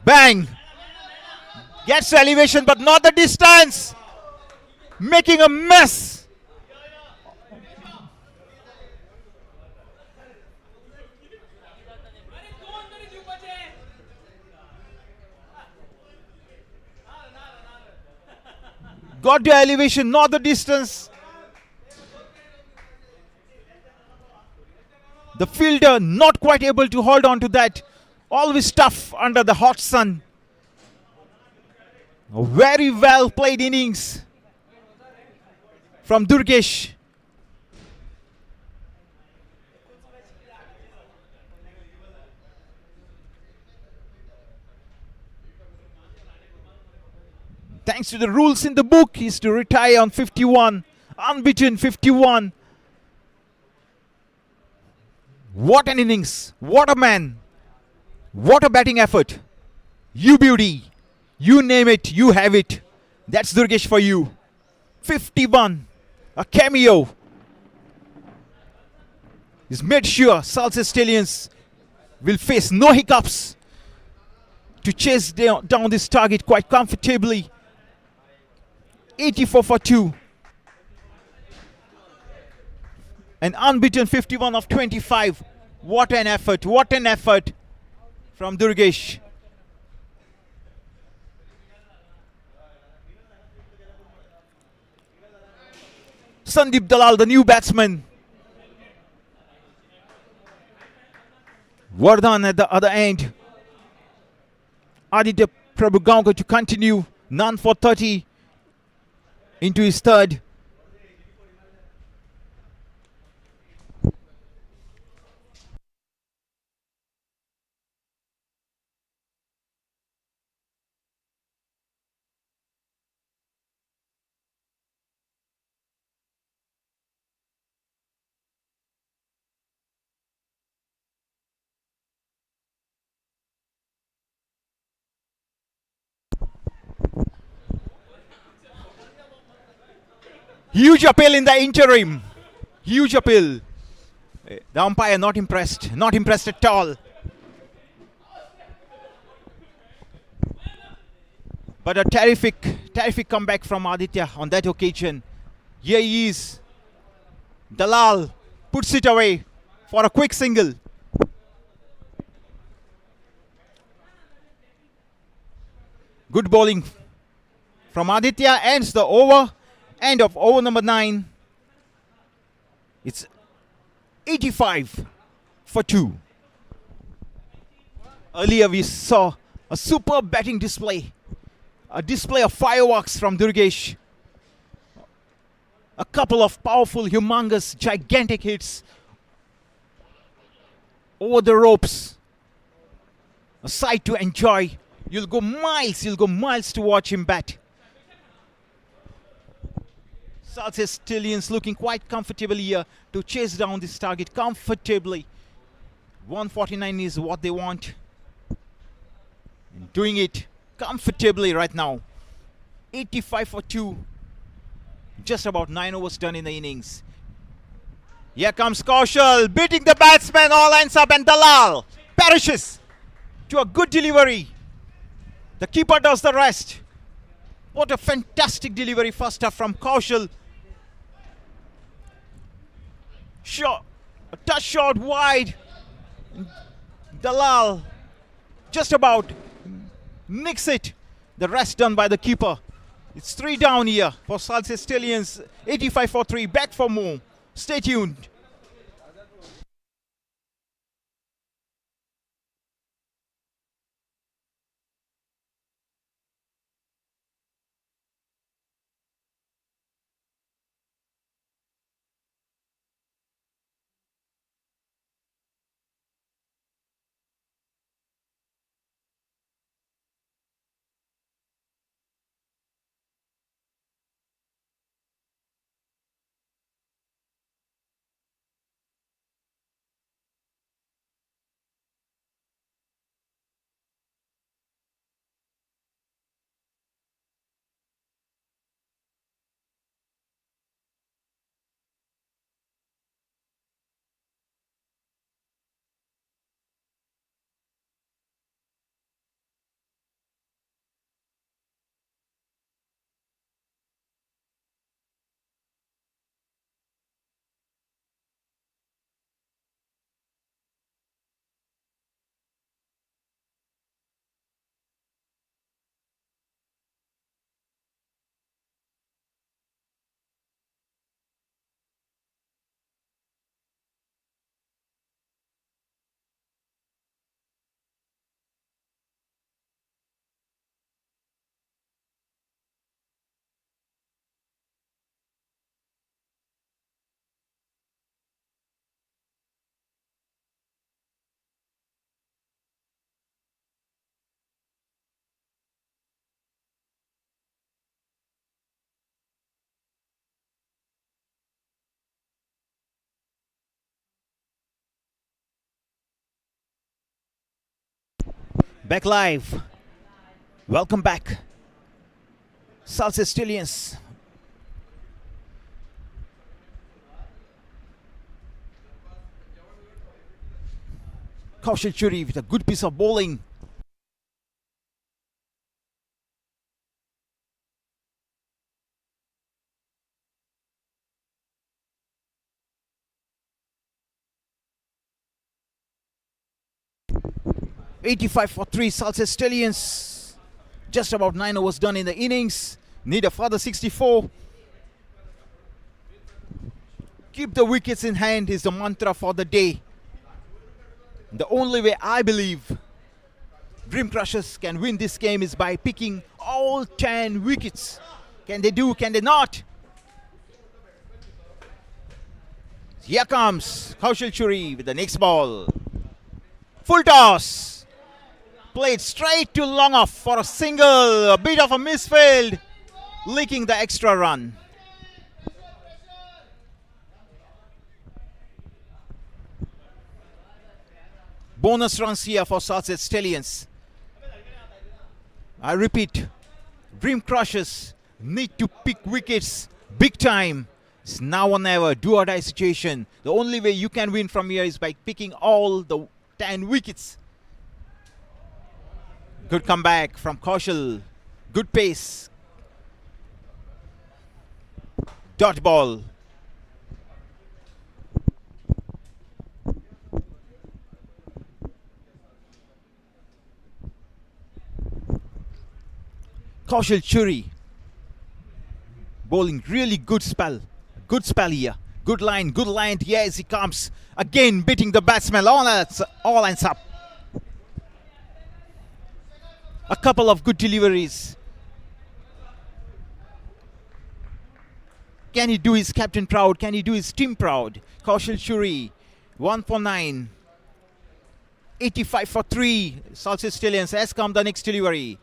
A: Bang! Gets the elevation but not the distance. Making a mess. Got the elevation, not the distance. The fielder not quite able to hold on to that. Always tough under the hot sun. A very well played innings from Durgesh. Thanks to the rules in the book, he's to retire on 51. Unbeaten 51. What an innings. What a man. What a batting effort. You beauty. You name it, you have it. That's Durgesh for you. 51. A cameo. He's made sure Salcete Stallions will face no hiccups to chase down this target quite comfortably. 84 for 2. An unbeaten 51 of 25. What an effort. What an effort from Durgesh. Sandeep Dalal, the new batsman. Vardhan at the other end. Aditya Prabhugaonkar to continue. None for 30 into his third. Huge appeal in the interim. Huge appeal. The umpire not impressed. Not impressed at all. But a terrific comeback from Aditya on that occasion. Here he is. Dalal puts it away for a quick single. Good bowling from Aditya. Ends the over. End of over number 9. It's 85 for 2. Earlier we saw a superb batting display. A display of fireworks from Durgesh. A couple of powerful, humongous, gigantic hits over the ropes. A sight to enjoy. You'll go miles to watch him bat. Salcete Stallions looking quite comfortable here to chase down this target comfortably. 149 is what they want. And doing it comfortably right now. 85 for 2. Just about 9 overs done in the innings. Here comes Kaushal, beating the batsman, all ends up, and Dalal perishes to a good delivery. The keeper does the rest. What a fantastic delivery first half from Kaushal. Shot, a touch shot wide. Dalal just about nicks it. The rest done by the keeper. It's 3 down here for Salcete Stallions. 85 for 3. Back for more. Stay tuned. Back live. Welcome back. Salcete Stallions. Kaushal Churi with a good piece of bowling. '85 for 3, Salcete Stallions. Just about 9 overs done in the innings. Need a further 64. Keep the wickets in hand is the mantra for the day. The only way I believe Dream Crushers can win this game is by picking all 10 wickets. Can they do? Can they not? Here comes Kaushal Churi with the next ball. Full toss. Played straight to long off for a single. A bit of a misfield. Leaking the extra run. Bonus runs here for Salcete Stallions. I repeat, Dream Crushers need to pick wickets big time. It's now or never, do or die situation. The only way you can win from here is by picking all the 10 wickets. Good comeback from Kaushal. Good pace. Dot ball. Kaushal Churi bowling really good spell. Good spell here. Good line. Yes, he comes. Again beating the batsman. All ends up. A couple of good deliveries. Can he do his captain proud? Can he do his team proud? Kaushal Churi, 1 for 9. 85 for 3. Salcete Stallions has come the next delivery.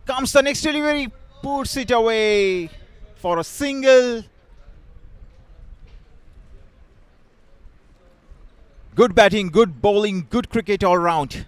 A: Comes the next delivery. Puts it away for a single. Good batting, good bowling, good cricket all round.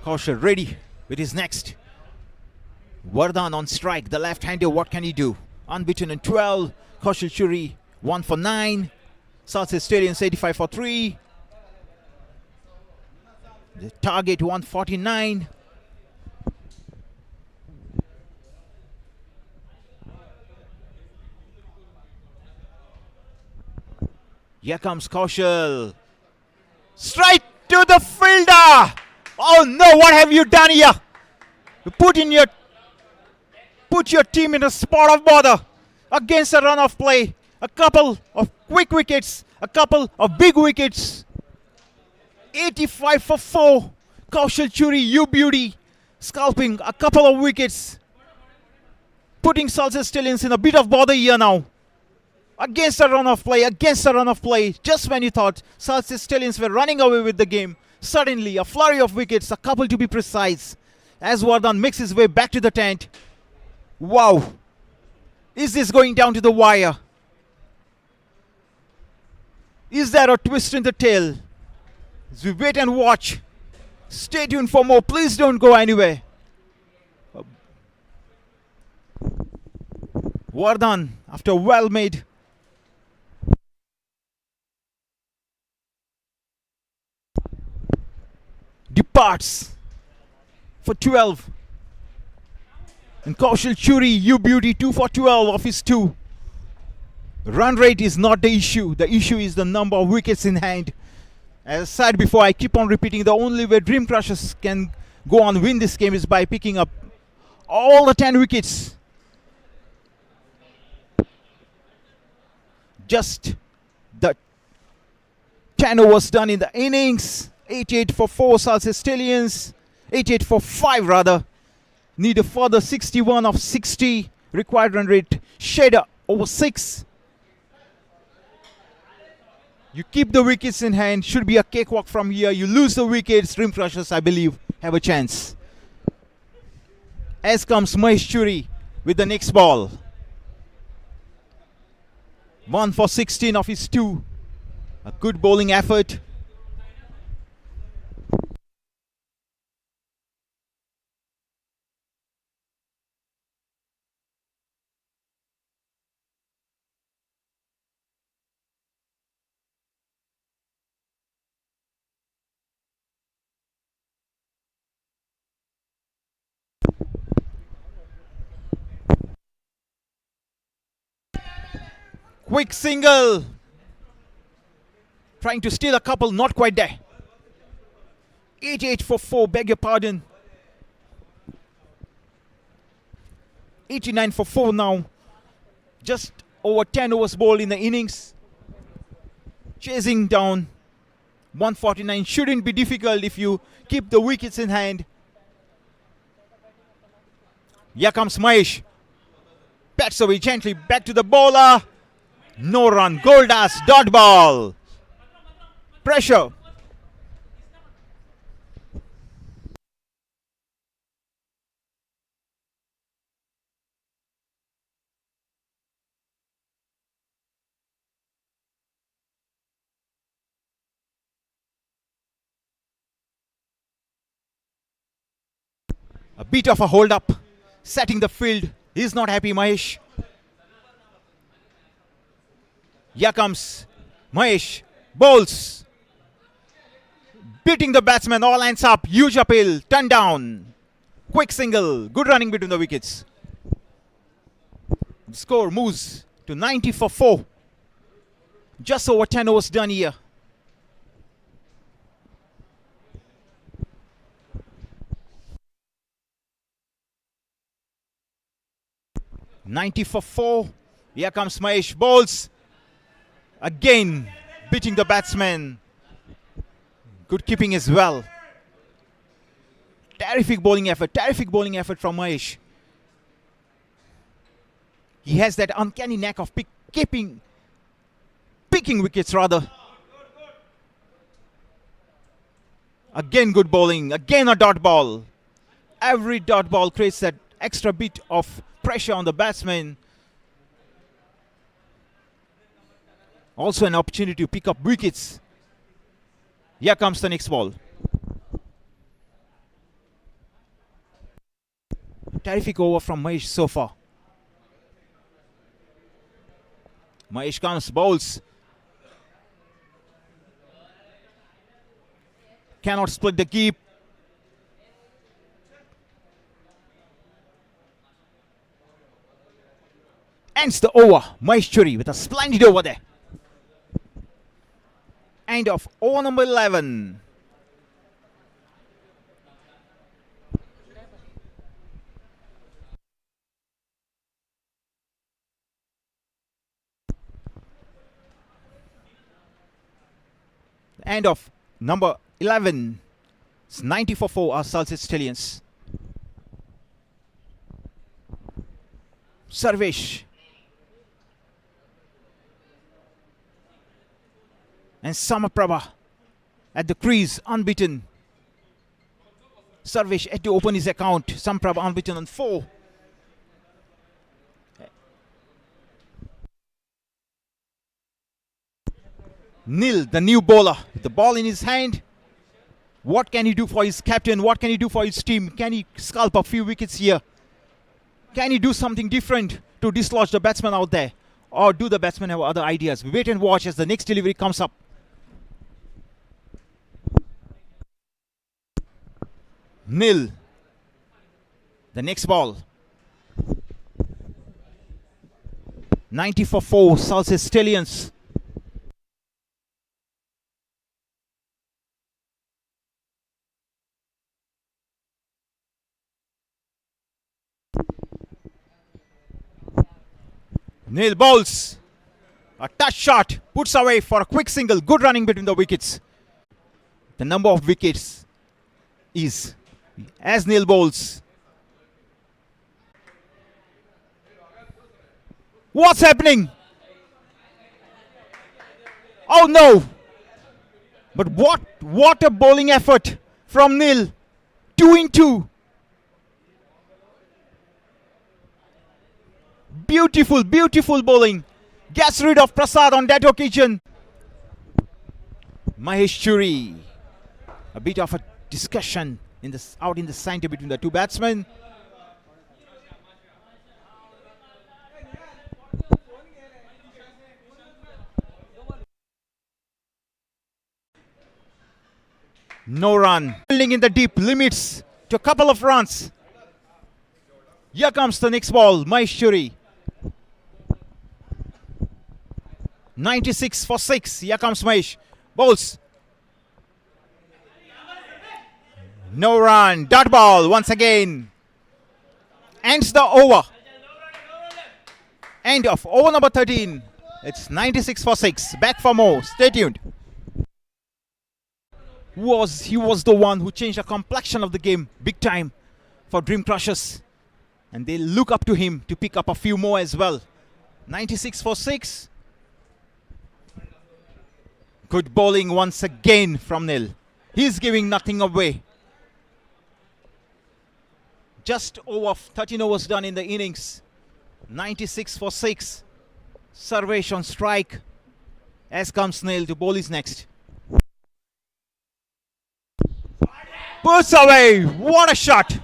A: Kaushal ready with his next. Vardhan on strike, the left-hander, what can he do? Unbeaten in 12. Kaushal Churi, 1 for 9. Salcete Stallions, 85 for 3. The target, 149. Here comes Kaushal. Straight to the fielder. Oh no, what have you done here? You put your team in a spot of bother against a run of play. A couple of quick wickets, a couple of big wickets. 85 for 4. Kaushal Churi, you beauty. Scalping a couple of wickets. Putting Salcete Stallions in a bit of bother here now. Against a run of play. Just when you thought Salcete Stallions were running away with the game, suddenly a flurry of wickets, a couple to be precise, as Vardhan makes his way back to the tent. Wow. Is this going down to the wire? Is there a twist in the tail? As we wait and watch. Stay tuned for more. Please don't go anywhere. Vardhan, after well made departs for 12. And Kaushal Churi, you beauty, 2 for 12 of his 2. Run rate is not the issue. The issue is the number of wickets in hand. As I said before, I keep on repeating, the only way Dream Crushers can go on win this game is by picking up all the 10 wickets. Just the 10 overs done in the innings. 88 for 4 Salcete Stallions. 88 for 5 rather. Need a further 61 of 60 required run rate. Shader over 6. You keep the wickets in hand. Should be a cakewalk from here. You lose the wickets. Rim crushers, I believe, have a chance. As comes Mahesh Churi with the next ball. 1 for 16 of his 2. A good bowling effort. Quick single. Trying to steal a couple, not quite there. 88 for 4, beg your pardon. 89 for 4 now. Just over 10 overs bowled in the innings. Chasing down 149 shouldn't be difficult if you keep the wickets in hand. Here comes Mahesh. Bats away gently, back to the bowler. No run, Goldas, dot ball. Pressure. A bit of a hold up, setting the field. He's not happy, Mahesh. Here comes Mahesh. Bowls. Beating the batsman. All hands up. Huge uphill. Turn down. Quick single. Good running between the wickets. The score moves to 90 for 4. Just over 10 overs done here. "90 for 4. Here comes Mahesh. Bowls. Again, beating the batsman. Good keeping as well. Terrific bowling effort from Mahesh. He has that uncanny knack of picking wickets rather. Again good bowling, again a dot ball. Every dot ball creates that extra bit of pressure on the batsman. Also an opportunity to pick up wickets. Here comes the next ball. Terrific over from Mahesh so far. Mahesh comes, bowls. Cannot split the keep. Ends the over. Mahesh Churi with a splendid over there. End of over number 11. End of number 11. It's 90 for 4 are Salcete Stallions. Sarvesh. And Samaprabha at the crease, unbeaten. Sarvesh had to open his account. Samaprabha unbeaten on 4. Nil, the new bowler, with the ball in his hand. What can he do for his captain? What can he do for his team? Can he scalp a few wickets here? Can he do something different to dislodge the batsman out there? Or do the batsmen have other ideas? We wait and watch as the next delivery comes up. Nil. The next ball. 90 for 4, Salcete Stallions. Nil bowls. A touch shot. Puts away for a quick single. Good running between the wickets. The number of wickets is, as Nil bowls, What's happening? Oh no! But what a bowling effort from Neil. 2 in 2. Beautiful, beautiful bowling. Gets rid of Prasad on that occasion. Mahesh Churi. A bit of a discussion out in the center between the two batsmen. No run. Fielding in the deep limits to a couple of runs. Here comes the next ball. Mahesh Churi. 96 for 6. Here comes Mahesh. Bowls. No run. Dot ball once again. Ends the over. End of over number 13. It's 96 for 6. Back for more. Stay tuned. He was the one who changed the complexion of the game big time for Dream Crushers. And they look up to him to pick up a few more as well. 96 for 6. Good bowling once again from Neil. He's giving nothing away. Just over 13 overs done in the innings. 96 for 6. Sarvesh on strike. As comes Neil to bowl his next. Puts away. What a shot.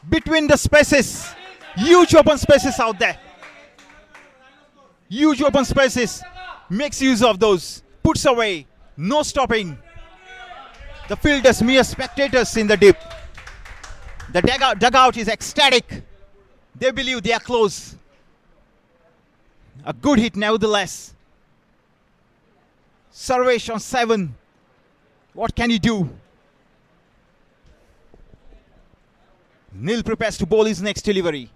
A: Between the spaces. Huge open spaces out there. Huge open spaces. Makes use of those. Puts away. No stopping. The fielders mere spectators in the deep. The dugout is ecstatic. They believe they are close. A good hit nevertheless. Sarvesh on 7. What can he do? Neil prepares to bowl his next delivery.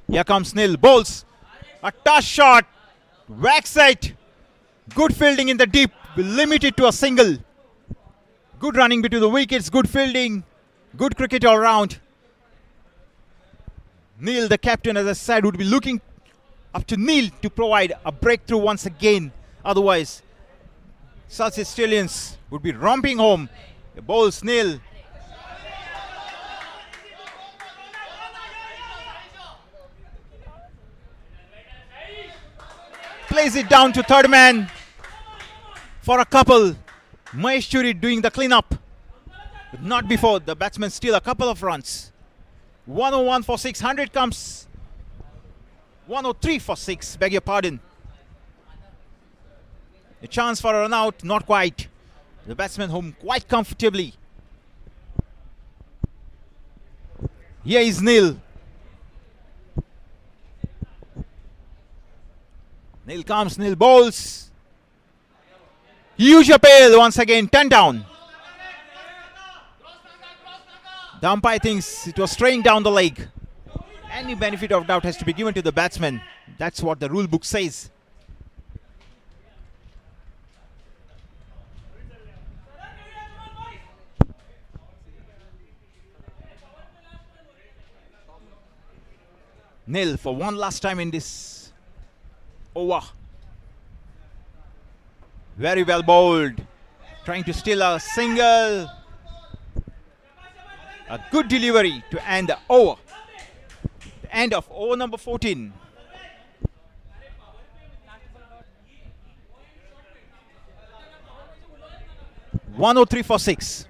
A: Here comes Neil. Bowls. A tough shot. Whacks it. Good fielding in the deep. Limited to a single. Good running between the wickets. Good fielding. Good cricket all round. Neil, the captain, as I said, would be looking up to Neil to provide a breakthrough once again. Otherwise, Salcete Stallions would be romping home. The bowls Neil. Plays it down to third man for a couple. Mahesh Churi doing the cleanup. But not before the batsman steal a couple of runs. 101 for 6. 100 comes. 103 for 6. Beg your pardon. A chance for a run out. Not quite. The batsman home quite comfortably. Here is Neil. Neil comes. Neil bowls. Huge appeal once again. 10 down. The umpire thinks it was straying down the leg. Any benefit of doubt has to be given to the batsman. That's what the rule book says. Neil for one last time in this over. Very well bowled. Trying to steal a single. A good delivery to end the over. The end of over number 14. 103 for 6.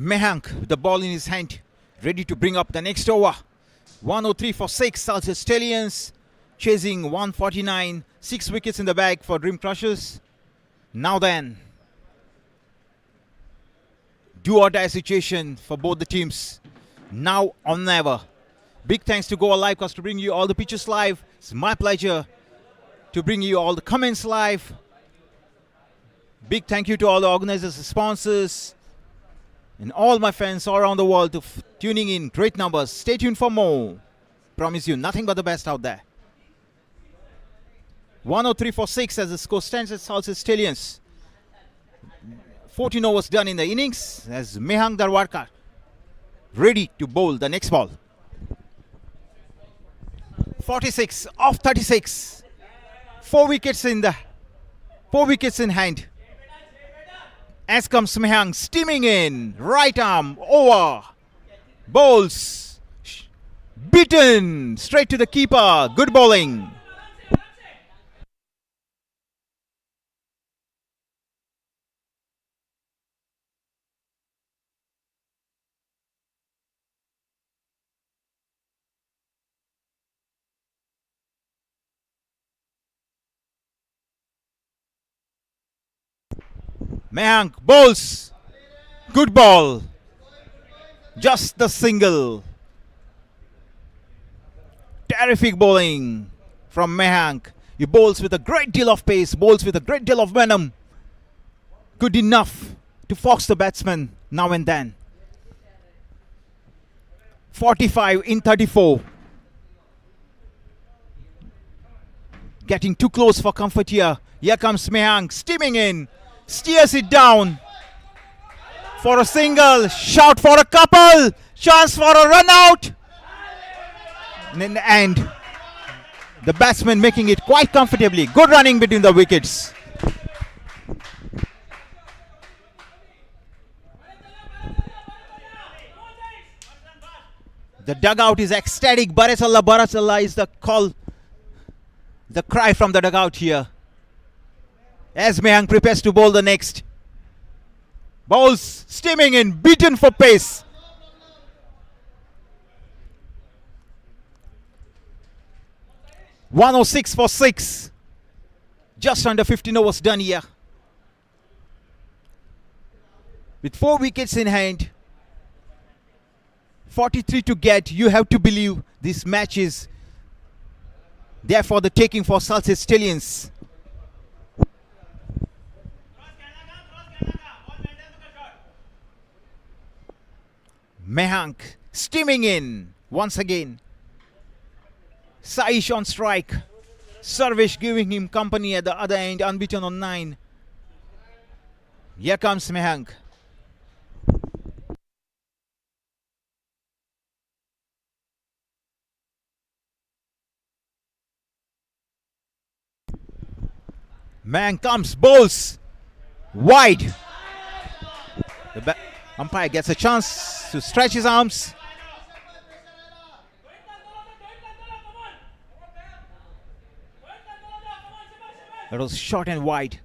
A: Mehank, the ball in his hand, ready to bring up the next over. 103 for 6, Salcete Stallions chasing 149. 6 wickets in the bag for Dream Crushers. Now then, do or die situation for both the teams. Now or never. Big thanks to Go Live Cause to bring you all the pictures live. It's my pleasure to bring you all the comments live. Big thank you to all the organizers, sponsors, and all my fans all around the world to tuning in. Great numbers. Stay tuned for more. Promise you nothing but the best out there. 103 for 6 as the score stands at Salcete Stallions. 14 overs done in the innings as Mehank Darwarkar ready to bowl the next ball. 46 off 36. 4 wickets in hand. As comes Mehank steaming in. Right arm over. Bowls. Beaten. Straight to the keeper. Good bowling. Mehank bowls. Good ball. Just the single. Terrific bowling from Mehank. He bowls with a great deal of pace, bowls with a great deal of venom. Good enough to fox the batsman now and then. 45 in 34. Getting too close for comfort here. Here comes Mehank steaming in. Steers it down for a single, shout for a couple, chance for a run out. And in the end, the batsman making it quite comfortably. Good running between the wickets. The dugout is ecstatic. Barakallah, Barakallah is the call, the cry from the dugout here. As Mehank prepares to bowl the next. Bowls steaming in, beaten for pace. (106 for 6). Just under 15 overs done here. With 4 wickets in hand. 43 to get. You have to believe this match is there for the taking for Salcete Stallions. Mehank steaming in once again. Saish on strike. Sarvesh giving him company at the other end, unbeaten on 9. Here comes Mehank. Mehank comes, bowls wide. The umpire gets a chance to stretch his arms. It was short and wide.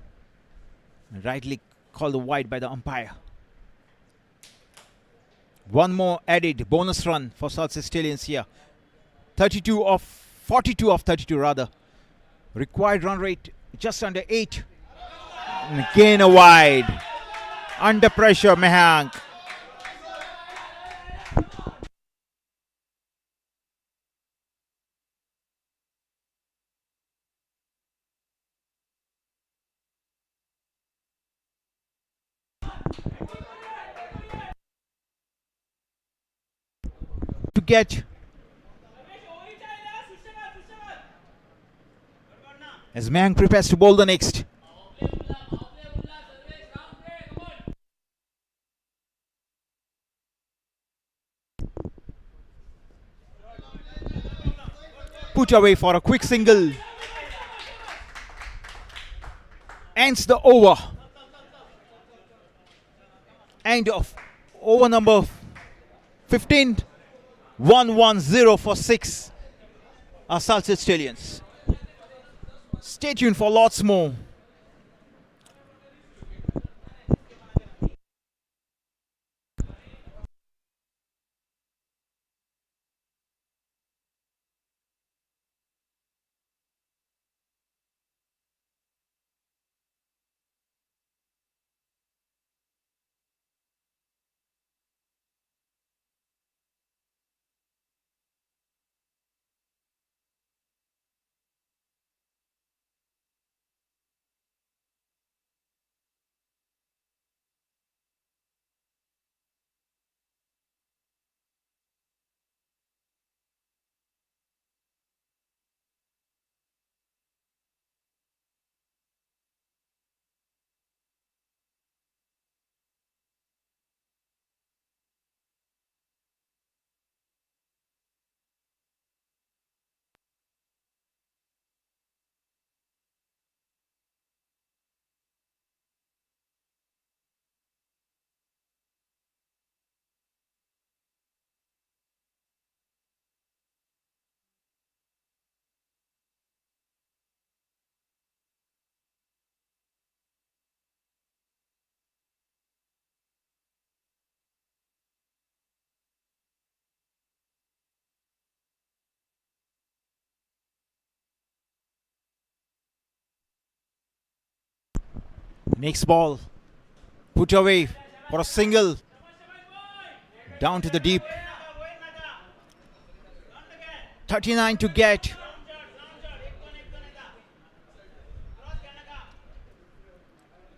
A: Rightly called wide by the umpire. One more added bonus run for Salcete Stallions here. 42 of 42 of 32 rather. Required run rate just under 8. And again a wide. Under pressure, Mehank. To get as Mehank prepares to bowl the next. Put away for a quick single. Ends the over. End of over number 15. 110 for 6 are Salcete Stallions. Stay tuned for lots more. Next ball. Put away for a single. Down to the deep. 39 to get.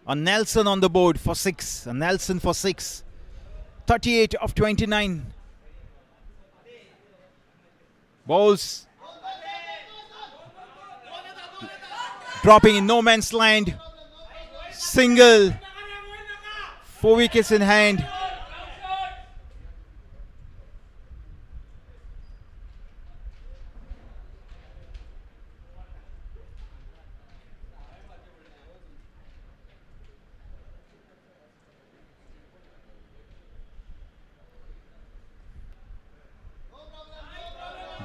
A: A Nelson on the board for 6. A Nelson for 6. 38 of 29. Balls. Dropping in no man's land. Single. 4 wickets in hand.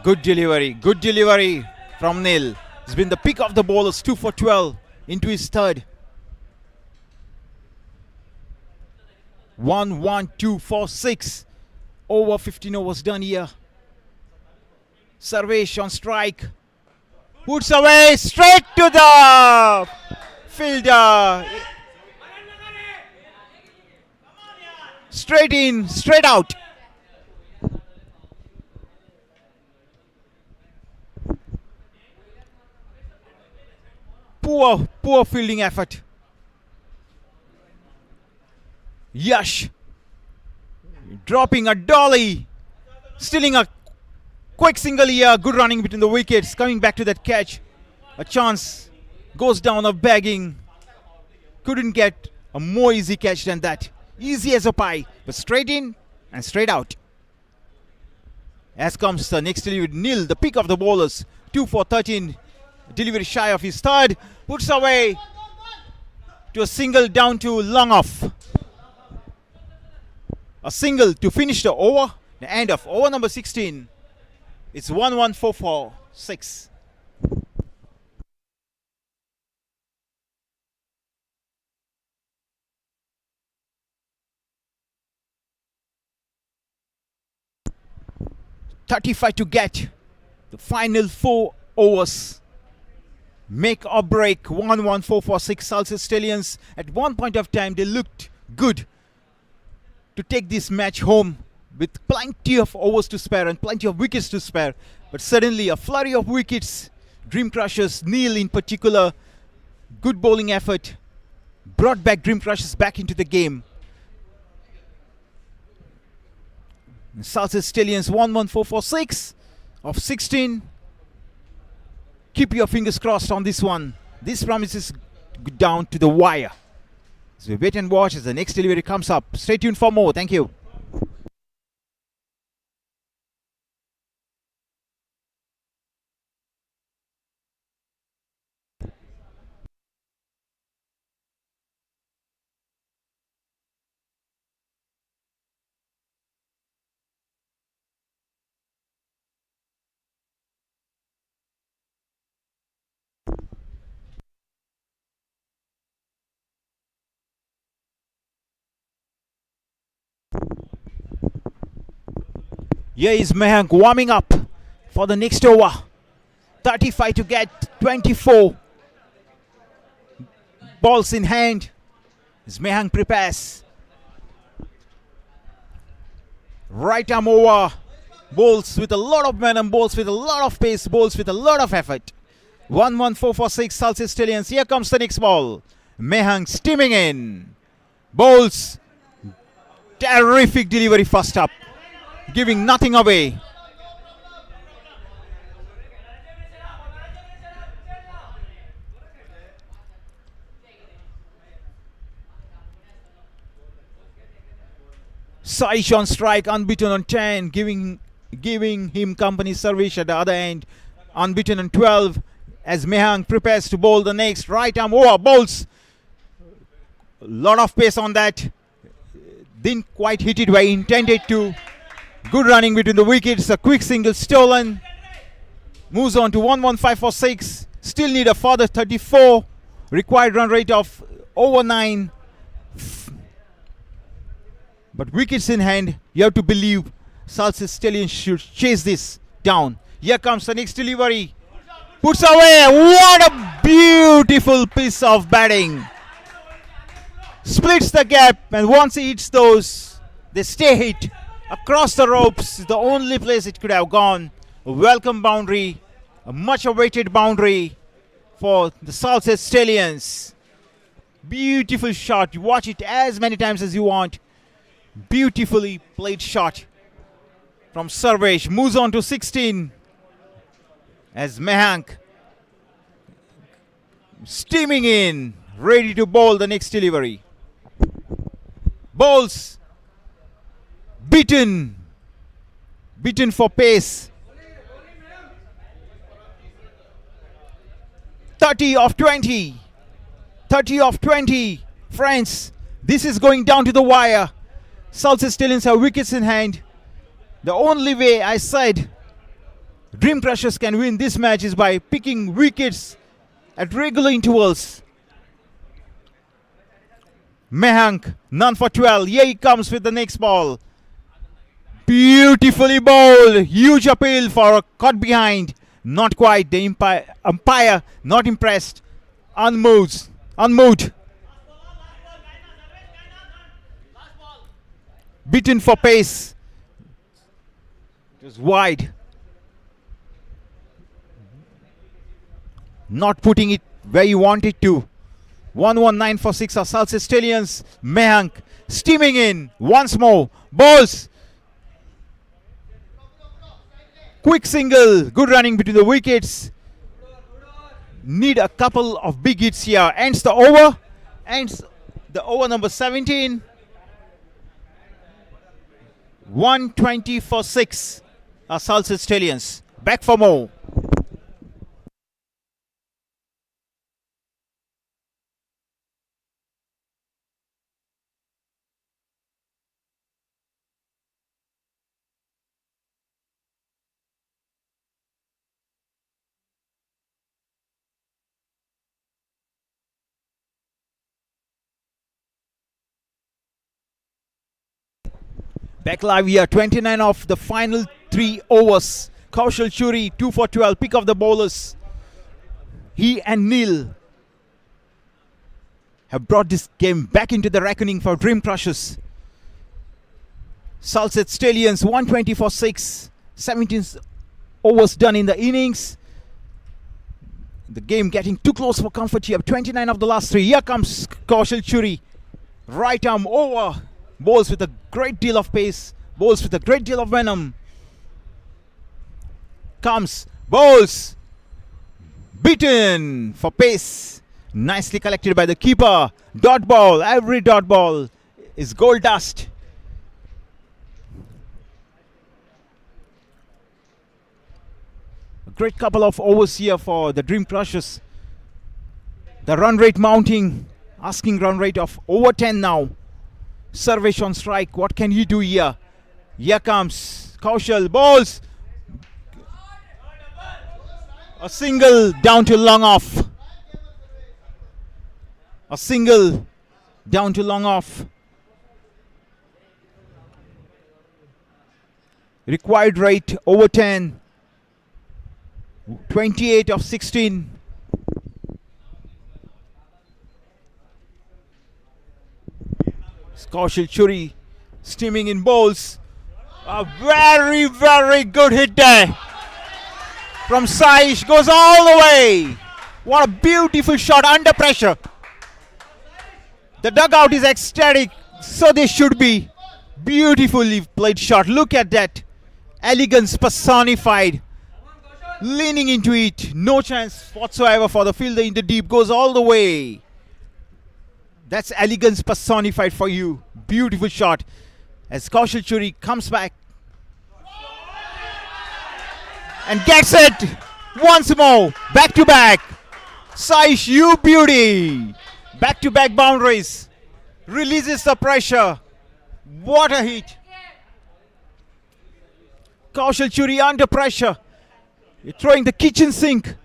A: Good delivery from Neil. It's been the pick of the bowlers, 2 for 12 into his third. 1, 1, 2, 4, 6. Over 15 overs done here. Sarvesh on strike. Puts away straight to the fielder. Straight in, straight out. Poor fielding effort. Yash dropping a dolly, stealing a quick single here. Good running between the wickets, coming back to that catch. A chance goes down of bagging. Couldn't get a more easy catch than that. Easy as a pie, but straight in and straight out. As comes the next delivery, Neil, the pick of the bowlers, 2 for 13. Delivery shy of his third. Puts away to a single down to long off. A single to finish the over. The end of over number 16. It's 1-1-4-4-6. .35 to get. The final 4 overs. Make or break. 1-1-4-4-6 Salcete Stallions. At one point of time they looked good to take this match home with plenty of overs to spare and plenty of wickets to spare. But suddenly a flurry of wickets. Dream Crushers, Neil in particular, good bowling effort, brought back Dream Crushers back into the game. Salcete Stallions 1-1-4-4-6 of 16. Keep your fingers crossed on this one. This promises down to the wire. So we wait and watch as the next delivery comes up. Stay tuned for more. Thank you. Here is Mehank warming up for the next over. 35 to get 24. Balls in hand as Mehank prepares. Right arm over. Bowls with a lot of momentum, bowls with a lot of pace, bowls with a lot of effort. 1-1-4-4-6 Salcete Stallions. Here comes the next ball. Mehank steaming in. Bowls. Terrific delivery first up. Giving nothing away. Saish on strike, unbeaten on 10, giving him company. Sarvesh at the other end, unbeaten on 12, as Mehank prepares to bowl the next. Right arm over, bowls. A lot of pace on that. Didn't quite hit it where he intended to. Good running between the wickets. A quick single stolen. Moves on to 1-1-5-4-6. Still need a further 34. Required run rate of over 9. But wickets in hand. You have to believe Salcete Stallions should chase this down. Here comes the next delivery. Puts away. What a beautiful piece of batting. Splits the gap, and once he hits those, they stay hit across the ropes. The only place it could have gone. A welcome boundary, a much awaited boundary for the Salcete Stallions. Beautiful shot. You watch it as many times as you want. Beautifully played shot from Sarvesh. Moves on to 16 as Mehank steaming in, ready to bowl the next delivery. Bowls. Beaten for pace. 30 of 20. 30 of 20. Friends, this is going down to the wire. Salcete Stallions have wickets in hand. The only way I said Dream Crushers can win this match is by picking wickets at regular intervals. Mehank, none for 12. Here he comes with the next ball. Beautifully bowled. Huge appeal for a cut behind. Not quite. The umpire not impressed. Unmoved. Beaten for pace. It was wide. Not putting it where you want it to. 119 for 6 are Salcete Stallions. Mehank steaming in once more. Balls. Quick single. Good running between the wickets. Need a couple of big hits here. Ends the over. Ends the over number 17. 120 for 6 are Salcete Stallions. Back for more. Back live here, 29 of the final 3 overs. Kaushal Churi, 2 for 12, pick of the bowlers. He and Neil have brought this game back into the reckoning for Dream Crushers. Salcete Stallions, 120 for 6. 17 overs done in the innings. The game getting too close for comfort here. 29 of the last 3. Here comes Kaushal Churi. Right arm over. Bowls with a great deal of pace. Bowls with a great deal of venom. Comes. Bowls. Beaten for pace. Nicely collected by the keeper. Dot ball. Every dot ball is gold dust. A great couple of overs here for the Dream Crushers. The run rate mounting. Asking run rate of over 10 now. Sarvesh on strike. What can he do here? Here comes Kaushal. Balls. A single down to long off. A single down to long off. Required rate over 10. 28 of 16. Kaushal Churi steaming in bowls. A very, very good hit there from Saish. Goes all the way. What a beautiful shot under pressure. The dugout is ecstatic. So they should be. Beautifully played shot. Look at that. Elegance personified. Leaning into it. No chance whatsoever for the fielder in the deep. Goes all the way. That's elegance personified for you. Beautiful shot. As Kaushal Churi comes back. And gets it. Once more. Back to back. Saish, you beauty. Back to back boundaries. Releases the pressure. What a hit. Kaushal Churi under pressure. You're throwing the kitchen sink.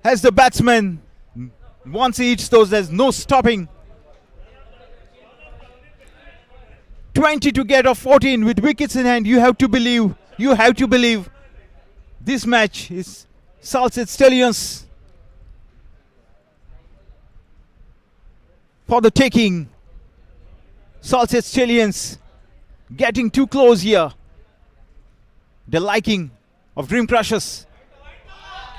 A: As the batsman, once he hits those, there's no stopping. 20 to get off 14 with wickets in hand. You have to believe this match is Salcete Stallions. for the taking. Salcete Stallions getting too close here. The liking of Dream Crushers.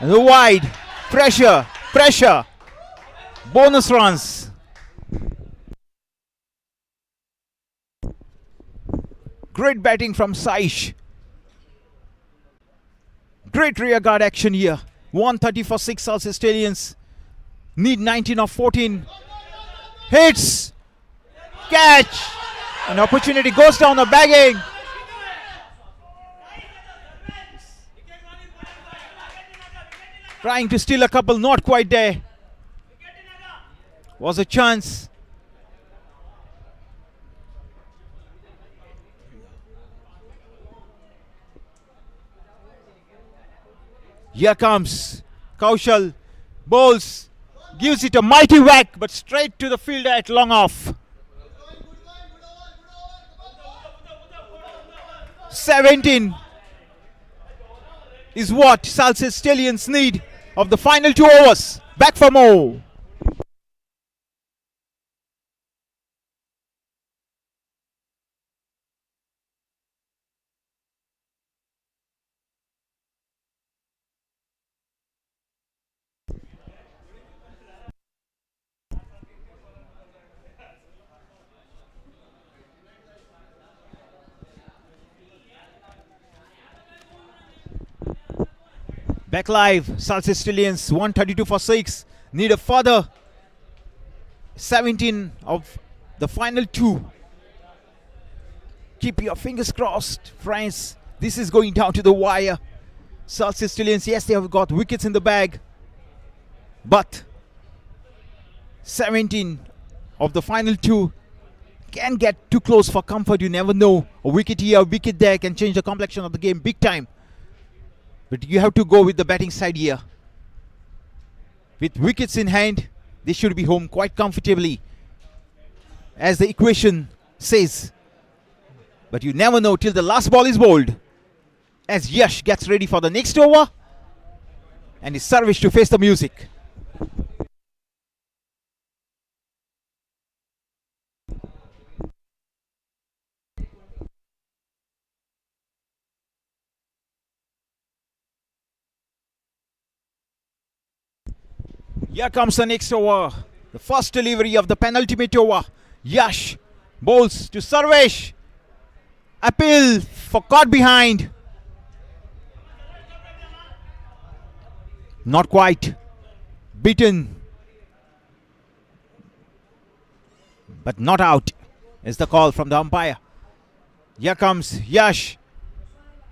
A: And the wide. Pressure. Pressure. Bonus runs. Great batting from Saish. Great rear guard action here. 130 for 6 Salcete Stallions. Need 19 of 14. Hits. Catch. An opportunity goes down the bagging. Trying to steal a couple, not quite there. Was a chance. Here comes Kaushal. Bowls. Gives it a mighty whack, but straight to the fielder at long off. 17 is what Salcete Stallions need of the final 2 overs. Back for more. Back live, Salcete Stallions 132 for 6. Need a further 17 of the final 2. Keep your fingers crossed, friends. This is going down to the wire. Salcete Stallions, yes, they have got wickets in the bag. But 17 of the final 2 can get too close for comfort. You never know. A wicket here, a wicket there can change the complexion of the game big time. But you have to go with the batting side here. With wickets in hand, they should be home quite comfortably, as the equation says. But you never know till the last ball is bowled. As Yash gets ready for the next over, and is service to face the music. Here comes the next over. The first delivery of the penultimate over. Yash bowls to Sarvesh. Appeal for caught behind. Not quite. Beaten. But not out is the call from the umpire. Here comes Yash.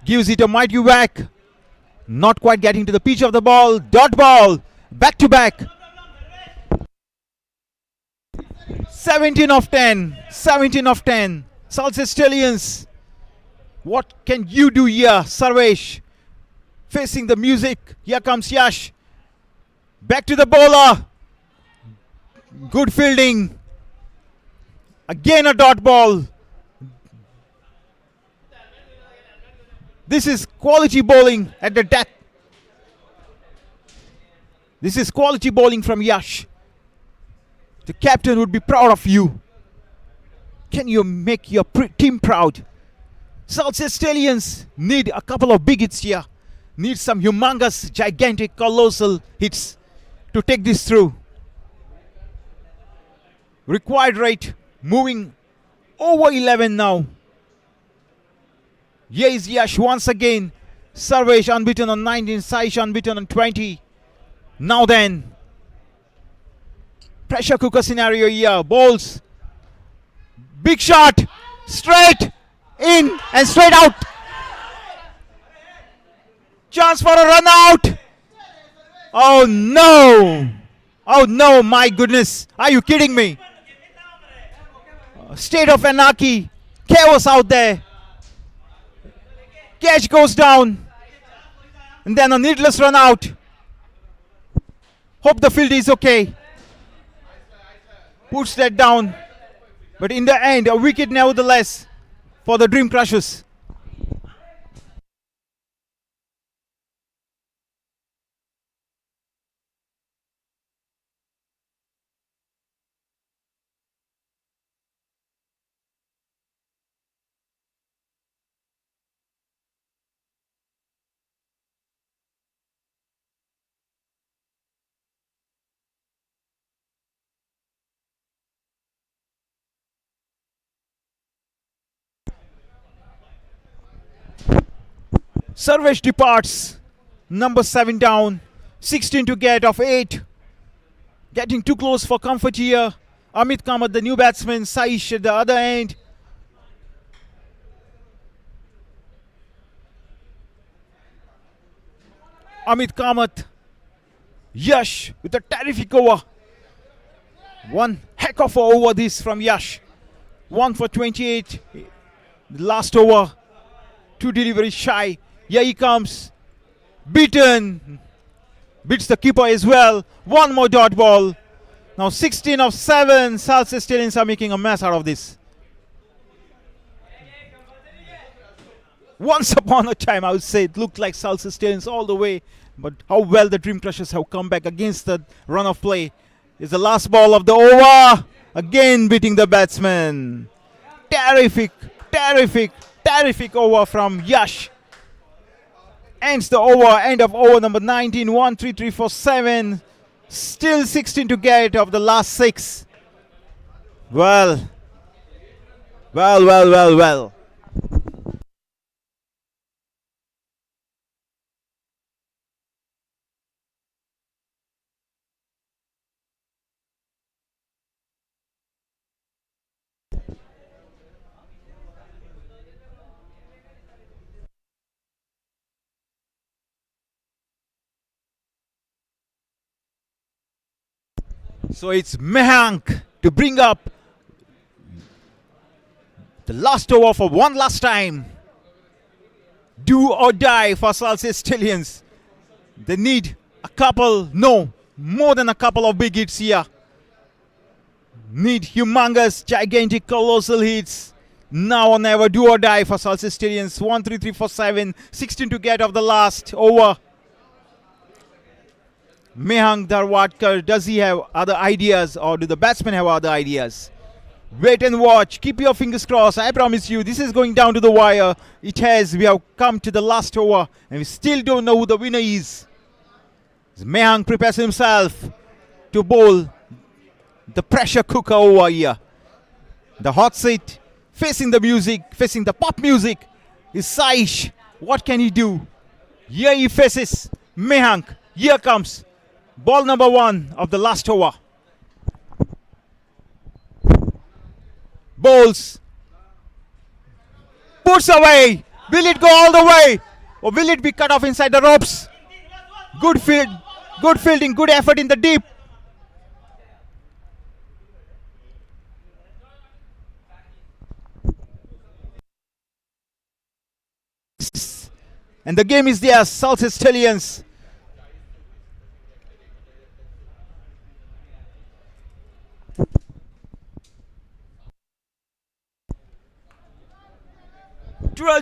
A: Gives it a mighty whack. Not quite getting to the pitch of the ball. Dot ball. Back to back. 17 of 10. 17 of 10. Salcete Stallions. What can you do here, Sarvesh? Facing the music. Here comes Yash. Back to the bowler. Good fielding. Again a dot ball. This is quality bowling at the death. This is quality bowling from Yash. The captain would be proud of you. Can you make your team proud? Salcete Stallions need a couple of big hits here. Need some humongous, gigantic, colossal hits to take this through. Required rate moving over 11 now. Here is Yash once again. Sarvesh unbeaten on 19, Saish unbeaten on 20. Now then, pressure cooker scenario here. Bowls. Big shot. Straight in and straight out. Chance for a run out. Oh no. Oh no, my goodness. Are you kidding me? State of anarchy. Chaos out there. Catch goes down. And then a needless run out. Hope the field is okay. Puts that down. But in the end, a wicket nevertheless for the Dream Crushers. Sarvesh departs. Number 7 down. 16 to get of 8. Getting too close for comfort here. Amit Kamath, the new batsman. Saish at the other end. Amit Kamath. Yash with a terrific over. One heck of a over this from Yash. 1 for 28. The last over. 2 deliveries shy. Here he comes. Beaten. Beats the keeper as well. One more dot ball. Now 16 of 7. Salcete Stallions are making a mess out of this. Once upon a time, I would say it looked like Salcete Stallions all the way. But how well the Dream Crushers have come back against the run of play. Is the last ball of the over. Again beating the batsman. Terrific, terrific, terrific over from Yash. Ends the over. End of over number 19. 1, 3, 3, 4, 7. Still 16 to get of the last 6. Well. So it's Mehank to bring up the last over for one last time. Do or die for Salcete Stallions. They need a couple, no, more than a couple of big hits here. Need humongous, gigantic, colossal hits. Now or never, do or die for Salcete Stallions. 1, 3, 3, 4, 7. 16 to get of the last over. Mehank Darwadkar, does he have other ideas or do the batsmen have other ideas? Wait and watch. Keep your fingers crossed. I promise you, this is going down to the wire. It has. We have come to the last over and we still don't know who the winner is. Mehank prepares himself to bowl the pressure cooker over here. The hot seat, facing the music, facing the pop music, is Saish. What can he do? Here he faces Mehank. Here comes ball number 1 of the last over. Bowls. Puts away. Will it go all the way? Or will it be cut off inside the ropes? Good fielding, good effort in the deep. And the game is there. Salcete Stallions.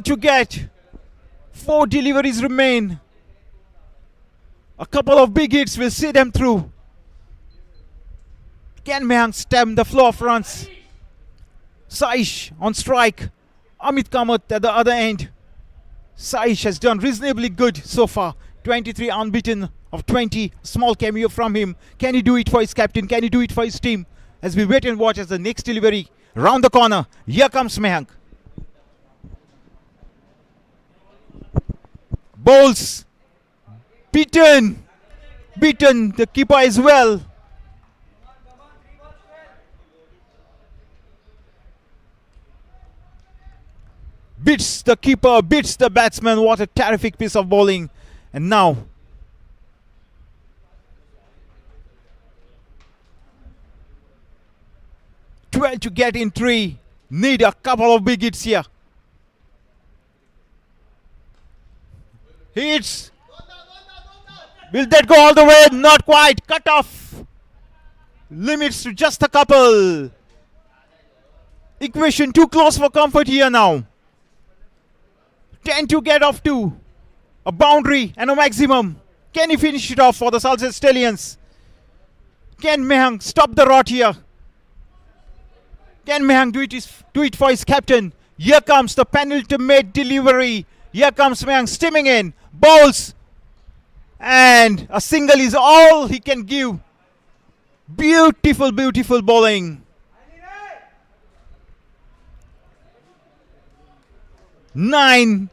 A: To get. 4 deliveries remain. A couple of big hits will see them through. Can Mehank stem the flow of runs? Saish on strike. Amit Kamath at the other end. Saish has done reasonably good so far. 23 unbeaten of 20. Small cameo from him. Can he do it for his captain? Can he do it for his team? As we wait and watch as the next delivery round the corner. Here comes Mehank. Bowls. Beaten the keeper as well. Beats the keeper, beats the batsman. What a terrific piece of bowling. And now (12) to get in 3. Need a couple of big hits here. Hits. Will that go all the way? Not quite. Cut off. Limits to just a couple. Equation too close for comfort here now. 10 to get off 2. A boundary and a maximum. Can he finish it off for the Salcete Stallions? Can Mehank stop the rot here? Can Mehank do it for his captain? Here comes the penultimate delivery. Here comes Mehank steaming in. Bowls. And a single is all he can give. Beautiful, beautiful bowling. 9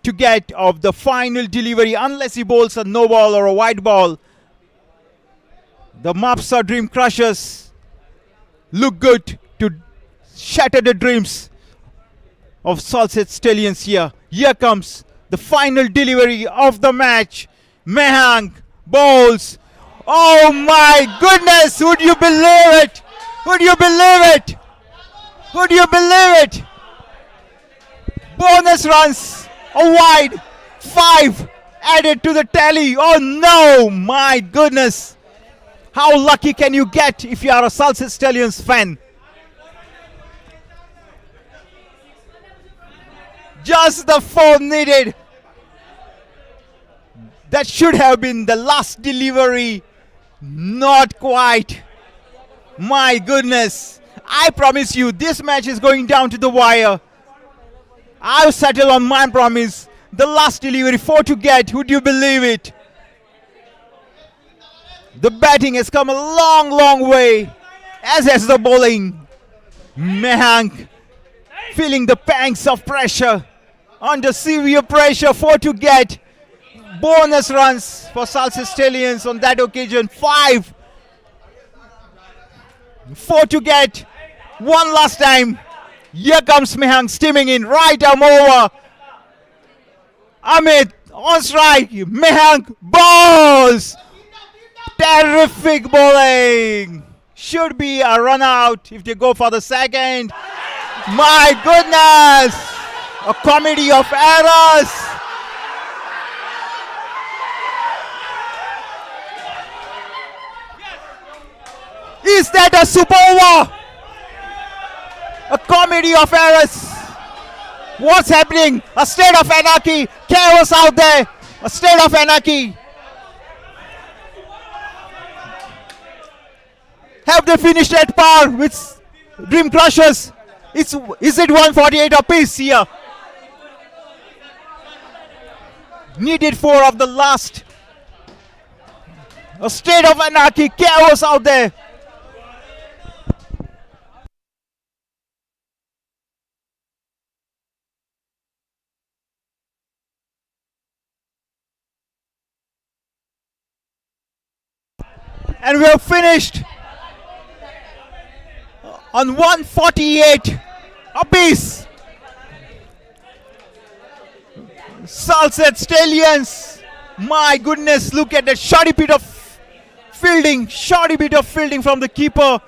A: to get of the final delivery unless he bowls a no ball or a wide ball. The Mapusa Dream Crushers look good to shatter the dreams of Salcete Stallions here. Here comes the final delivery of the match. Mehang bowls. Oh my goodness! Would you believe it? Would you believe it? Would you believe it? Bonus runs, a wide, 5 added to the tally. Oh no, my goodness. How lucky can you get if you are a Salcete Stallions fan? Just the 4 needed. That should have been the last delivery. Not quite. My goodness. I promise you, this match is going down to the wire. I'll settle on my promise. The last delivery, 4 to get. Would you believe it? The batting has come a long, long way, as has the bowling. Mehang feeling the pangs of pressure. Under severe pressure, 4 to get. Bonus runs for Salcete Stallions on that occasion. 5. 4 to get. One last time. Here comes Mehang steaming in. Right arm over. Amit on strike. Mehang balls. Terrific bowling. Should be a run out if they go for the second. My goodness. A comedy of errors. Is that a super over? A comedy of errors. What's happening? A state of anarchy. Chaos out there. A state of anarchy. Have they finished at par with Dream Crushers? Is it 148 apiece here? Needed 4 of the last. A state of anarchy. Chaos out there. And we have finished on 148 apiece. Salcete Stallions. My goodness, look at that shoddy bit of fielding. Shoddy bit of fielding from the keeper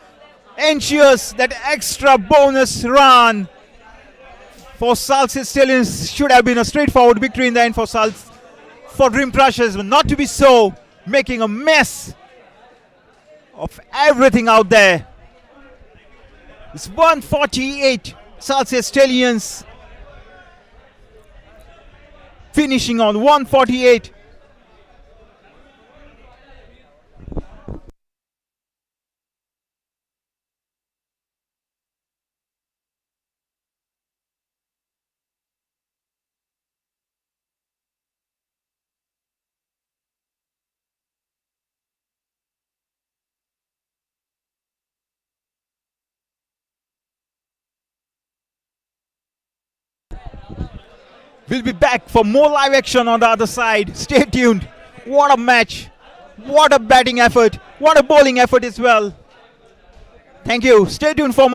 A: ensures that extra bonus run for Salcete Stallions. Should have been a straightforward victory in the end for Dream Crushers, but not to be so, making a mess of everything out there. It's 148. Salcete Stallions finishing on 148. We'll be back for more live action on the other side. Stay tuned. What a match. What a batting effort. What a bowling effort as well. Thank you. Stay tuned for more.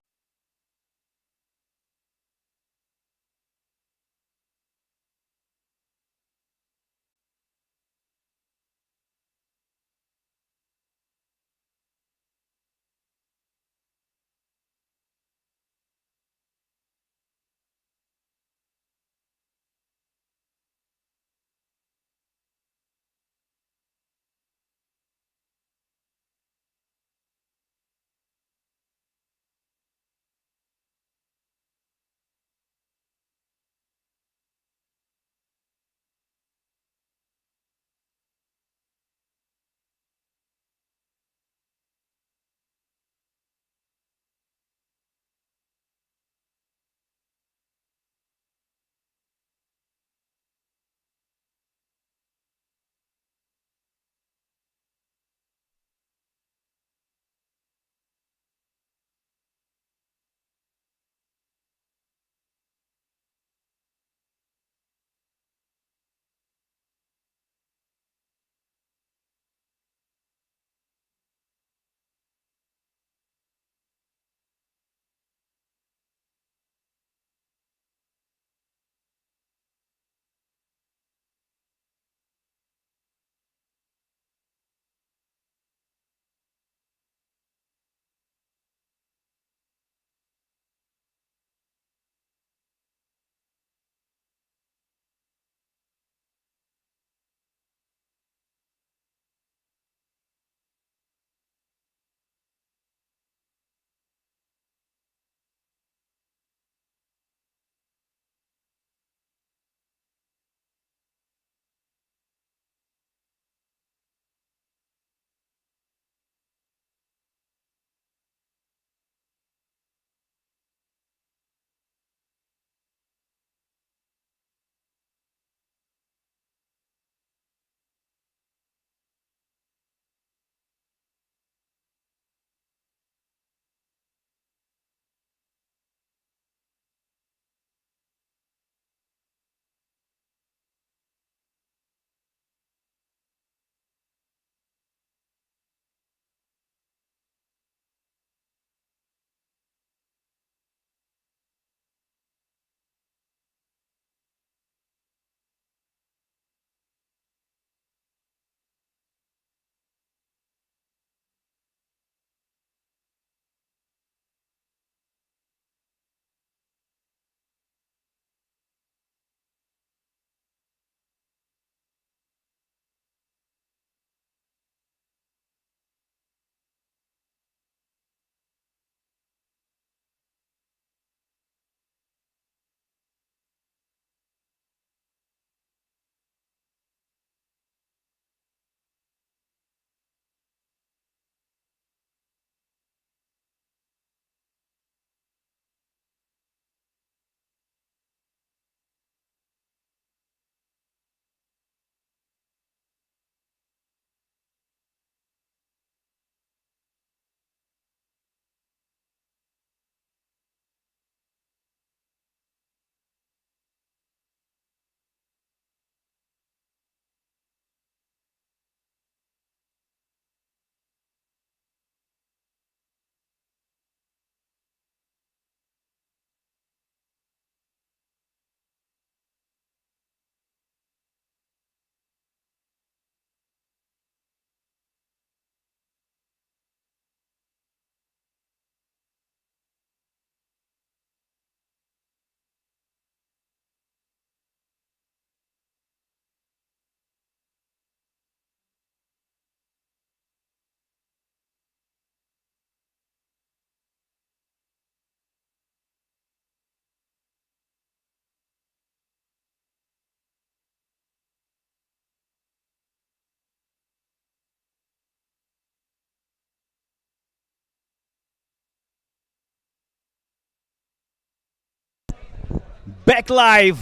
A: back live.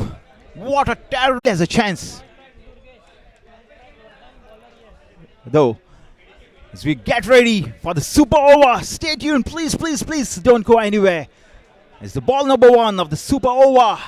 A: What a terrible has a chance. Though, as we get ready for the super over, stay tuned, please, please, please don't go anywhere. As the ball number 1 of the super over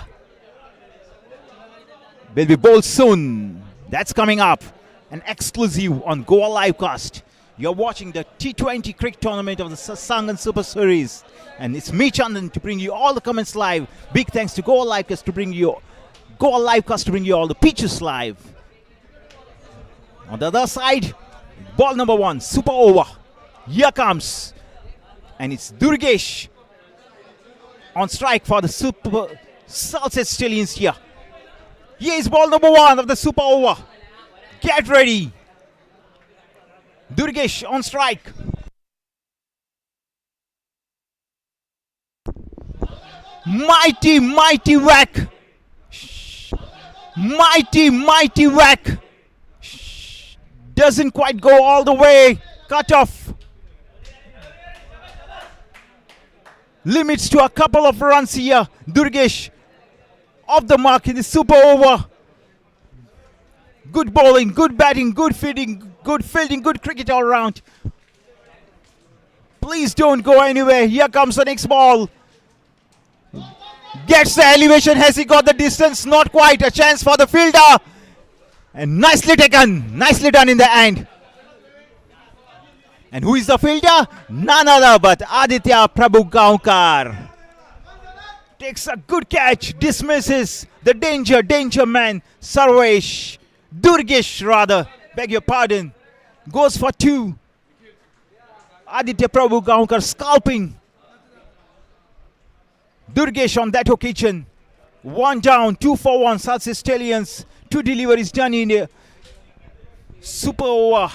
A: will be bowled soon. That's coming up. An exclusive on Goa Livecast. You're watching the T20 cricket tournament of the SARSANGAN Super Series. And it's me, Chandan, to bring you all the comments live. Big thanks to Goa Livecast to bring you all the pitches live. On the other side, ball number 1, super over. Here comes. And it's Durgesh on strike for the super Salcete Stallions here. Here is ball number 1 of the super over. Get ready. Durgesh on strike. Mighty, mighty whack. Mighty, mighty whack. Doesn't quite go all the way. Cut off. Limits to a couple of runs here. Durgesh off the mark in the super over. Good bowling, good batting, good fielding, good cricket all round. Please don't go anywhere. Here comes the next ball. Gets the elevation. Has he got the distance? Not quite. A chance for the fielder. And nicely taken. Nicely done in the end. And who is the fielder? None other but Aditya Prabhu Gaonkar. Takes a good catch. Dismisses the danger man. Durgesh rather. Beg your pardon. Goes for 2. Aditya Prabhu Gaonkar scalping Durgesh on that occasion. 1 down, 2 for 1. Salcete Stallions. 2 deliveries done in a super over.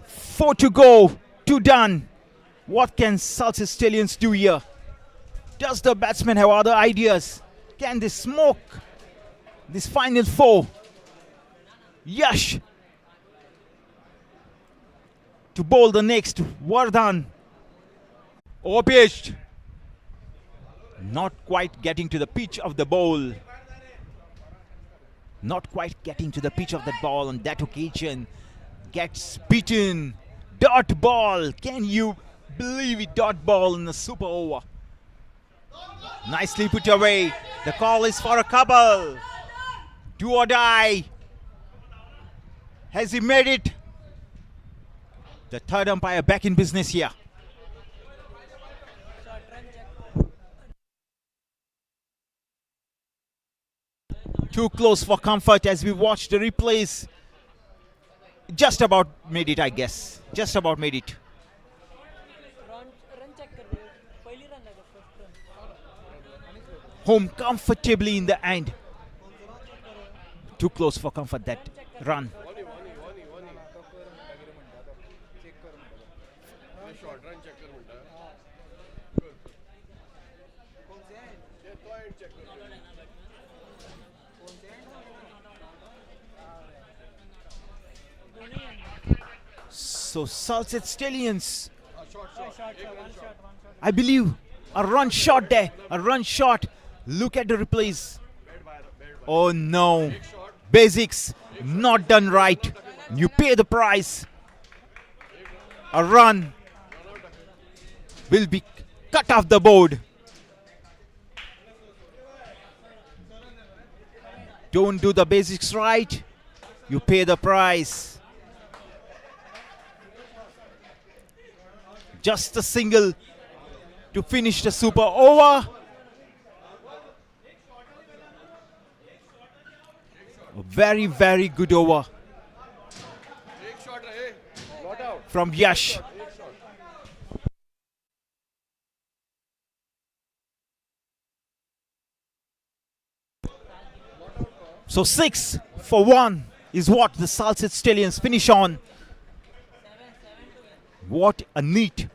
A: 4 to go. 2 done. What can Salcete Stallions do here? Does the batsman have other ideas? Can they smoke this final 4? Yash to bowl the next. Vardhan. Overpitched. Not quite getting to the pitch of the ball. Not quite getting to the pitch of the ball on that occasion. Gets beaten. Dot ball. Can you believe it? Dot ball in the super over. Nicely put away. The call is for a couple. Do or die. Has he made it? The third umpire back in business here. Too close for comfort as we watch the replays. Just about made it, I guess. Just about made it. Home comfortably in the end. Too close for comfort, that run. So Salcete Stallions, I believe a run shot there, a run shot. Look at the replays. Oh no, basics not done right. You pay the price. A run will be cut off the board. Don't do the basics right, you pay the price. Just a single to finish the super over. A very, very good over from Yash. So 6 for 1 is what the Salcete Stallions finish on. What a neat,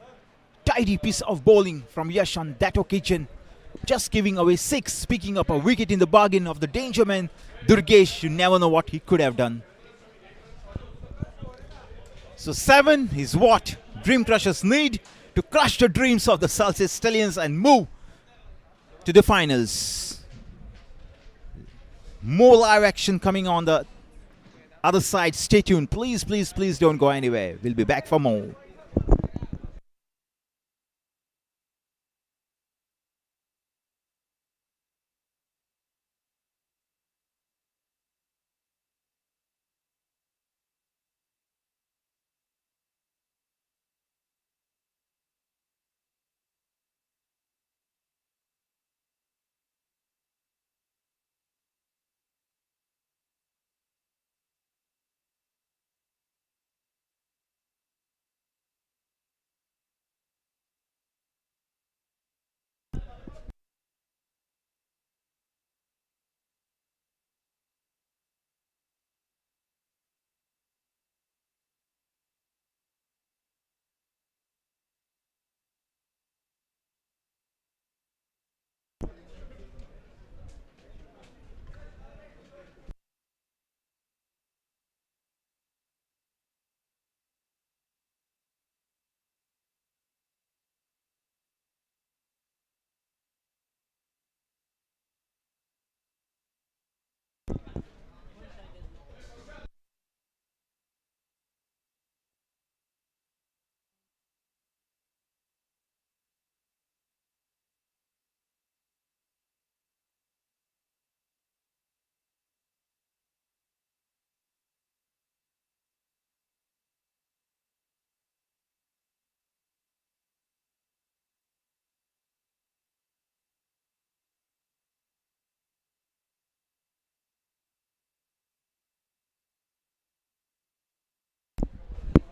A: tidy piece of bowling from Yash on that occasion. Just giving away 6, picking up a wicket in the bargain of the danger man, Durgesh. You never know what he could have done. So 7 is what Dream Crushers need to crush the dreams of the Salcete Stallions and move to the finals. More live action coming on the other side. Stay tuned. Please, please, please don't go anywhere. We'll be back for more.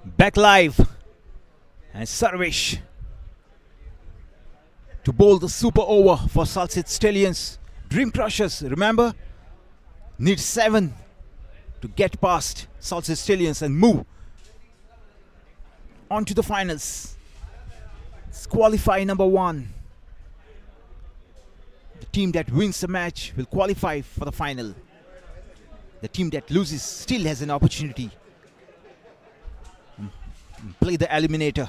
A: Back live. And Sarvesh to bowl the super over for Salcete Stallions. Dream Crushers, remember? Need 7 to get past Salcete Stallions and move on to the finals. It's qualify number 1. The team that wins the match will qualify for the final. The team that loses still has an opportunity. Play the eliminator.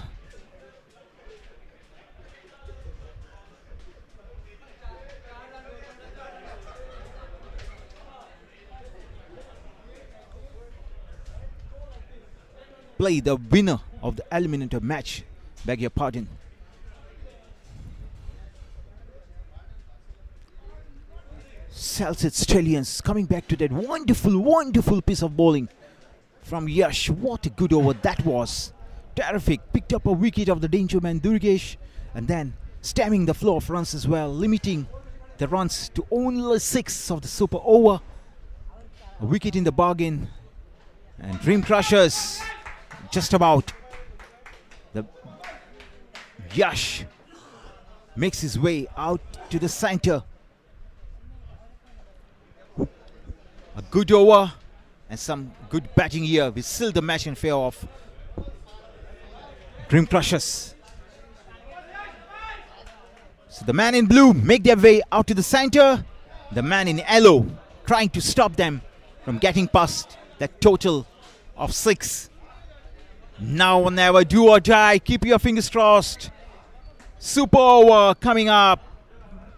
A: Play the winner of the eliminator match. Beg your pardon. Salcete Stallions coming back to that wonderful, wonderful piece of bowling from Yash. What a good over that was. Terrific. Picked up a wicket of the danger man Durgesh and then stemming the flow of runs as well, limiting the runs to only 6 of the super over. A wicket in the bargain. And Dream Crushers just about. The Yash makes his way out to the center. A good over and some good batting here. We seal the match in favor of Dream Crushers. So the man in blue make their way out to the center. The man in yellow trying to stop them from getting past that total of 6. Now or never, do or die. Keep your fingers crossed. Super over coming up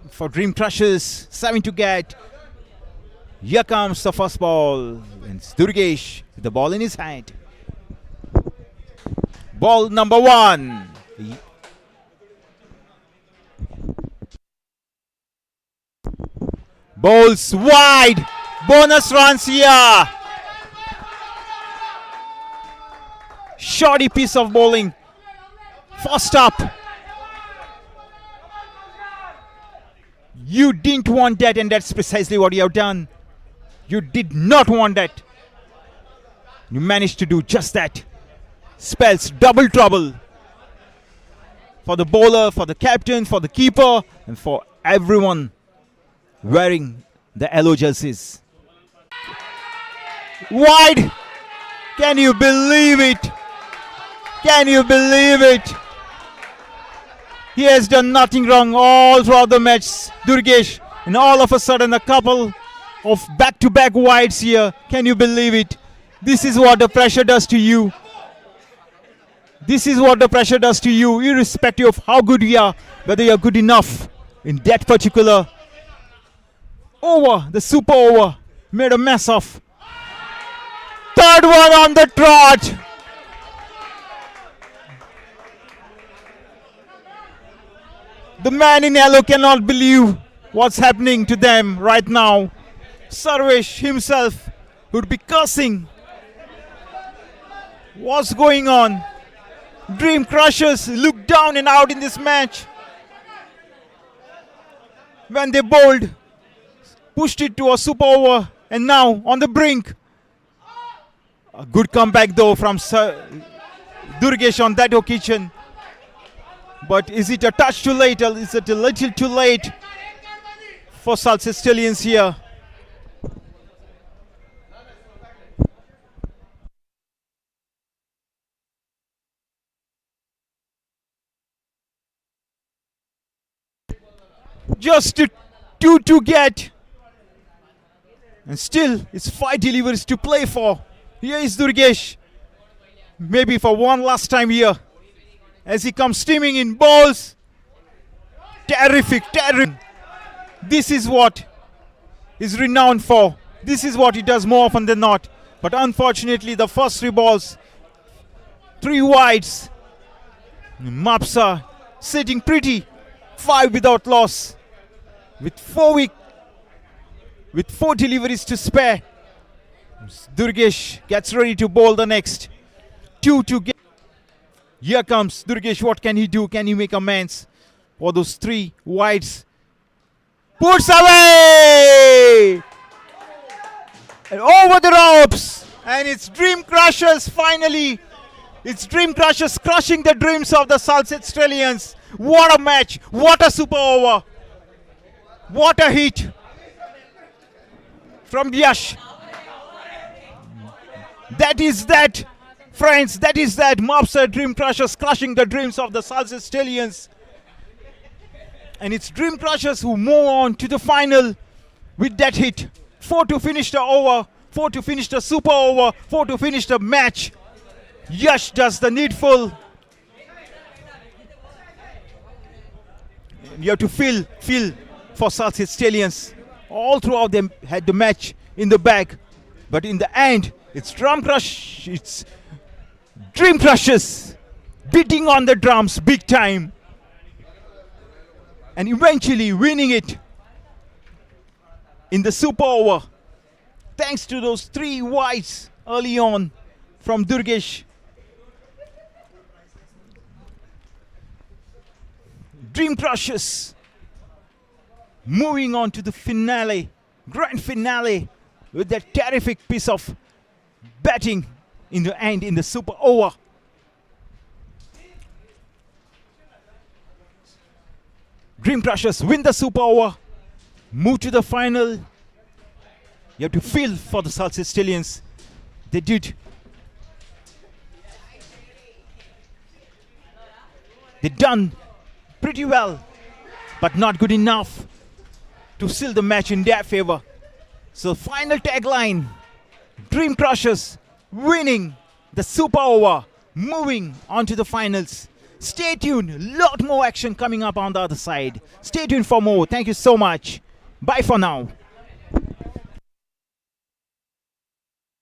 A: for Dream Crushers. 7 to get. Here comes the first ball. And it's Durgesh with the ball in his hand. Ball number 1. Bowls wide. Bonus runs here. Shoddy piece of bowling. First up. You didn't want that, and that's precisely what you have done. You did not want that. You managed to do just that. Spells double trouble for the bowler, for the captain, for the keeper, and for everyone wearing the yellow jerseys. Wide! Can you believe it? Can you believe it? He has done nothing wrong all throughout the match, Durgesh, and all of a sudden a couple of back-to-back wides here. Can you believe it? This is what the pressure does to you. This is what the pressure does to you, irrespective of how good you are, whether you are good enough. in that particular over, the super over, made a mess of. Third one on the trot. The man in yellow cannot believe what's happening to them right now. Sarvesh himself would be cursing. What's going on? Dream Crushers look down and out in this match. When they bowled, pushed it to a super over, and now on the brink. A good comeback though from Durgesh on that occasion. But is it a touch too late? Is it a little too late for Salcete Stallions here? Just two to get. And still, it's 5 deliveries to play for. Here is Durgesh. Maybe for one last time here. As he comes steaming in balls. Terrific, terrific. This is what he's renowned for. This is what he does more often than not. But unfortunately, the first 3 balls, 3 wides. Mapusa sitting pretty. 5 without loss. With 4 deliveries to spare. Durgesh gets ready to bowl the next 2 to get. Here comes Durgesh. What can he do? Can he make amends for those 3 wides? Puts away! And over the ropes. And it's Dream Crushers finally. It's Dream Crushers crushing the dreams of the Salcete Stallions. What a match. What a super over. What a hit from Yash. That is that, friends. That is that. Mapusa Dream Crushers crushing the dreams of the Salcete Stallions. And it's Dream Crushers who move on to the final with that hit. 4 to finish the over. 4 to finish the super over. 4 to finish the match. Yash does the needful. You have to feel for Salcete Stallions. All throughout them had the match in the bag. But in the end, it's Dream Crushers beating on the drums big time. And eventually winning it in the super over. Thanks to those 3 wides early on from Durgesh. Dream Crushers moving on to the finale, grand finale, with that terrific piece of batting in the end in the super over. Dream Crushers win the super over, move to the final. You have to feel for the Salcete Stallions. They did. They done pretty well, but not good enough to seal the match in their favor. So final tagline, Dream Crushers winning the super over, moving on to the finals. Stay tuned, a lot more action coming up on the other side. Stay tuned for more. Thank you so much. Bye for now.